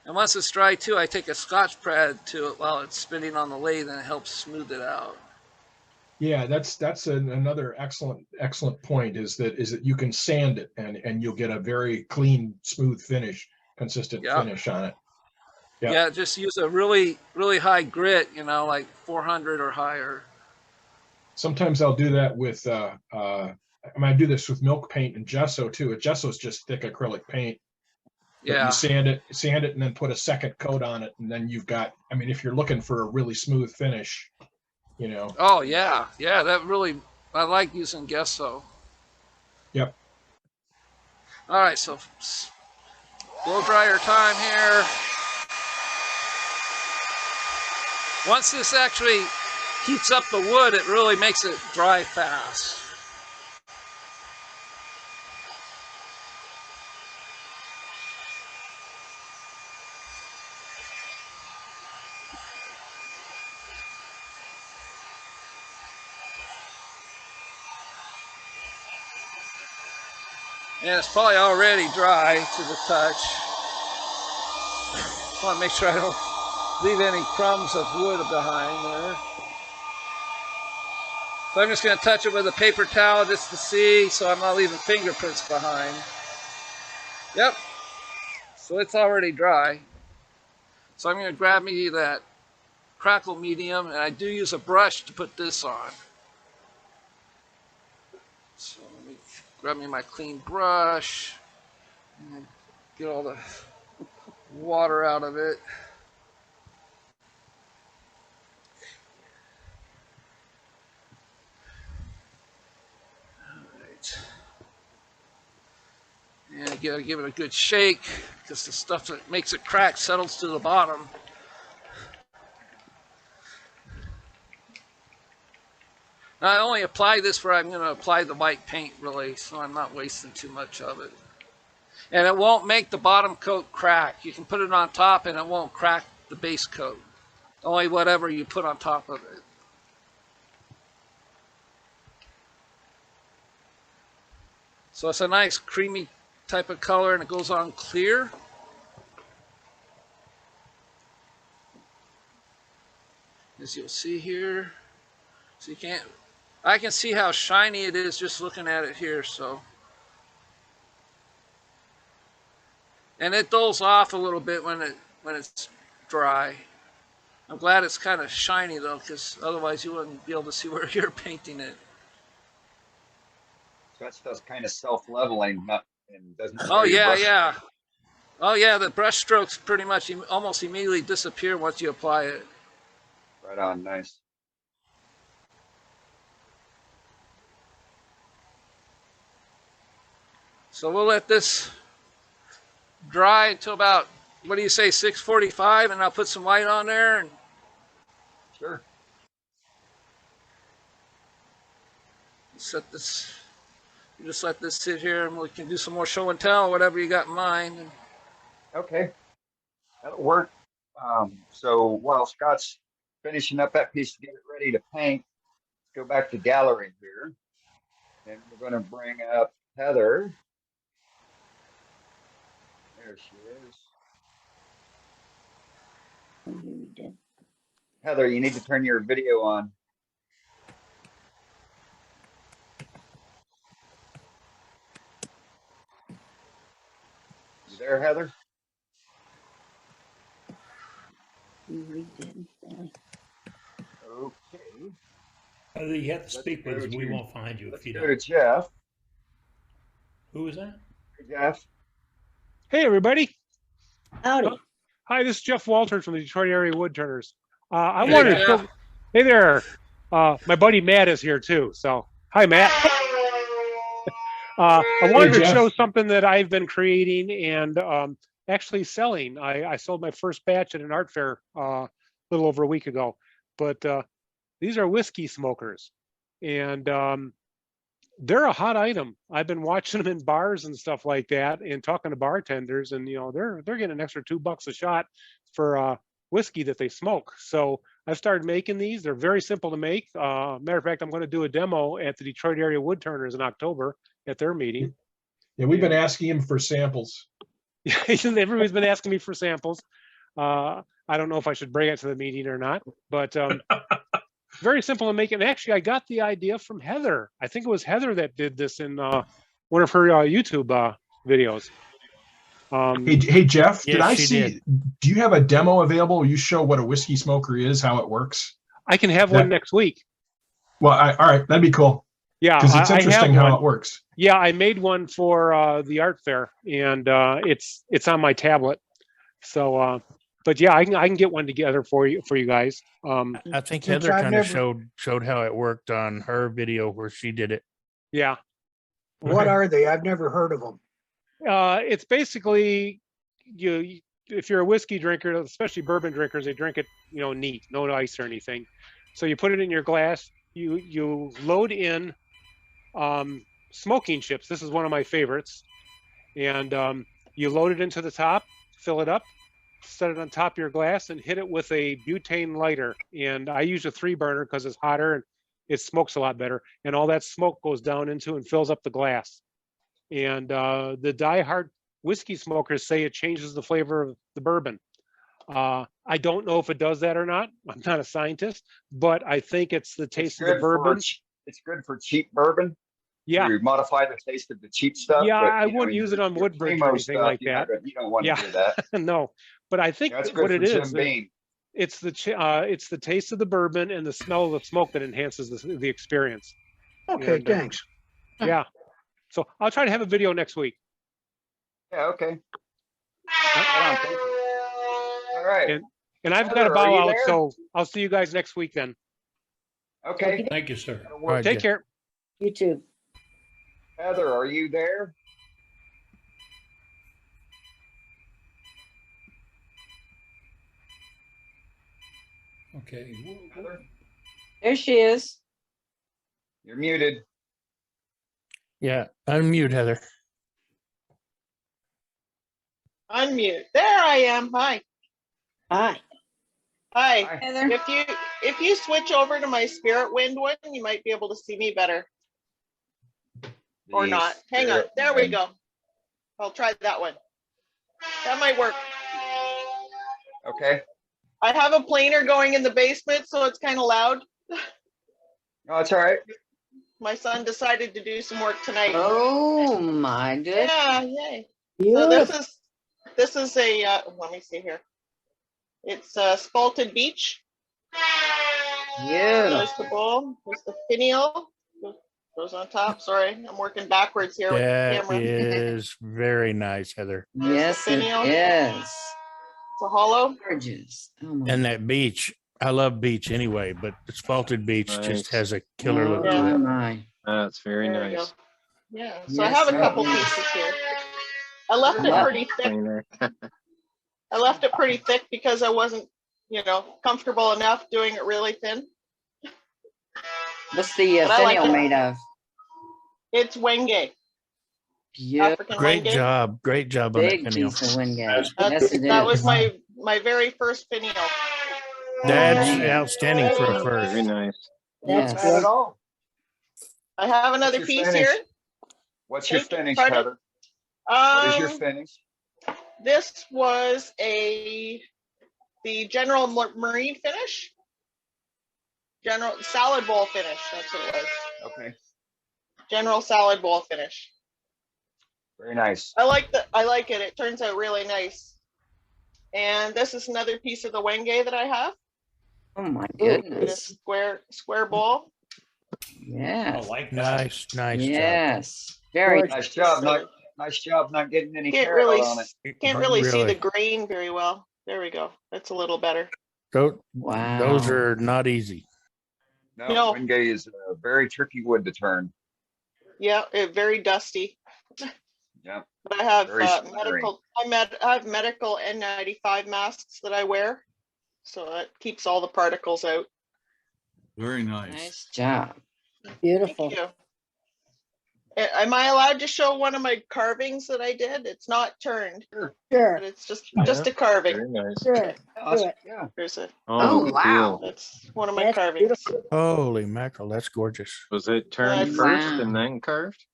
And once it's dry too, I take a Scotch pad to it while it's spinning on the lathe, and it helps smooth it out. Yeah, that's another excellent point is that you can sand it and you'll get a very clean, smooth finish, consistent finish on it. Yeah, just use a really high grit, you know, like 400 or higher. Sometimes I'll do that with I mean, I do this with milk paint and gesso too. Gesso is just thick acrylic paint. But Yeah. you sand it and then put a second coat on it, and then you've got, I mean, if you're looking for a really smooth finish, you know. Oh yeah, that really, I like using gesso. Yep. All right, so blow dryer time here. Once this actually heats up the wood, it really makes it dry fast. And it's probably already dry to the touch. I want to make sure I don't leave any crumbs of wood behind there. So I'm just going to touch it with a paper towel just to see, so I'm not leaving fingerprints behind. Yep. So it's already dry. So I'm going to grab me that Crackle medium, and I do use a brush to put this on. So let me grab me my clean brush and get all the water out of it. All right. And you gotta give it a good shake because the stuff that makes it crack settles to the bottom. Now, I only apply this where I'm going to apply the white paint, really, so I'm not wasting too much of it. And it won't make the bottom coat crack. You can put it on top and it won't crack the base coat. Only whatever you put on top of it. So it's a nice creamy type of color, and it goes on clear. As you'll see here. So you can't, I can see how shiny it is just looking at it here, so. And it dulls off a little bit when it's dry. I'm glad it's kind of shiny though, because otherwise you wouldn't be able to see where you're painting it. So that stuff's kind of self-leveling, and doesn't. Oh yeah. Oh yeah, the brush strokes pretty much almost immediately disappear once you apply it. Right on, nice. So we'll let this dry until about, what do you say, 6:45, and I'll put some white on there. And sure. Set this. You just let this sit here, and we can do some more show and tell, whatever you got in mind. Okay, that'll work. So while Scott's finishing up that piece to get it ready to paint, let's go back to gallery here, and we're going to bring up Heather. There she is. Heather, you need to turn your video on. You there, Heather? Okay. Heather, you have to speak with us. We won't find you if you don't. Go to Jeff. Who is that? Jeff. Hey, everybody. Howdy. Hi, this is Jeff Walters from the Detroit Area Woodturners. I Hey, wanted Jeff. to, hey there. My buddy Matt is here too. So, hi, Matt. I wanted to Jeff. show something that I've been creating and actually selling. I sold my first batch at an art fair a little over a week ago. But these are whiskey smokers, and they're a hot item. I've been watching them in bars and stuff like that, and talking to bartenders, and they're getting an extra $2 a shot for whiskey that they smoke. So I've started making these. They're very simple to make. Matter of fact, I'm going to do a demo at the Detroit Area Woodturners in October at their meeting. Yeah, we've been asking him for samples. Everybody's been asking me for samples. I don't know if I should bring it to the meeting or not, but very simple to make. And actually, I got the idea from Heather. I think it was Heather that did this in one of her YouTube videos. Hey Jeff, did Yes, I she see? did. Do you have a demo available? You show what a whiskey smoker is, how it works. I can have one next week. Well, all right, that'd be cool. Yeah, because it's interesting how it works. Yeah, I made one for the art fair, and it's on my tablet. So, but yeah, I can get one together for you guys. I think Heather kind of showed how it worked on her video where she did it. Yeah. What are they? I've never heard of them. It's basically if you're a whiskey drinker, especially bourbon drinkers, they drink it, neat, no ice or anything. So you put it in your glass. You load in smoking chips. This is one of my favorites, and you load it into the top, fill it up, set it on top of your glass, and hit it with a butane lighter. And I use a 3-burner because it's hotter and it smokes a lot better. And all that smoke goes down into and fills up the glass. And the diehard whiskey smokers say it changes the flavor of the bourbon. I don't know if it does that or not. I'm not a scientist, but I think it's the taste of the bourbon. It's good for cheap bourbon. Yeah. You modify the taste of the cheap stuff. Yeah, but, I wouldn't use it on Woodbridge or anything like that. You don't want to do that. No, but I think That's what good it for is, Jim Beam. it's the taste of the bourbon and the smell of the smoke that enhances the experience. Okay, And, thanks. Yeah. So I'll try to have a video next week. Yeah, okay. All right. And I've got Heather, to bow are you out, there? so I'll see you guys next week then. Okay. Thank you, sir. Take care. You too. Heather, are you there? Okay. Heather, There she is. you're muted. Yeah, unmute Heather. Unmute. There I am. Hi. Hi. Hi. Heather. If you switch over to my Spirit Wind one, you might be able to see me better. Or The not. Hang on. Spirit There we Wind. go. I'll try that one. That might work. Okay. I have a planer going in the basement, so it's kind of loud. Oh, it's all right. My son decided to do some work tonight. Oh my goodness. Yeah, yay. So Beautiful. this is a let me see here. It's a spalted beech. Yeah. There's the bowl. There's the finial. Goes on top. Sorry, I'm working backwards here with the That camera. is very nice, Heather. Yes, it Finial. is. It's a hollow. Gorgeous. Oh my And that beach, I love beach anyway, but the spalted beach just Nice. has a killer look Yeah. to it. my. That's very There we nice. go. Yeah. So I Yes, have a sir. couple pieces here. I left it Yeah. pretty thick. Cleaner. I left it pretty thick because I wasn't, comfortable enough doing it really thin. What's the But I like finial it. made of? It's Wenge. Yeah. African Great Wenge. job. Great job on that Big finial. piece of Wingate. That's, Yes, it that was is. my very first finial. That's Nice. outstanding for a Very first. nice. That's Yes. Not good. at all. I have another What's your piece finish? here. What's your Thank you. finish, Pardon? Heather? What is your Um, finish? this was the General Marine finish. General salad bowl finish. That's what it was. Okay. General salad bowl finish. Very nice. I like it. It turns out really nice. And this is another piece of the Wenge that I have. Oh my This goodness. square bowl. I Yes. like that. Nice job. Yes. Very Nice job. Nice job not getting any Can't carrot really on it. can't really see Really. the grain very well. There we go. That's a little better. Those wow. are not easy. No, No. Wenge is a very tricky wood to turn. Yeah, very dusty. Yeah. But I have Very splintering. medical. I have medical N95 masks that I wear, so that keeps all the particles out. Very nice. Nice job. Beautiful. Thank you. Am I allowed to show one of my carvings that I did? It's not turned, Sure. but it's just a carving. Very nice. Sure. Awesome. Do it. Yeah. There's a. Oh, wow. cool. That's one of my That's carvings. beautiful. Holy mackerel, that's gorgeous. Was it turned Nice. first Wow. and then carved?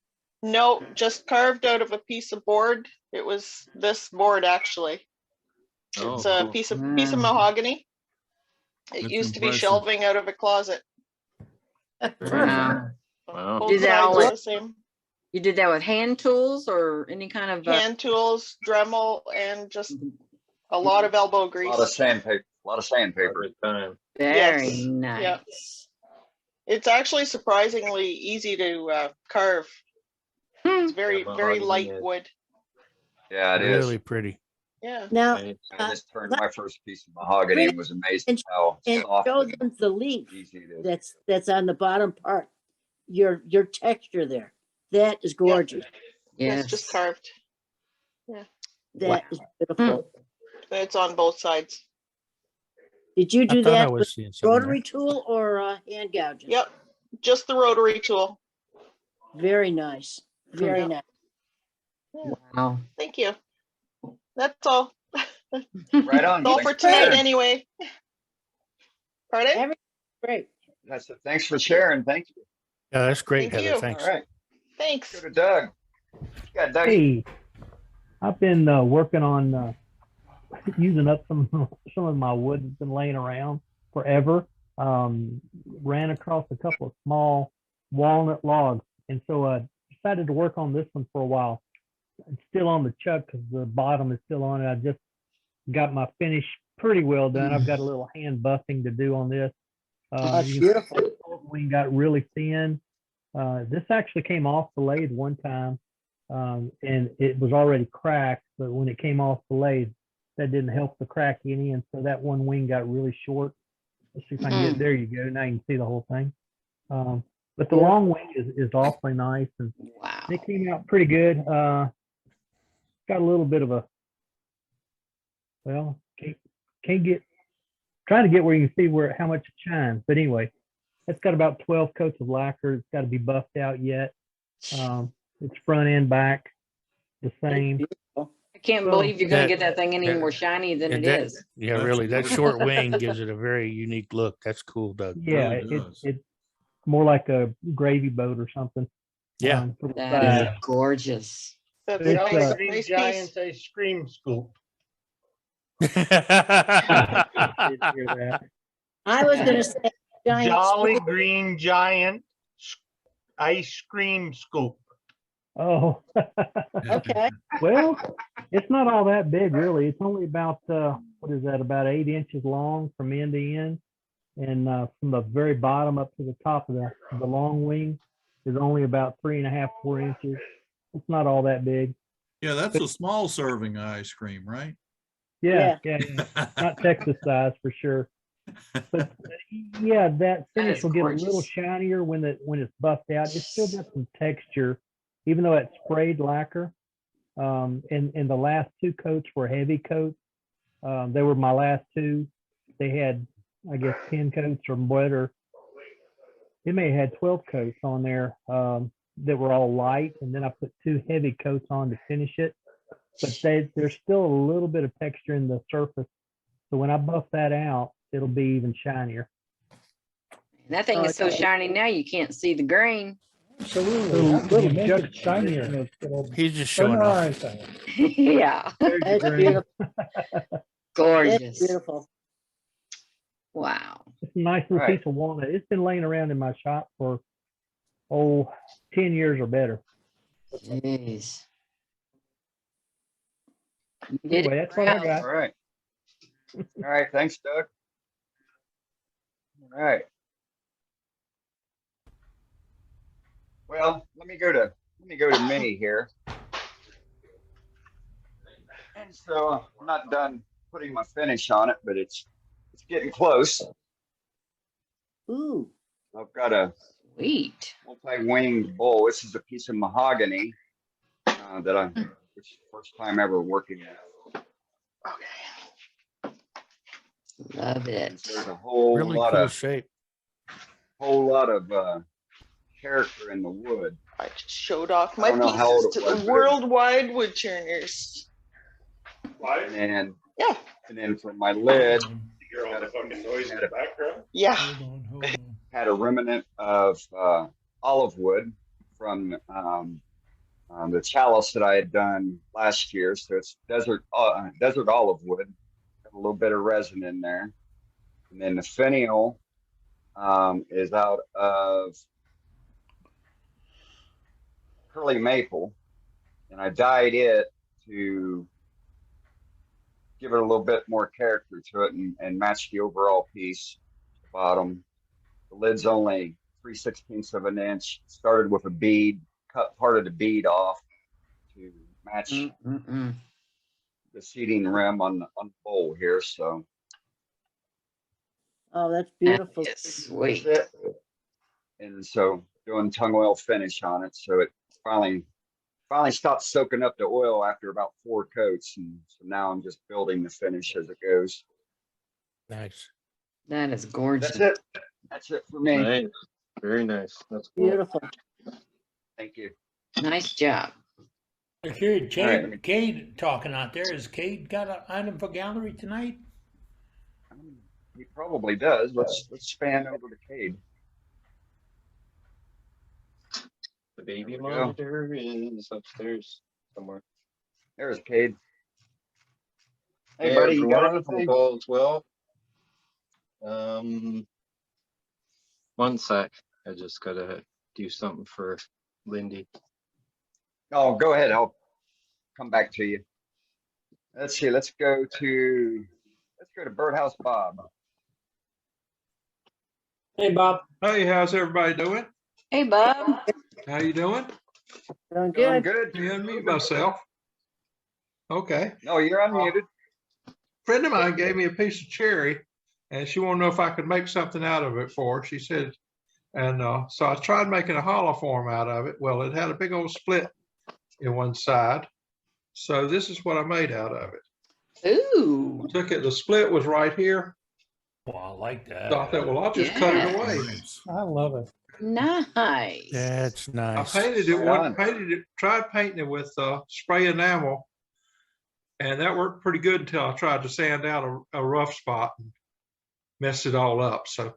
No, just carved out of a piece of board. It was this board actually. Oh, It's a cool. piece of mahogany. It That's used to be impressive. shelving out of a closet. Wow. Wow. Both Do that all sides are with- the same. You did that with hand tools or any kind of Hand tools, Dremel, and just a lot of elbow A grease. lot of sandpaper. A lot of sandpaper. Good time. very Yes. nice. Yeah. It's actually surprisingly easy to carve. It's very, Yeah, very mahogany light is. wood. Yeah, it is. Really pretty. Yeah. Now, Right. I just turned my first piece of mahogany and was amazed and, how and soft show and them the leaf easy it is. that's on the bottom part. Your texture there. That is gorgeous. Yeah, Yes. it's just carved. Yeah. That is beautiful. It's on both sides. Did you I do thought I that was with seeing something rotary there. tool or hand gouging? Yep. Just the rotary tool. Very nice. Very Yeah. nice. Wow. Thank you. That's all. Right on. That's all Thanks for tonight sharing. anyway. Pardon? Great. That's it. Thanks for sharing. Thank you. Yeah, that's great, Thank Heather. you. Thanks. All right. Thanks. Go to Doug. Yeah, Doug. Hey, I've been working on using up some of my wood that's been laying around forever. Ran across a couple of small walnut logs, and so I decided to work on this one for a while. It's still on the chuck because the bottom is still on it. I just got my finish pretty well done. I've got a little hand buffing to do on this. That's You can see beautiful. the wing got really thin. This actually came off the lathe one time, and it was already cracked, but when it came off the lathe, that didn't help the crack any, and so that one wing got really short. Let's see if I can get, there you go. Now you can see the whole thing. But the long wing is awfully nice, and Wow. it came out pretty good. Got a little bit of a, well, can't get, trying to get where you can see how much it shines. But anyway, it's got about 12 coats of lacquer. It's got to be buffed out yet. It's front and back the same. I can't So believe you're going that- to get that thing any that- more shiny than And it that- is. Yeah, That's really. That beautiful. short wing gives it a very unique look. That's cool, Doug. Yeah, really does. it's more like a gravy boat or something. Yeah. For the That side. is gorgeous. That's It's, nice. Green Nice Giant piece. ice cream scoop. Did you hear that? I was going to say giant Jolly scoop. Green Giant ice cream scoop. Oh, Okay. well, it's not all that big, really. It's only about, what is that, about 8 inches long from end to end. And from the very bottom up to the top of the long wing is only about 3.5, 4 inches. It's not all that big. Yeah, that's a small serving of ice cream, right? Yeah. Not Texas size for sure. But yeah, that finish is will get a gorgeous. little shinier when it's buffed out. It's still got some texture, even though it's sprayed lacquer. And the last 2 coats were heavy coats. They were my last 2. They had, I guess, 10 coats or better. It may have had 12 coats on there that were all light, and then I put 2 heavy coats on to finish it. But there's still a little bit of texture in the surface. So when I buff that out, it'll be even shinier. That thing is so shiny now you can't see the grain. Little just shinier. He's just showing off. Yeah. That's beautiful. Gorgeous. That's beautiful. Wow. It's a nice little Right. piece of walnut. It's been laying around in my shop for 10 years or better. Jeez. You did Anyway, it that's what I well. got. All right. All right. Thanks, Doug. All right. Well, let me go to me here. And so I'm not done putting my finish on it, but it's getting close. Ooh. I've got a Sweet. multi-winged bowl. This is a piece of mahogany which is the first time ever working with. Love it. There's a whole Really lot cool of shape. character in the wood. I just showed off I my don't know how old pieces it to was, the but it- worldwide wood turners. And Yeah. and then for my lid, Hear all the fucking noise in the background? Yeah. Hold on. had a remnant of olive wood from the chalice that I had done last year. So it's desert olive wood. a little bit of resin in there. And then the finial is out of curly maple, and I dyed it to give it a little bit more character to it and match the overall piece. The bottom, the lid's only 3/16 of an inch. Started with a bead, cut part of the bead off to match the seating rim on the bowl here. So, Oh, that's beautiful. Sweet. And so doing tung oil finish on it, so it finally stopped soaking up the oil after about 4 coats, and so now I'm just building the finish as it goes. Nice. That is gorgeous. That's it for me. Nice. Very nice. That's cool. Beautiful. Thank you. Nice job. I heard All right. Cade talking out there. Has Cade got an item for gallery tonight? He probably does. Let's span over to Cade. The baby There we go. monitor is upstairs somewhere. There's Cade. Hey, Hey, buddy, you got everyone. Hope anything? all is well. One sec. I just gotta do something for Lindy. Oh, go ahead. I'll come back to you. Let's see. Let's go to Birdhouse Bob. Hey, Bob. Hey, how's everybody doing? Hey, Bob. How you doing? Doing Doing good. good. You unmute myself. Okay. No, you're unmuted. Friend of mine gave me a piece of cherry, and she wanted to know if I could make something out of it for her. She said, and so I tried making a hollow form out of it. Well, it had a big old split in one side. So this is what I made out of it. Ooh. Took it, the split was right here. Well, I like that. So I thought, well, I'll just cut it away. I love it. Nice. That's nice. I painted it, Right tried painting it with spray enamel, and that worked pretty good until I tried to sand out a rough spot and messed it all up. So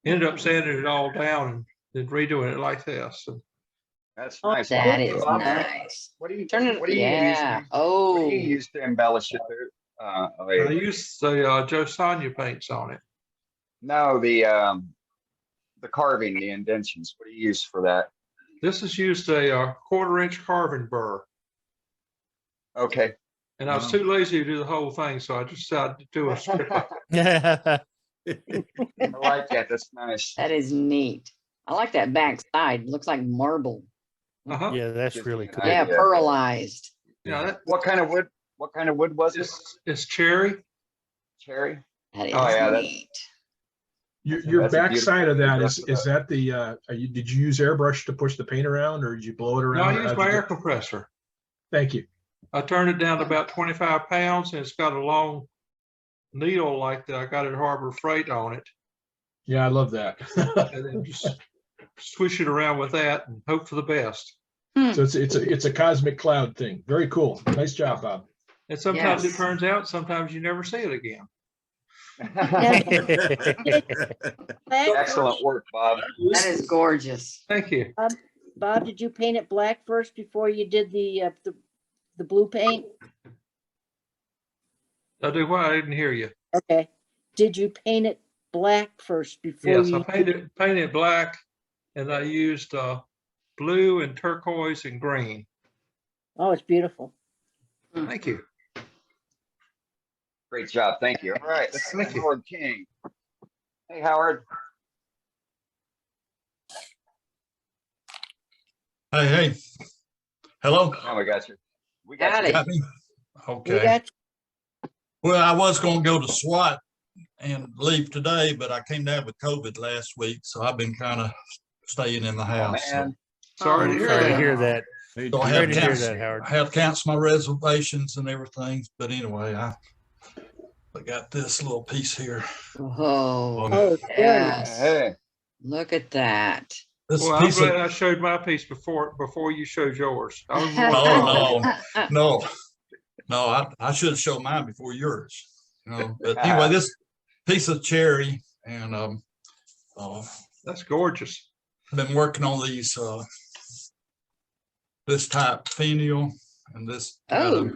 ended up sanding it all down and then redoing it like this. And That's Oh, nice. That Bob. is Bob, nice. What do you Turn it. what do you Yeah. use? What Oh. do you use to embellish it there? I used the Joe Sonia paints on it. No, the carving, the indentions. What do you use for that? This is used a 1/4-inch carving burr. Okay. And I was too lazy to do the whole thing, so I just decided to do a strip of it. Yeah. I like that. That's nice. That is neat. I like that back side. Looks like marble. Uh-huh. Yeah, that's Gives really me an cool. Yeah, idea. pearlized. Yeah, that, What kind of wood? What kind of wood was it? it's cherry. Cherry. That is Oh, yeah, that's- neat. Your That's a backside of beautiful that is picture. that the did you use airbrush to push the paint around, or did you blow it No, around? I or used how'd my you air do- compressor. Thank you. I turned it down to about 25 pounds, and it's got a long needle like that. I got it Harbor Freight on it, Yeah, I love that. and then just swish it around with that and hope for the best. So it's a cosmic cloud thing. Very cool. Nice job, Bob. And sometimes Yes. it turns out, sometimes you never see it again. Excellent work, Bob. That is gorgeous. Thank you. Bob, did you paint it black first before you did the blue paint? I do what? I didn't hear you. Okay. Did you paint it black first before Yes, you? I painted black, and I used blue and turquoise and green. Oh, it's beautiful. Thank you. Great job. Thank you. All right. Let's Thank see you. Howard King. Hey, Howard. Hey. Hello. Oh, we got you. We got Got you. it. Got me? We Okay. got Well, I was going to go to SWAT and leave today, but I came down with COVID last week, so I've been kind of staying in the Oh, house. So, man. Sorry to hear Sorry to that. hear that. so I Sorry had to to hear cancel, that, Howard. I had to cancel my reservations and everything. But anyway, I got this little piece here. Oh, Oh, yes. Hey. Look at that. This Well, I'm piece of, glad I showed my piece before you showed yours. I was no. I should have shown mine before yours. But anyway, this piece of cherry, and that's gorgeous. I've been working on these this type finial and this. Oh.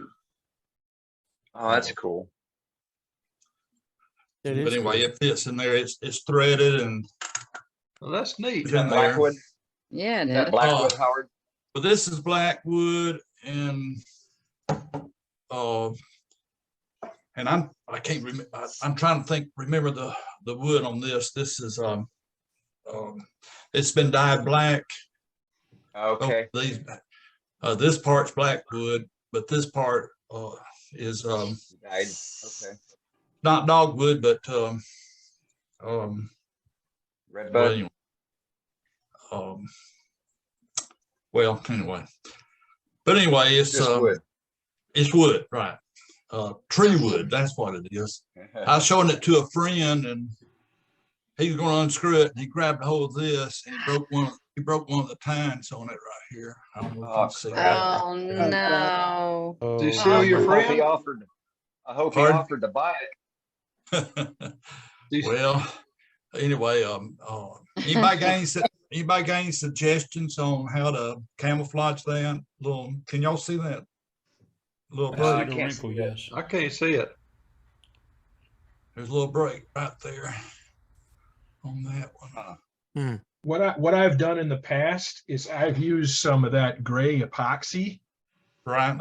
Oh, that's cool. It But is anyway, good. it fits in there. It's threaded and Well, that's neat. it's in there. Blackwood? Yeah, it Is that is. Blackwood, Howard? But this is Blackwood and uh I can't remember. I'm trying to remember the wood on this. This is it's been dyed black. Okay. These this part's Blackwood, but this part is Dyed. Okay. not dogwood, but Redbud. well, anyway, well, anyway. But anyway, it's wood. It's wood, right? Tree wood, that's what it is. I was showing it to a friend, and he was going to unscrew it, and he grabbed a hold of this, and he broke one of the tines on it right here. I don't know if you can see that. Oh no. Do you seal your friend? I hope he Pardon? offered to buy it. Well, anyway, anybody got any suggestions on how to camouflage that? Can y'all see that? Little I break. can't see it. Yes. I can't see it. There's a little break right there on that one. What I've done in the past is I've used some of that gray epoxy. Right.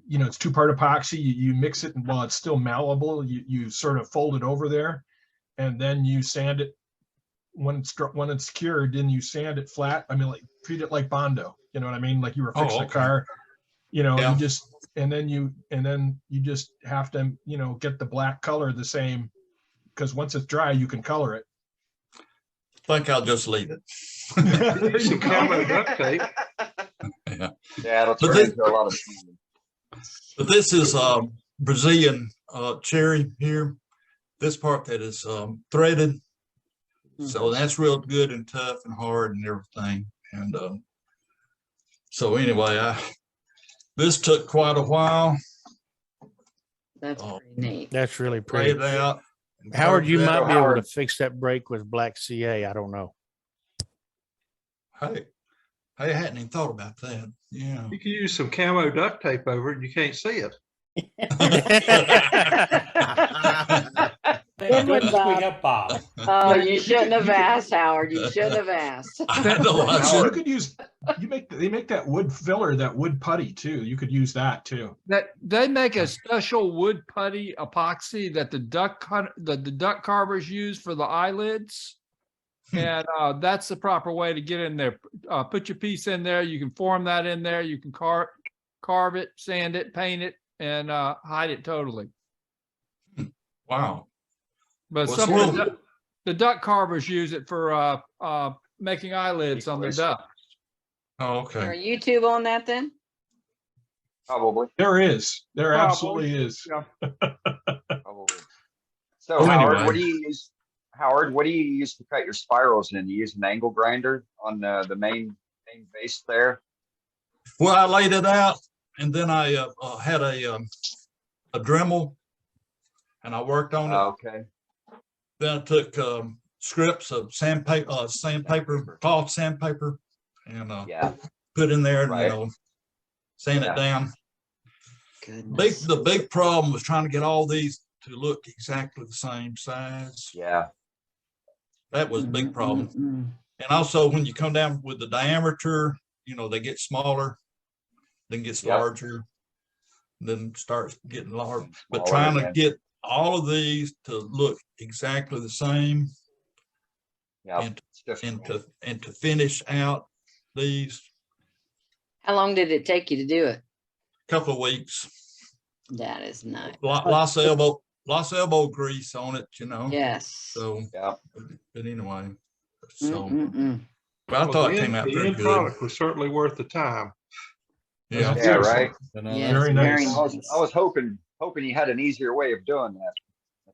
It's 2-part epoxy. You mix it, and while it's still malleable, you sort of fold it over there, and then you sand it when it's cured. Then you sand it flat. I mean, like treat it like Bondo. You know what I mean? Like you were fixing a car. Yeah. And then you just have to get the black color the same, because once it's dry you can color it. I think I'll just leave it. There you go. Camo duct tape. Yeah. It'll turn into a lot of sanding. But this is Brazilian cherry here. This part that is threaded. So that's real good and tough and hard and everything. And so anyway, this took quite a while. That's pretty neat. That's really Laid pretty. it out. Howard, you might be able to Howard. fix that break with black CA. I don't know. Hey, I hadn't even thought about that. Yeah. You can use some camo duct tape over it and you can't see it. Good one, We Bob. got Bob. Oh, you shouldn't have asked, Howard. You shouldn't have asked. You could use they make that wood filler, that wood putty too. You could use that too. That they make a special wood putty epoxy that the duck carvers use for the eyelids, and that's the proper way to get in there. Put your piece in there. You can form that in there. You can carve it, sand it, paint it, and hide it totally. Wow. But Well, some so- of the duck carvers use it for making eyelids on their ducks. Oh, Are okay. YouTube on that then? Probably. There Probably. absolutely is. Yeah. Probably. So Well, Howard, anyway. what do you use? Howard, what do you use to cut your spirals in? You use an angle grinder on the main base there. Well, I laid it out, and then I had a Dremel, and I worked on it. Okay. Then I took strips of sandpaper, cloth sandpaper, and put in there, and Right. sand Yeah. it down. Goodness. The big problem was trying to get all these to look exactly the same size. Yeah. That was a big problem. Mm-mm. And also, when you come down with the diameter, they get smaller, then gets Yep. larger, then starts getting large. But Smaller trying to again. get all of these to look exactly the same Yeah. and to finish out these How long did it take you to do it? couple of weeks. That is nice. Lots of elbow grease on it, Yes. So yeah. But anyway, so Mm-mm-mm. but I Well, thought the it came end- out the very end good. product was certainly worth the time. Yeah. Yeah. Right. Yes, Very very nice. nice. I was hoping you had an easier way of doing that.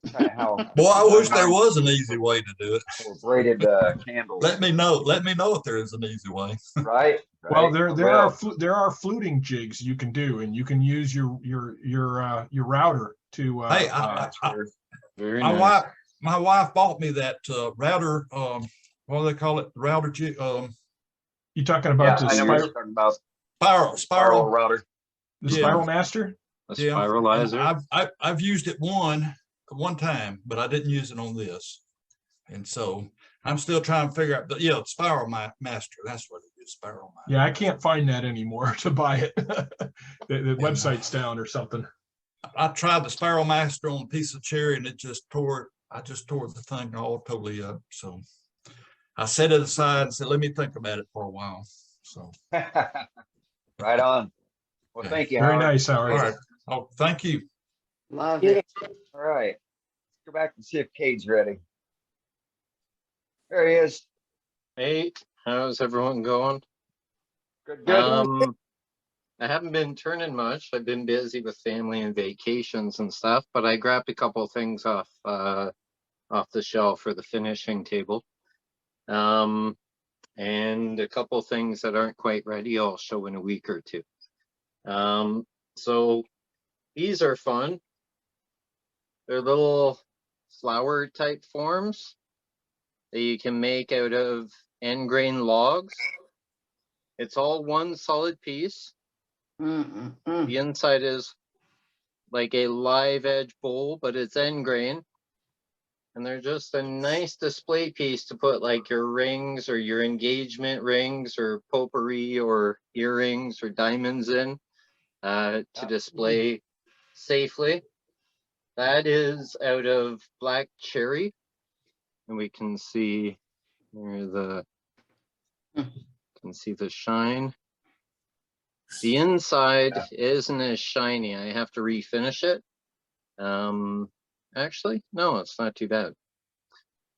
That's kind of how. Boy, I wish there was an easy way to do it. Or braided candles. Let me know if there is an easy way. Right. Well, right. there are fluting jigs you can do, and you can use your router to. Hey, Very my nice. wife bought me that router. What do they call it? Router jig. You talking about Yeah, the I know what you're talking about. Spiral router. the yeah. Spiral Master? A spiralizer. I've used it a one time, but I didn't use it on this. And so I'm still trying to figure out, yeah, Spiral Master. That's what it is, Spiral Master. Yeah, I can't find that anymore to buy it. The website's down or something. I tried the Spiral Master on a piece of cherry and it just tore, I just tore the thing all totally up. So I set it aside and said, let me think about it for a while. So right on. Well, thank you, Very Howard. nice, Howard. all right. Oh, thank you. Love it. All right. Let's go back and see if Cade's ready. There he is. Hey, how's everyone going? Good, good. I haven't been turning much. I've been busy with family and vacations and stuff, but I grabbed a couple of things off the shelf for the finishing table. And a couple of things that aren't quite ready, I'll show in a week or two. So these are fun. They're little flower type forms that you can make out of end grain logs. It's all one solid piece. The inside is like a live edge bowl, but it's end grain. And they're just a nice display piece to put like your rings or your engagement rings or potpourri or earrings or diamonds in to display safely. That is out of black cherry. And we can see where can see the shine. The inside isn't as shiny. I have to refinish it. Actually, no, it's not too bad.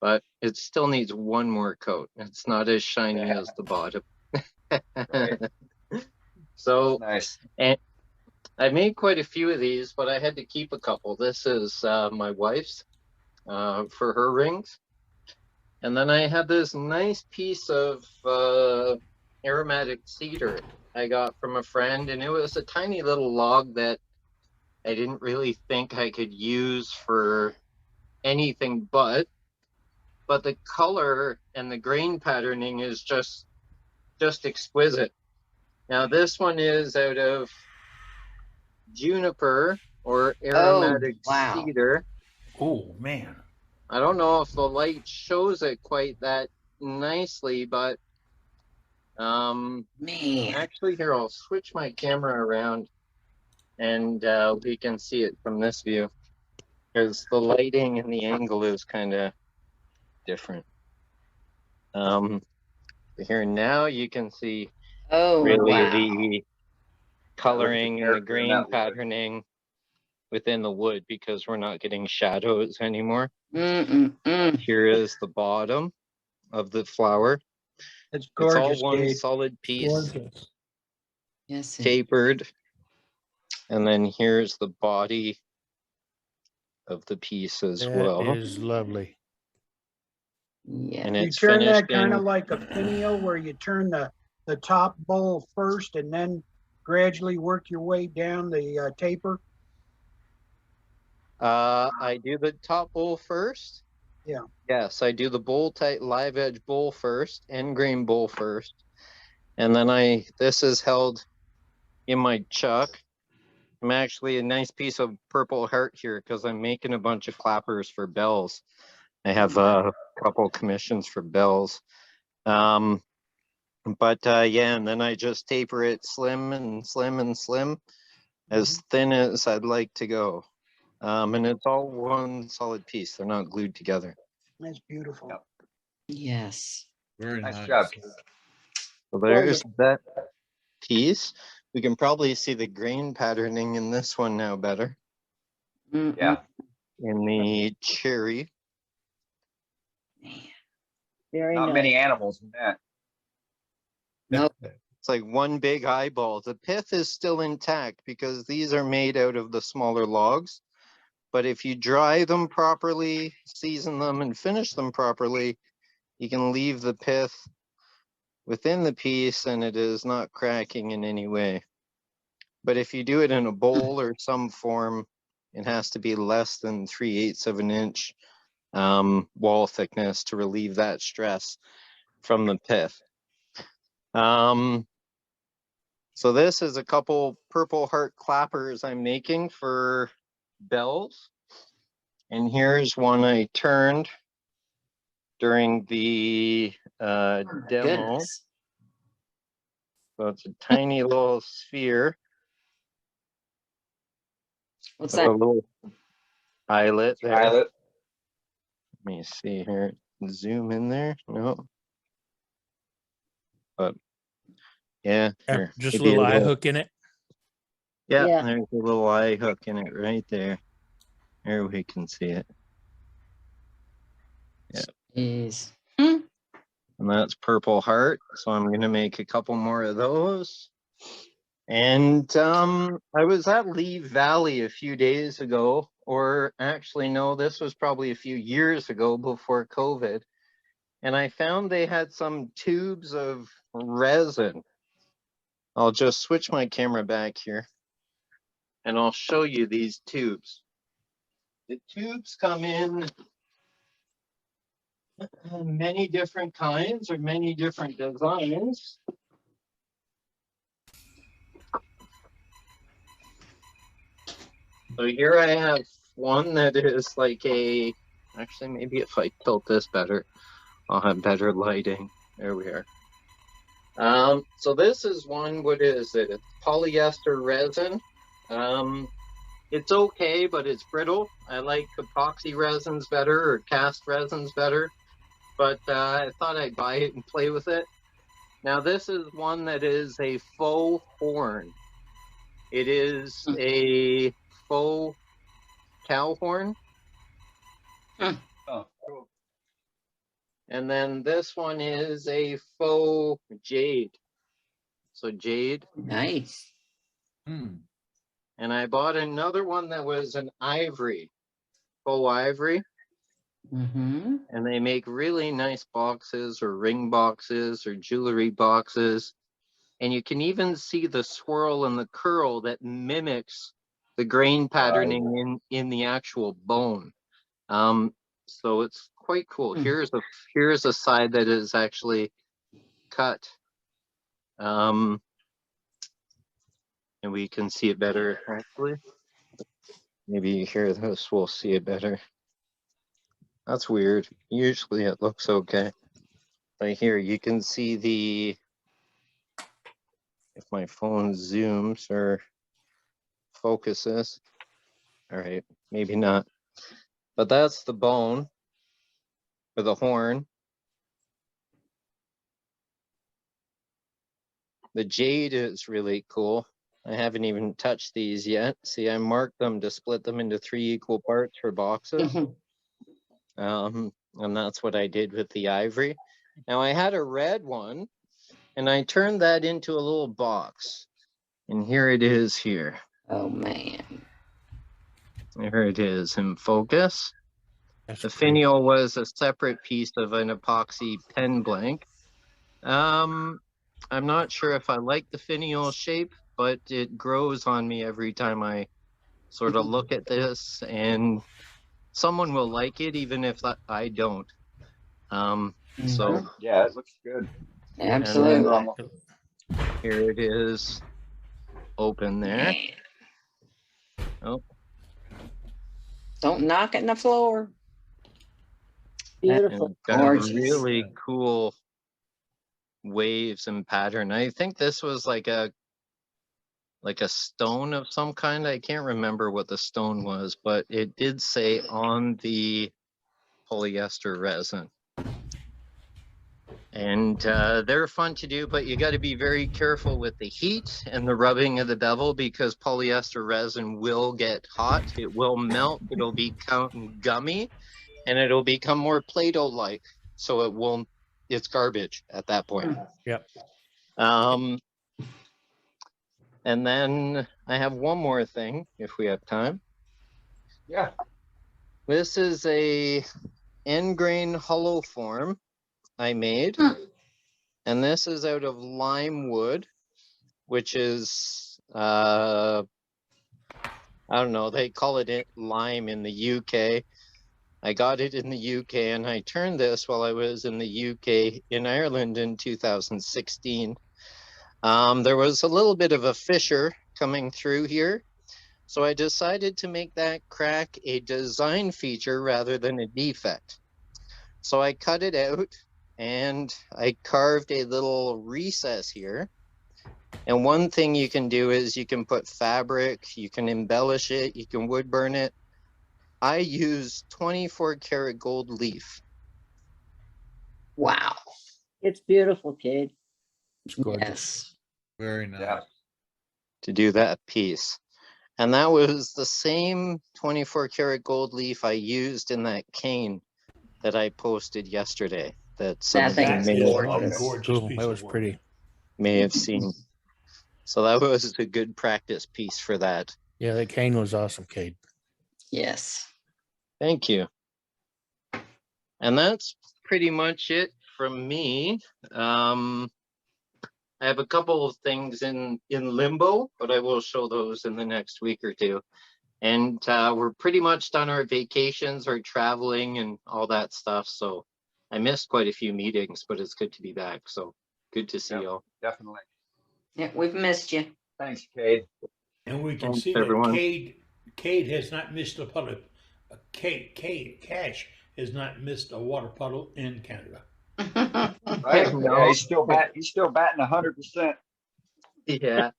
But it still needs one more coat. It's not as shiny as the bottom. So nice. And I made quite a few of these, but I had to keep a couple. This is my wife's for her rings. And then I had this nice piece of aromatic cedar I got from a friend, and it was a tiny little log that I didn't really think I could use for anything but the color and the grain patterning is just exquisite. Now this one is out of juniper or aromatic cedar. Oh man. I don't know if the light shows it quite that nicely, but Man, actually here, I'll switch my camera around and we can see it from this view because the lighting and the angle is kind of different. Here now you can see really the coloring and the grain patterning within the wood because we're not getting shadows anymore. Here is the bottom of the flower. It's gorgeous. It's all one Gabe. solid piece, Gorgeous. yes. tapered. And then here's the body of the piece as well. That is lovely. Yeah. And You it's turn that finished kind in, of like a pinio where you turn the top bowl first and then gradually work your way down the taper. I do the top bowl first. Yeah. Yes, I do the bowl type live edge bowl first, end grain bowl first. And then this is held in my chuck. I'm actually a nice piece of purple heart here because I'm making a bunch of clappers for bells. I have a couple commissions for bells. Yeah, and then I just taper it slim and slim and slim, as thin as I'd like to go. And it's all one solid piece. They're not glued together. That's beautiful. Yes. Very Nice nice. job. So there's that piece. We can probably see the grain patterning in this one now better. Yeah. In the cherry. Very Not nice. many animals in that. Nope. It's like one big eyeball. The pith is still intact because these are made out of the smaller logs. But if you dry them properly, season them, and finish them properly, you can leave the pith within the piece and it is not cracking in any way. But if you do it in a bowl or some form, it has to be less than 3/8 of an inch wall thickness to relieve that stress from the pith. So this is a couple purple heart clappers I'm making for bells. And here's one I turned during the demo. Goodness. So it's a tiny little sphere. What's with that? a little eyelet there. Eyelet. Let me see here. Zoom in there. No. But yeah, here, Just a maybe little eye hook in it. Yeah, Yeah. there's a little eye hook in it right there. There we can see it. Yeah. Jeez. And that's Purple Heart. So I'm gonna make a couple more of those. And I was at Lee Valley a few days ago, or actually no, this was probably a few years ago before COVID. And I found they had some tubes of resin. I'll just switch my camera back here and I'll show you these tubes. The tubes come in many different kinds or many different designs. So here I have one that is like a, actually maybe if I tilt this better, I'll have better lighting. There we are. So this is one, what is it? It's polyester resin. It's okay, but it's brittle. I like epoxy resins better or cast resins better, but I thought I'd buy it and play with it. Now this is one that is a faux horn. It is a faux cow horn. Oh, cool. And then this one is a faux jade. So jade. Nice. And I bought another one that was an ivory, faux ivory. Mm-hmm. And they make really nice boxes or ring boxes or jewelry boxes. And you can even see the swirl and the curl that mimics the grain patterning in the actual bone. So it's quite cool. Here's a side that is actually cut. And we can see it better actually. Maybe here this will see it better. That's weird. Usually it looks okay. Right here you can see the, if my phone zooms or focuses. All right, maybe not. But that's the bone or the horn. The jade is really cool. I haven't even touched these yet. See, I marked them to split them into 3 equal parts for boxes. And that's what I did with the ivory. Now I had a red one and I turned that into a little box. And here it is here. Oh man. There it is in focus. The finial was a separate piece of an epoxy pen blank. I'm not sure if I like the finial shape, but it grows on me every time I sort of look at this, and someone will like it even if I don't. So yeah, it looks good. Absolutely. Here it is, open there. Oh, don't knock it in the floor. Beautiful. And got a really cool waves and pattern. I think this was like a stone of some kind. I can't remember what the stone was, but it did say on the polyester resin. And they're fun to do, but you got to be very careful with the heat and the rubbing of the bevel because polyester resin will get hot. It will melt. It'll become gummy and it'll become more Play-Doh-like. So it won't, it's garbage at that point. Yep. And then I have one more thing, if we have time. Yeah. This is a end grain hollow form I made. And this is out of lime wood, which is, I don't know, they call it lime in the UK. I got it in the UK and I turned this while I was in the UK in Ireland in 2016. There was a little bit of a fissure coming through here. So I decided to make that crack a design feature rather than a defect. So I cut it out and I carved a little recess here. And one thing you can do is you can put fabric, you can embellish it, you can wood burn it. I use 24 karat gold leaf. Wow. It's beautiful, Cade. It's gorgeous. Yes. Very nice. Yeah. To do that piece. And that was the same 24 karat gold leaf I used in that cane that I posted yesterday. That some That of you thing is may gorgeous. Gorgeous Cool. piece That of was work. pretty. may have seen. So that was a good practice piece for that. Yeah, that cane was awesome, Cade. Yes. Thank you. And that's pretty much it from me. I have a couple of things in limbo, but I will show those in the next week or two. And we're pretty much done our vacations, our traveling and all that stuff. So I missed quite a few meetings, but it's good to be back. So good to see y'all. Definitely. Yeah, we've missed you. Thanks, Cade. And we can Thanks, see everyone. that Cade has not missed a puddle. Cash has not missed a water puddle in Canada. Right? No. Yeah, he's still batting 100%. Yeah,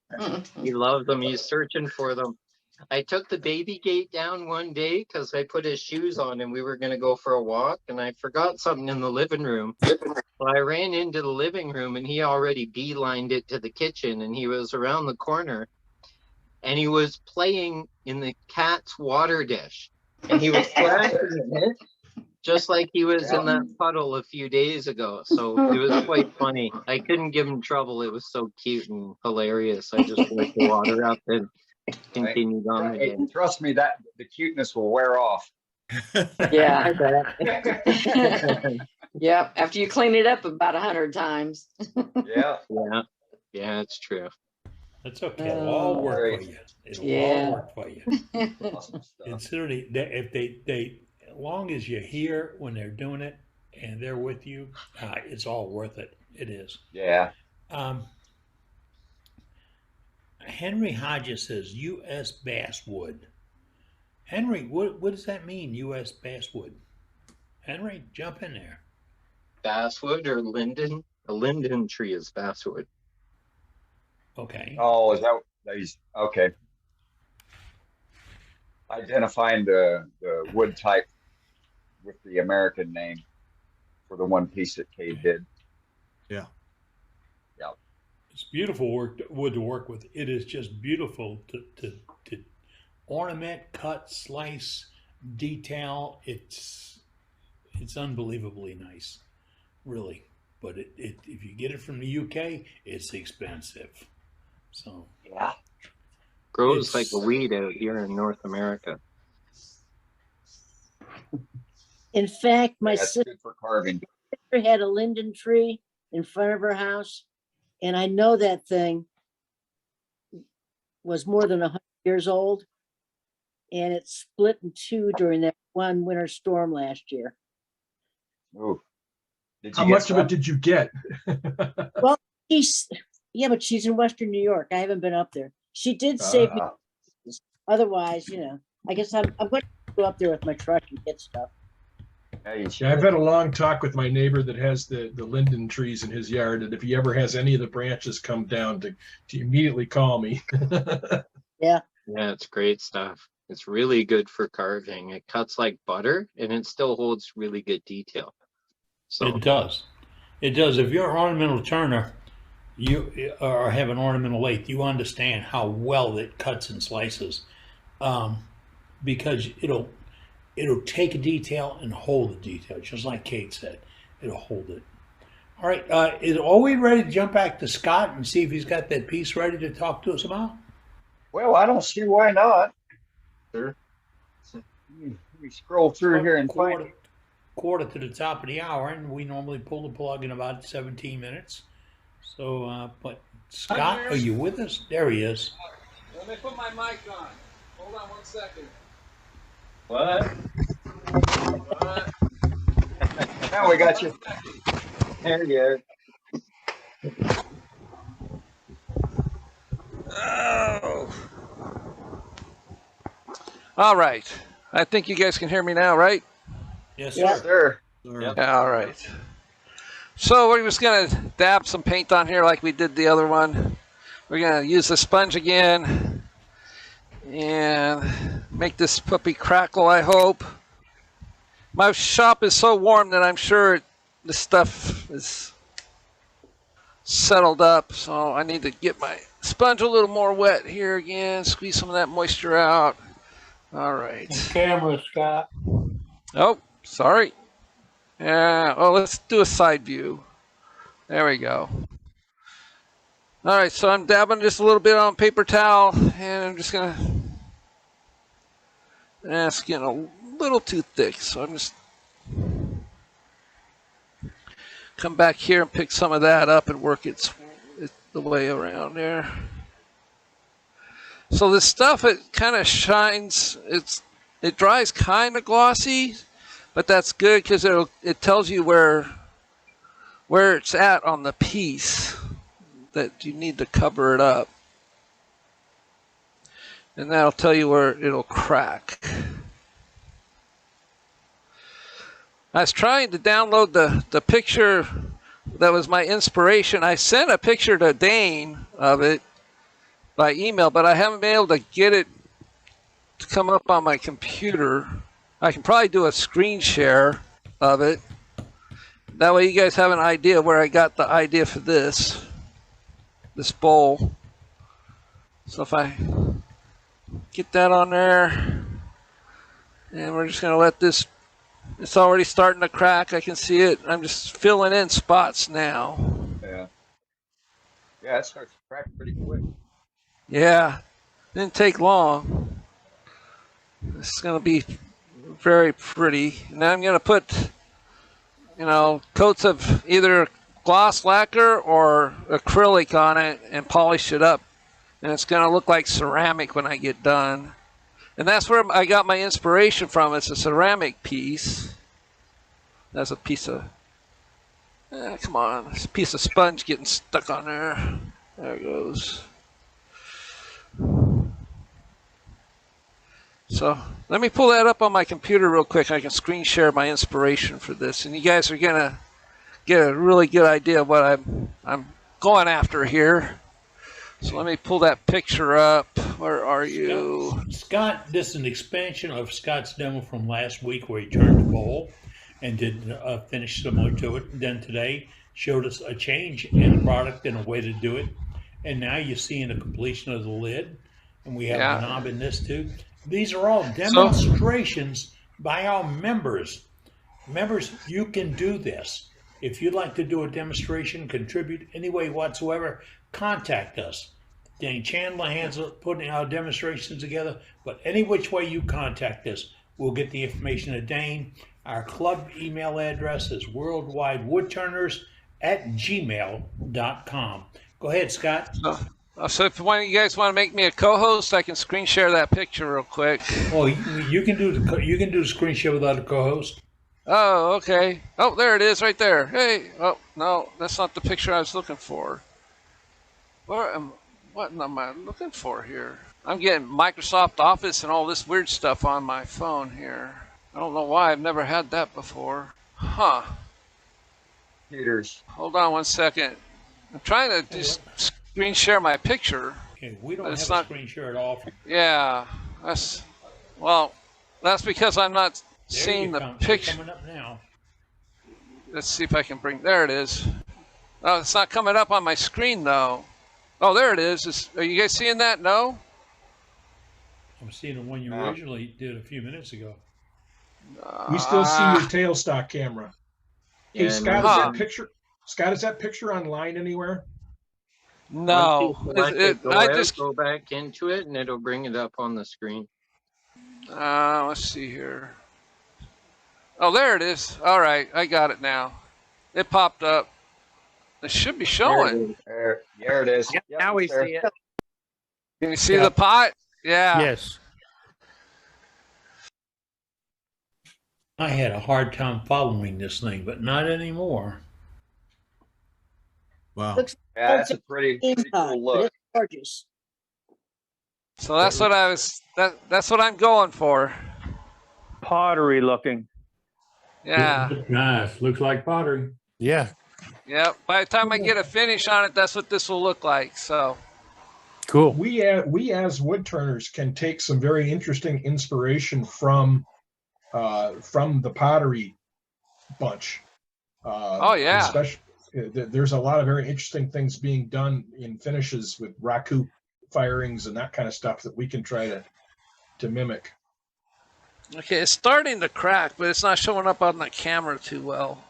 he loves them. He's searching for them. I took the baby gate down one day because I put his shoes on and we were going to go for a walk and I forgot something in the living room. Well, I ran into the living room and he already beelined it to the kitchen and he was around the corner and he was playing in the cat's water dish and he was splashing in it just like he was in that puddle a few days ago. So it was quite funny. I couldn't give him trouble. It was so cute and hilarious. I just wiped the water up and continued on Hey, again. trust me, that the cuteness will wear off. Yeah. Yep. After you clean it up about 100 times. Yeah. Yeah, it's true. That's okay. It'll all work for you. It'll all work for you. Awesome stuff. Consider if they as long as you're here when they're doing it and they're with you, it's all worth it. It is. Yeah. Henry Hodges says U.S. basswood. Henry, what does that mean, U.S. basswood? Henry, jump in there. Basswood or linden? A linden tree is basswood. Okay. Oh, is that these? Okay. Identifying the wood type with the American name for the one piece that Cade did. Yeah. Yeah. It's beautiful wood to work with. It is just beautiful to ornament, cut, slice, detail. It's unbelievably nice, really. But if you get it from the UK, it's expensive. So yeah, grows like a weed out here in North America. In fact, my That's sister good for carving. had a linden tree in front of her house, and I know that thing was more than 100 years old, and it split in two during that one winter storm last year. Ooh. How much of it did you get? Well, but she's in Western New York. I haven't been up there. She did save me. Otherwise, I guess I'm going to go up there with my truck and get stuff. Yeah, I've had a long talk with my neighbor that has the linden trees in his yard, and if he ever has any of the branches come down, to immediately call me. Yeah, it's great stuff. It's really good for carving. It cuts like butter, and it still holds really good detail. So it does. It does. If you're an ornamental turner, you or have an ornamental lathe, you understand how well it cuts and slices, because it'll take a detail and hold the detail, just like Kate said. It'll hold it. All right. Are we ready to jump back to Scott and see if he's got that piece ready to talk to us about? Well, I don't see why not. Sure. Let me scroll through here and find it. Quarter to the top of the hour, and we normally pull the plug in about 17 minutes. So, but Scott, are you with us? There he is. Let me put my mic on. Hold on 1 second. What? Now we got you. There you go. Oh. All right. I think you guys can hear me now, right? Yes, Yes, Sir. Yep. All right. So we're just going to dab some paint on here like we did the other one. We're going to use the sponge again and make this puppy crackle, I hope. My shop is so warm that I'm sure the stuff is settled up. So I need to get my sponge a little more wet here again, squeeze some of that moisture out. All right. Camera, Scott. Oh, sorry. Yeah, well, let's do a side view. There we go. All right, so I'm dabbing just a little bit on paper towel, and I'm just gonna, it's getting a little too thick, so I'm just come back here and pick some of that up and work it the way around there. So this stuff, it kind of shines, it dries kind of glossy, but that's good because it tells you where it's at on the piece that you need to cover it up. And that'll tell you where it'll crack. I was trying to download the picture that was my inspiration. I sent a picture to Dane of it by email, but I haven't been able to get it to come up on my computer. I can probably do a screen share of it. That way you guys have an idea where I got the idea for this bowl. So if I get that on there, and we're just going to let this, it's already starting to crack. I can see it. I'm just filling in spots now. Yeah. Yeah, it starts to crack pretty quick. Yeah, didn't take long. This is going to be very pretty. Now I'm going to put, coats of either gloss lacquer or acrylic on it and polish it up. And it's going to look like ceramic when I get done. And that's where I got my inspiration from. It's a ceramic piece. That's a piece of, come on, it's a piece of sponge getting stuck on there. There it goes. So let me pull that up on my computer real quick. I can screen share my inspiration for this. And you guys are going to get a really good idea of what I'm going after here. So let me pull that picture up. Where are you? Scott, this is an expansion of Scott's demo from last week where he turned the bowl and did a finish similar to it. And then today showed us a change in the product and a way to do it. And now you're seeing the completion of the lid. And we have a knob in this too. These are all demonstrations by our members. Members, you can do this. If you'd like to do a demonstration, contribute any way whatsoever, contact us. Dane Chandler handles putting our demonstrations together, but any which way you contact us, we'll get the information to Dane. Our club email address is worldwidewoodturners@gmail.com. Go ahead, Scott. So if one of you guys want to make me a co-host, I can screen share that picture real quick. Oh, you can do the screen share without a co-host. Oh, okay. Oh, there it is right there. Hey, oh, no, that's not the picture I was looking for. What am I looking for here? I'm getting Microsoft Office and all this weird stuff on my phone here. I don't know why. I've never had that before. Huh. Computers. Hold on one second. I'm trying to just screen share my picture. Okay, we don't have a screen share at all. Yeah, that's because I'm not seeing the picture. Coming up now. Let's see if I can bring. There it is. Oh, it's not coming up on my screen though. Oh, there it is. Are you guys seeing that? No. I'm seeing the one you originally did a few minutes ago. We still see your tailstock camera. Hey, Yeah, Scott, is that picture? Scott, is that picture online anywhere? No, I just go back into it and it'll bring it up on the screen. Let's see here. Oh, there it is. All right, I got it now. It popped up. It should be showing. There it is. Yep, now we see it. Can you see the pot? Yeah. Yes. I had a hard time following this thing, but not anymore. Wow. Yeah, that's a pretty cool look. Gorgeous. So that's what that's what I'm going for. Pottery looking. Yeah. Nice. Looks like pottery. Yeah. Yeah. By the time I get a finish on it, that's what this will look like. So cool. We as wood turners can take some very interesting inspiration from the pottery bunch. Oh yeah. Especially, there's a lot of very interesting things being done in finishes with raku firings and that kind of stuff that we can try to mimic. Okay, it's starting to crack, but it's not showing up on the camera too well.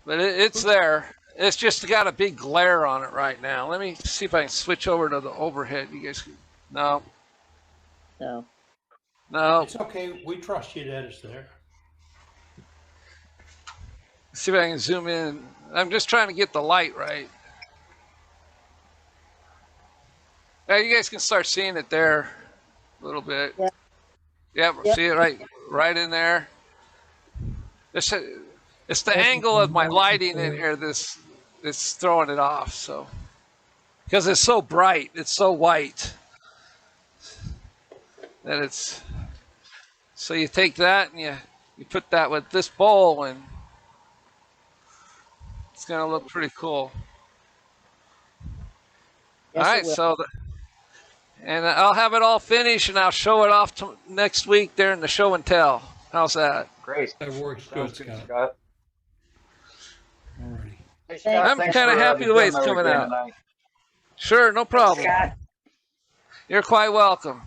But it's there. It's just got a big glare on it right now. Let me see if I can switch over to the overhead. You guys can, no. No. No. It's okay. We trust you that it's there. See if I can zoom in. I'm just trying to get the light right. Yeah, you guys can start seeing it there a little bit. Yeah. Yep, see it right in there. It's the angle of my lighting in here that's throwing it off. So because it's so bright, it's so white that it's. So you take that and you put that with this bowl and it's gonna look pretty cool. Yes, all it right, will. so and I'll have it all finished and I'll show it off to next week during the show and tell. How's that? Great. That works good, Scott. Alrighty. Hey, Scott, I'm thanks kind of for, happy the way it's demo coming again out. tonight. Sure, no problem. Scott. You're quite welcome.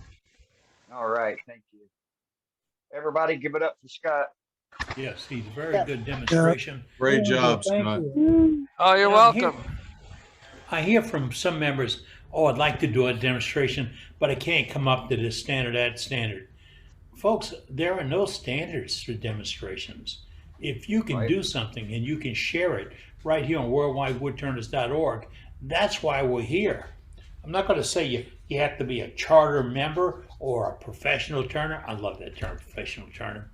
All right, thank you. Everybody, give it up for Scott. Yes, he's a very good demonstration. Great job, Scott. Oh, you're welcome. I hear from some members, oh, I'd like to do a demonstration, but I can't come up to this standard, that standard. Folks, there are no standards for demonstrations. If you can do something and you can share it right here on worldwidewoodturners.org, that's why we're here. I'm not going to say you have to be a charter member or a professional turner. I love that term, professional turner.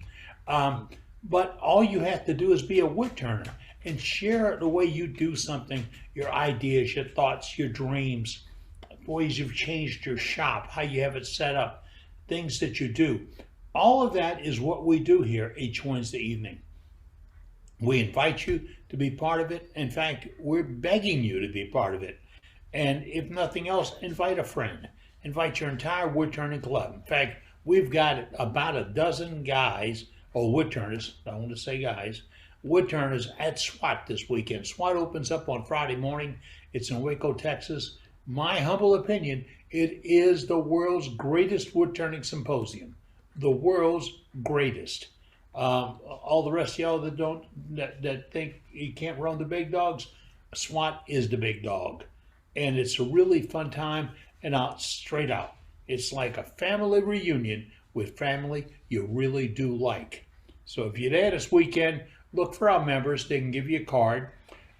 But all you have to do is be a wood turner and share the way you do something, your ideas, your thoughts, your dreams, ways you've changed your shop, how you have it set up, things that you do. All of that is what we do here each Wednesday evening. We invite you to be part of it. In fact, we're begging you to be part of it. And if nothing else, invite a friend. Invite your entire wood turning club. In fact, we've got about a dozen guys, or wood turners, I want to say guys, wood turners at SWAT this weekend. SWAT opens up on Friday morning. It's in Waco, Texas. My humble opinion, it is the world's greatest wood turning symposium. The world's greatest. All the rest of y'all that think you can't run the big dogs, SWAT is the big dog. And it's a really fun time, and straight out, it's like a family reunion with family you really do like. So if you're there this weekend, look for our members. They can give you a card.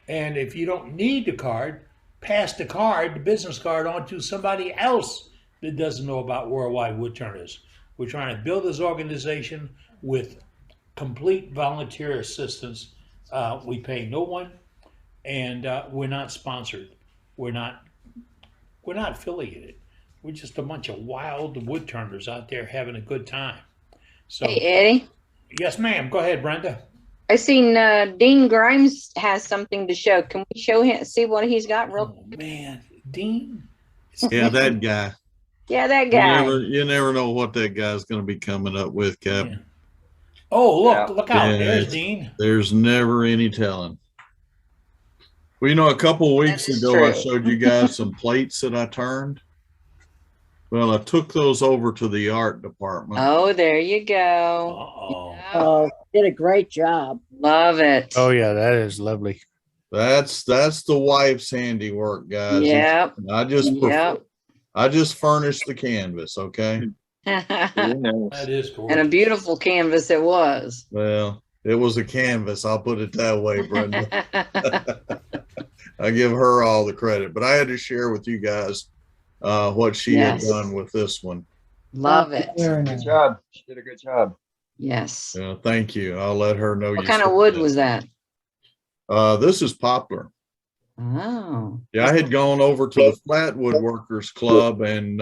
And if you don't need the card, pass the card, the business card, on to somebody else that doesn't know about Worldwide Wood Turners. We're trying to build this organization with complete volunteer assistance. We pay no one, and we're not sponsored. We're not affiliated. We're just a bunch of wild wood turners out there having a good time. So, Hey, Eddie. Yes, ma'am. Go ahead, Brenda. I seen Dean Grimes has something to show. Can we show him, see what he's got real quick? Man, Dean? Yeah, that guy. Yeah, that guy. You never know what that guy's going to be coming up with, Cap. Yeah. Oh, look out. Yeah, There's Dean. There's never any telling. Well, you know, a couple of weeks ago, I showed you guys some plates that I turned. Well, I took those over to the art department. Oh, there you go. Oh, did a great job. Love it. Oh yeah, that is lovely. That's the wife's handiwork, guys. Yep. I just furnished the canvas, okay? That is cool. And a beautiful canvas it was. Well, it was a canvas. I'll put it that way, Brenda. I give her all the credit, but I had to share with you guys what she had done with this one. Love it. Good job. She did a good job. Yes. Yeah, thank you. I'll let her know. What kind of wood was that? This is poplar. Oh. Yeah, I had gone over to the Flatwood Workers Club, and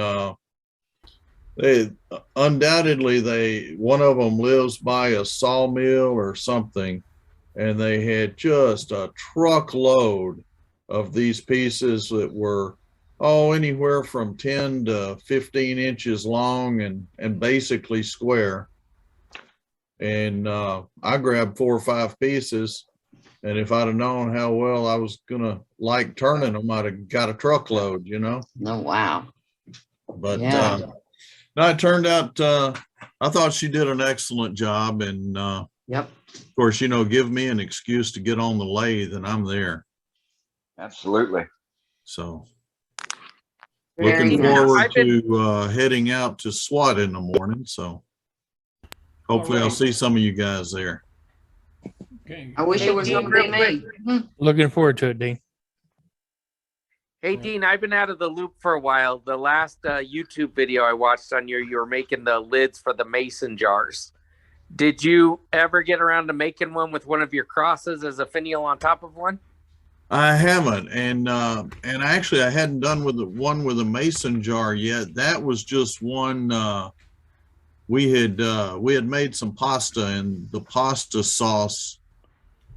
they undoubtedly one of them lives by a sawmill or something, and they had just a truckload of these pieces that were anywhere from 10 to 15 inches long and basically square. And I grabbed 4 or 5 pieces, and if I'd have known how well I was gonna like turning them, I'd have got a truckload, you know. Oh wow. But Yeah. no, it turned out I thought she did an excellent job, and Yep. of course, you know, give me an excuse to get on the lathe and I'm there. Absolutely. So Very looking nice. forward to heading out to SWAT in the morning. So hopefully I'll see some of you guys there. Okay. I wish it was going to be me. Looking forward to it, Dean. Hey, Dean, I've been out of the loop for a while. The last YouTube video I watched on you were making the lids for the mason jars. Did you ever get around to making one with one of your crosses as a finial on top of one? I haven't, and actually I hadn't done with the one with a mason jar yet. That was just one we had made some pasta, and the pasta sauce.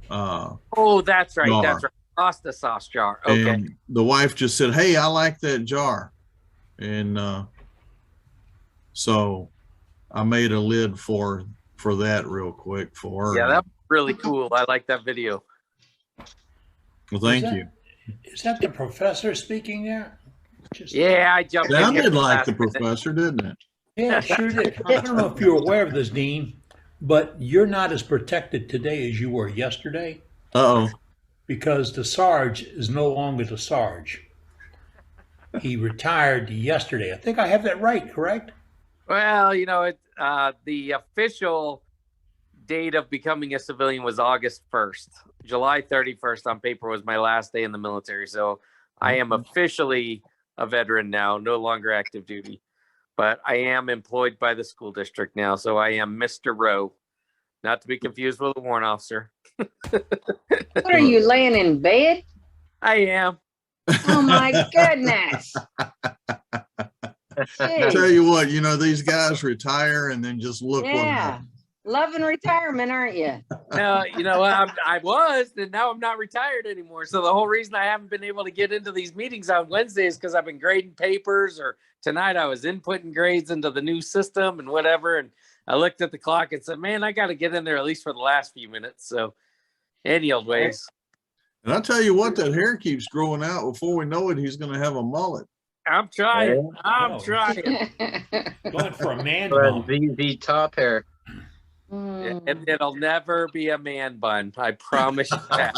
Oh, that's right. Jar. That's right. Pasta sauce jar. Okay. And the wife just said, "Hey, I like that jar," and so I made a lid for that real quick for her. Yeah, that was really cool. I like that video. Well, thank you. Is that the professor speaking there? Yeah, I jumped in here Sounded like last the minute. professor, didn't it? Yeah, it sure did. I don't know if you're aware of this, Dean, but you're not as protected today as you were yesterday. Uh-oh. Because the Sarge is no longer the Sarge. He retired yesterday. I think I have that right, correct? Well, you know, the official date of becoming a civilian was August 1st. July 31st on paper was my last day in the military. So I am officially a veteran now, no longer active duty. But I am employed by the school district now. So I am Mr. Rowe, not to be confused with a warrant officer. What are you laying in bed? I am. Oh my goodness. I tell you what, you know, these guys retire and then just look what Yeah. happened. Loving retirement, aren't you? No, you know, I was, and now I'm not retired anymore. So the whole reason I haven't been able to get into these meetings on Wednesdays because I've been grading papers, or tonight I was inputting grades into the new system and whatever. And I looked at the clock and said, man, I got to get in there at least for the last few minutes. So any old ways. And I'll tell you what, that hair keeps growing out. Before we know it, he's going to have a mullet. I'm trying. I'm trying. Going for a man Well, bun. the top hair. And it'll never be a man bun. I promise you that.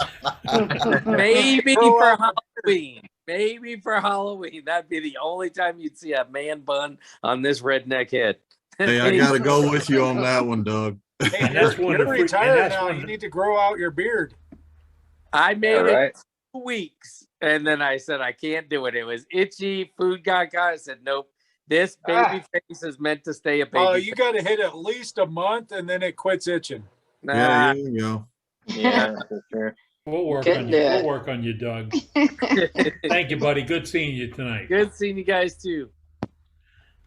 Maybe for Halloween. Maybe for Halloween. That'd be the only time you'd see a man bun on this redneck head. Hey, I got to go with you on that one, Doug. Hey, that's you're, when you're the freak- and retired that's now. when You the- need to grow out your beard. I made All right. it 2 weeks, and then I said I can't do it. It was itchy. Food got caught. I said nope. This baby face is meant to stay a baby. Oh, you got to hit at least a month, and then it quits itching. Nah. Yeah, there you go. Yeah, for sure. We'll work Couldn't on you. do We'll it. work on you, Doug. Thank you, buddy. Good seeing you tonight. Good seeing you guys too.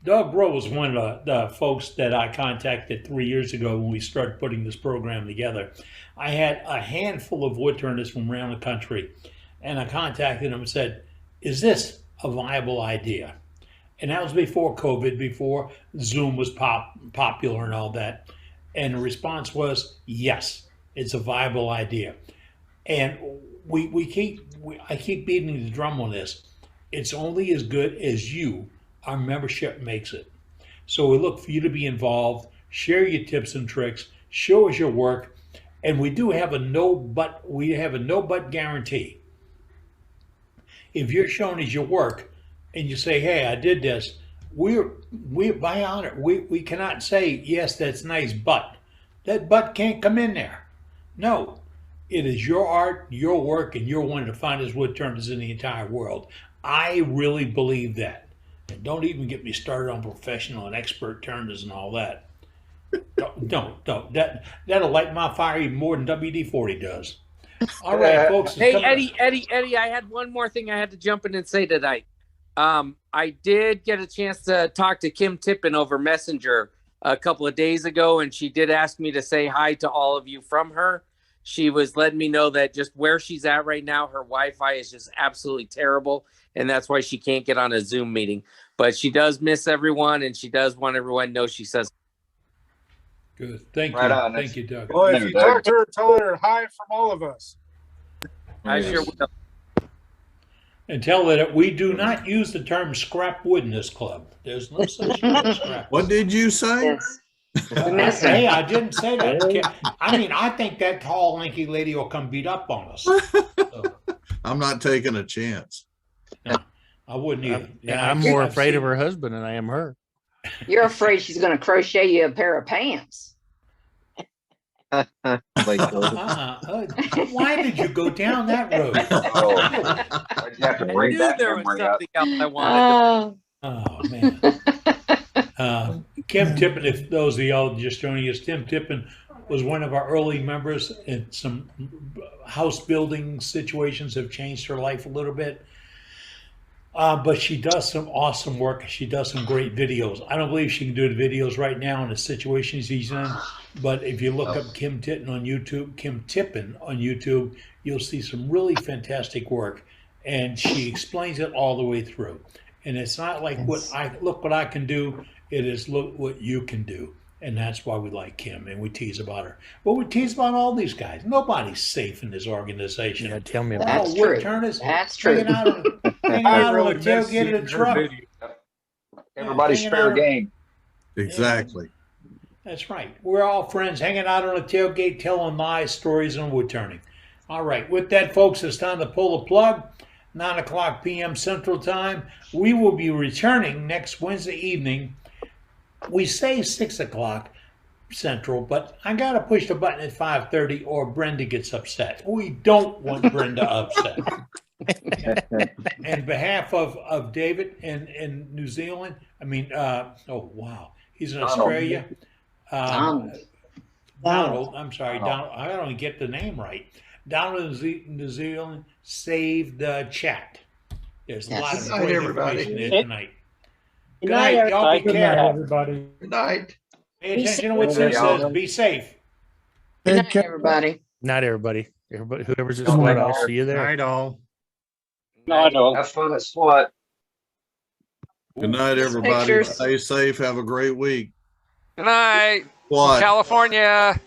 Doug Rowe was one of the folks that I contacted 3 years ago when we started putting this program together. I had a handful of wood turners from around the country, and I contacted him and said, is this a viable idea? And that was before COVID, before Zoom was popular and all that. And the response was, yes, it's a viable idea. And I keep beating the drum on this. It's only as good as our membership makes it. So we look for you to be involved, share your tips and tricks, show us your work, and we do have a no but guarantee. If you're showing us your work and you say, hey, I did this, we by honor, we cannot say, yes, that's nice, but that but can't come in there. No, it is your art, your work, and you're one of the finest wood turners in the entire world. I really believe that. And don't even get me started on professional and expert turners and all that. Don't. That'll light my fire even more than WD-40 does. All right, folks. it's Hey, coming- Eddie, I had one more thing I had to jump in and say tonight. I did get a chance to talk to Kim Tippin over Messenger a couple of days ago, and she did ask me to say hi to all of you from her. She was letting me know that just where she's at right now, her Wi-Fi is just absolutely terrible, and that's why she can't get on a Zoom meeting. But she does miss everyone, and she does want everyone to know she says. Good. Thank Right you. on. Thank you, Doug. Well, if you talk to her, tell her hi from all of us. I sure will. And tell her that we do not use the term scrap wood in this club. There's no such thing as scrap. What did you say? Hey, I didn't say that. I mean, I think that tall, lanky lady will come beat up on us. I'm not taking a chance. I wouldn't either. Yeah, I'm more afraid of her husband than I am her. You're afraid she's going to crochet you a pair of pants. Why did you go down that road? I have to bring that memory up. I wanted Oh man. Kim Tippin, if those of y'all just joining us, Kim Tippin was one of our early members, and some house building situations have changed her life a little bit. But she does some awesome work. She does some great videos. I don't believe she can do the videos right now in the situations she's in. But if you look up Kim Tippin on YouTube, you'll see some really fantastic work. And she explains it all the way through. And it's not like look what I can do. It is look what you can do. And that's why we like Kim and we tease about her. Well, we tease about all these guys. Nobody's safe in this organization. Yeah, tell me about That's it. true. Turners, That's true. hanging out on the tailgate of the truck. Everybody's Hanging fair out- game. Exactly. That's right. We're all friends hanging out on a tailgate telling lies, stories, and wood turning. All right. With that, folks, it's time to pull the plug. 9 o'clock p.m. Central Time. We will be returning next Wednesday evening. We say 6 o'clock Central, but I got to push the button at 5:30 or Brenda gets upset. We don't want Brenda upset. In behalf of David in New Zealand, oh, wow. He's in Australia. Donald, I'm sorry, Donald. I don't get the name right. Donald in New Zealand, save the chat. There's a lot of Good night, great everybody. information there tonight. Good Good night, night. Y'all be Good night, careful. everybody. Good night. Pay attention to what Sue says. Be safe. Good night, everybody. Not everybody. Everybody, whoever's at Good SWAT, night, I'll all. see you there. Night all. Have fun at SWAT. Good night, everybody. Pictures. Stay safe. Have a great week. Good night. What? California.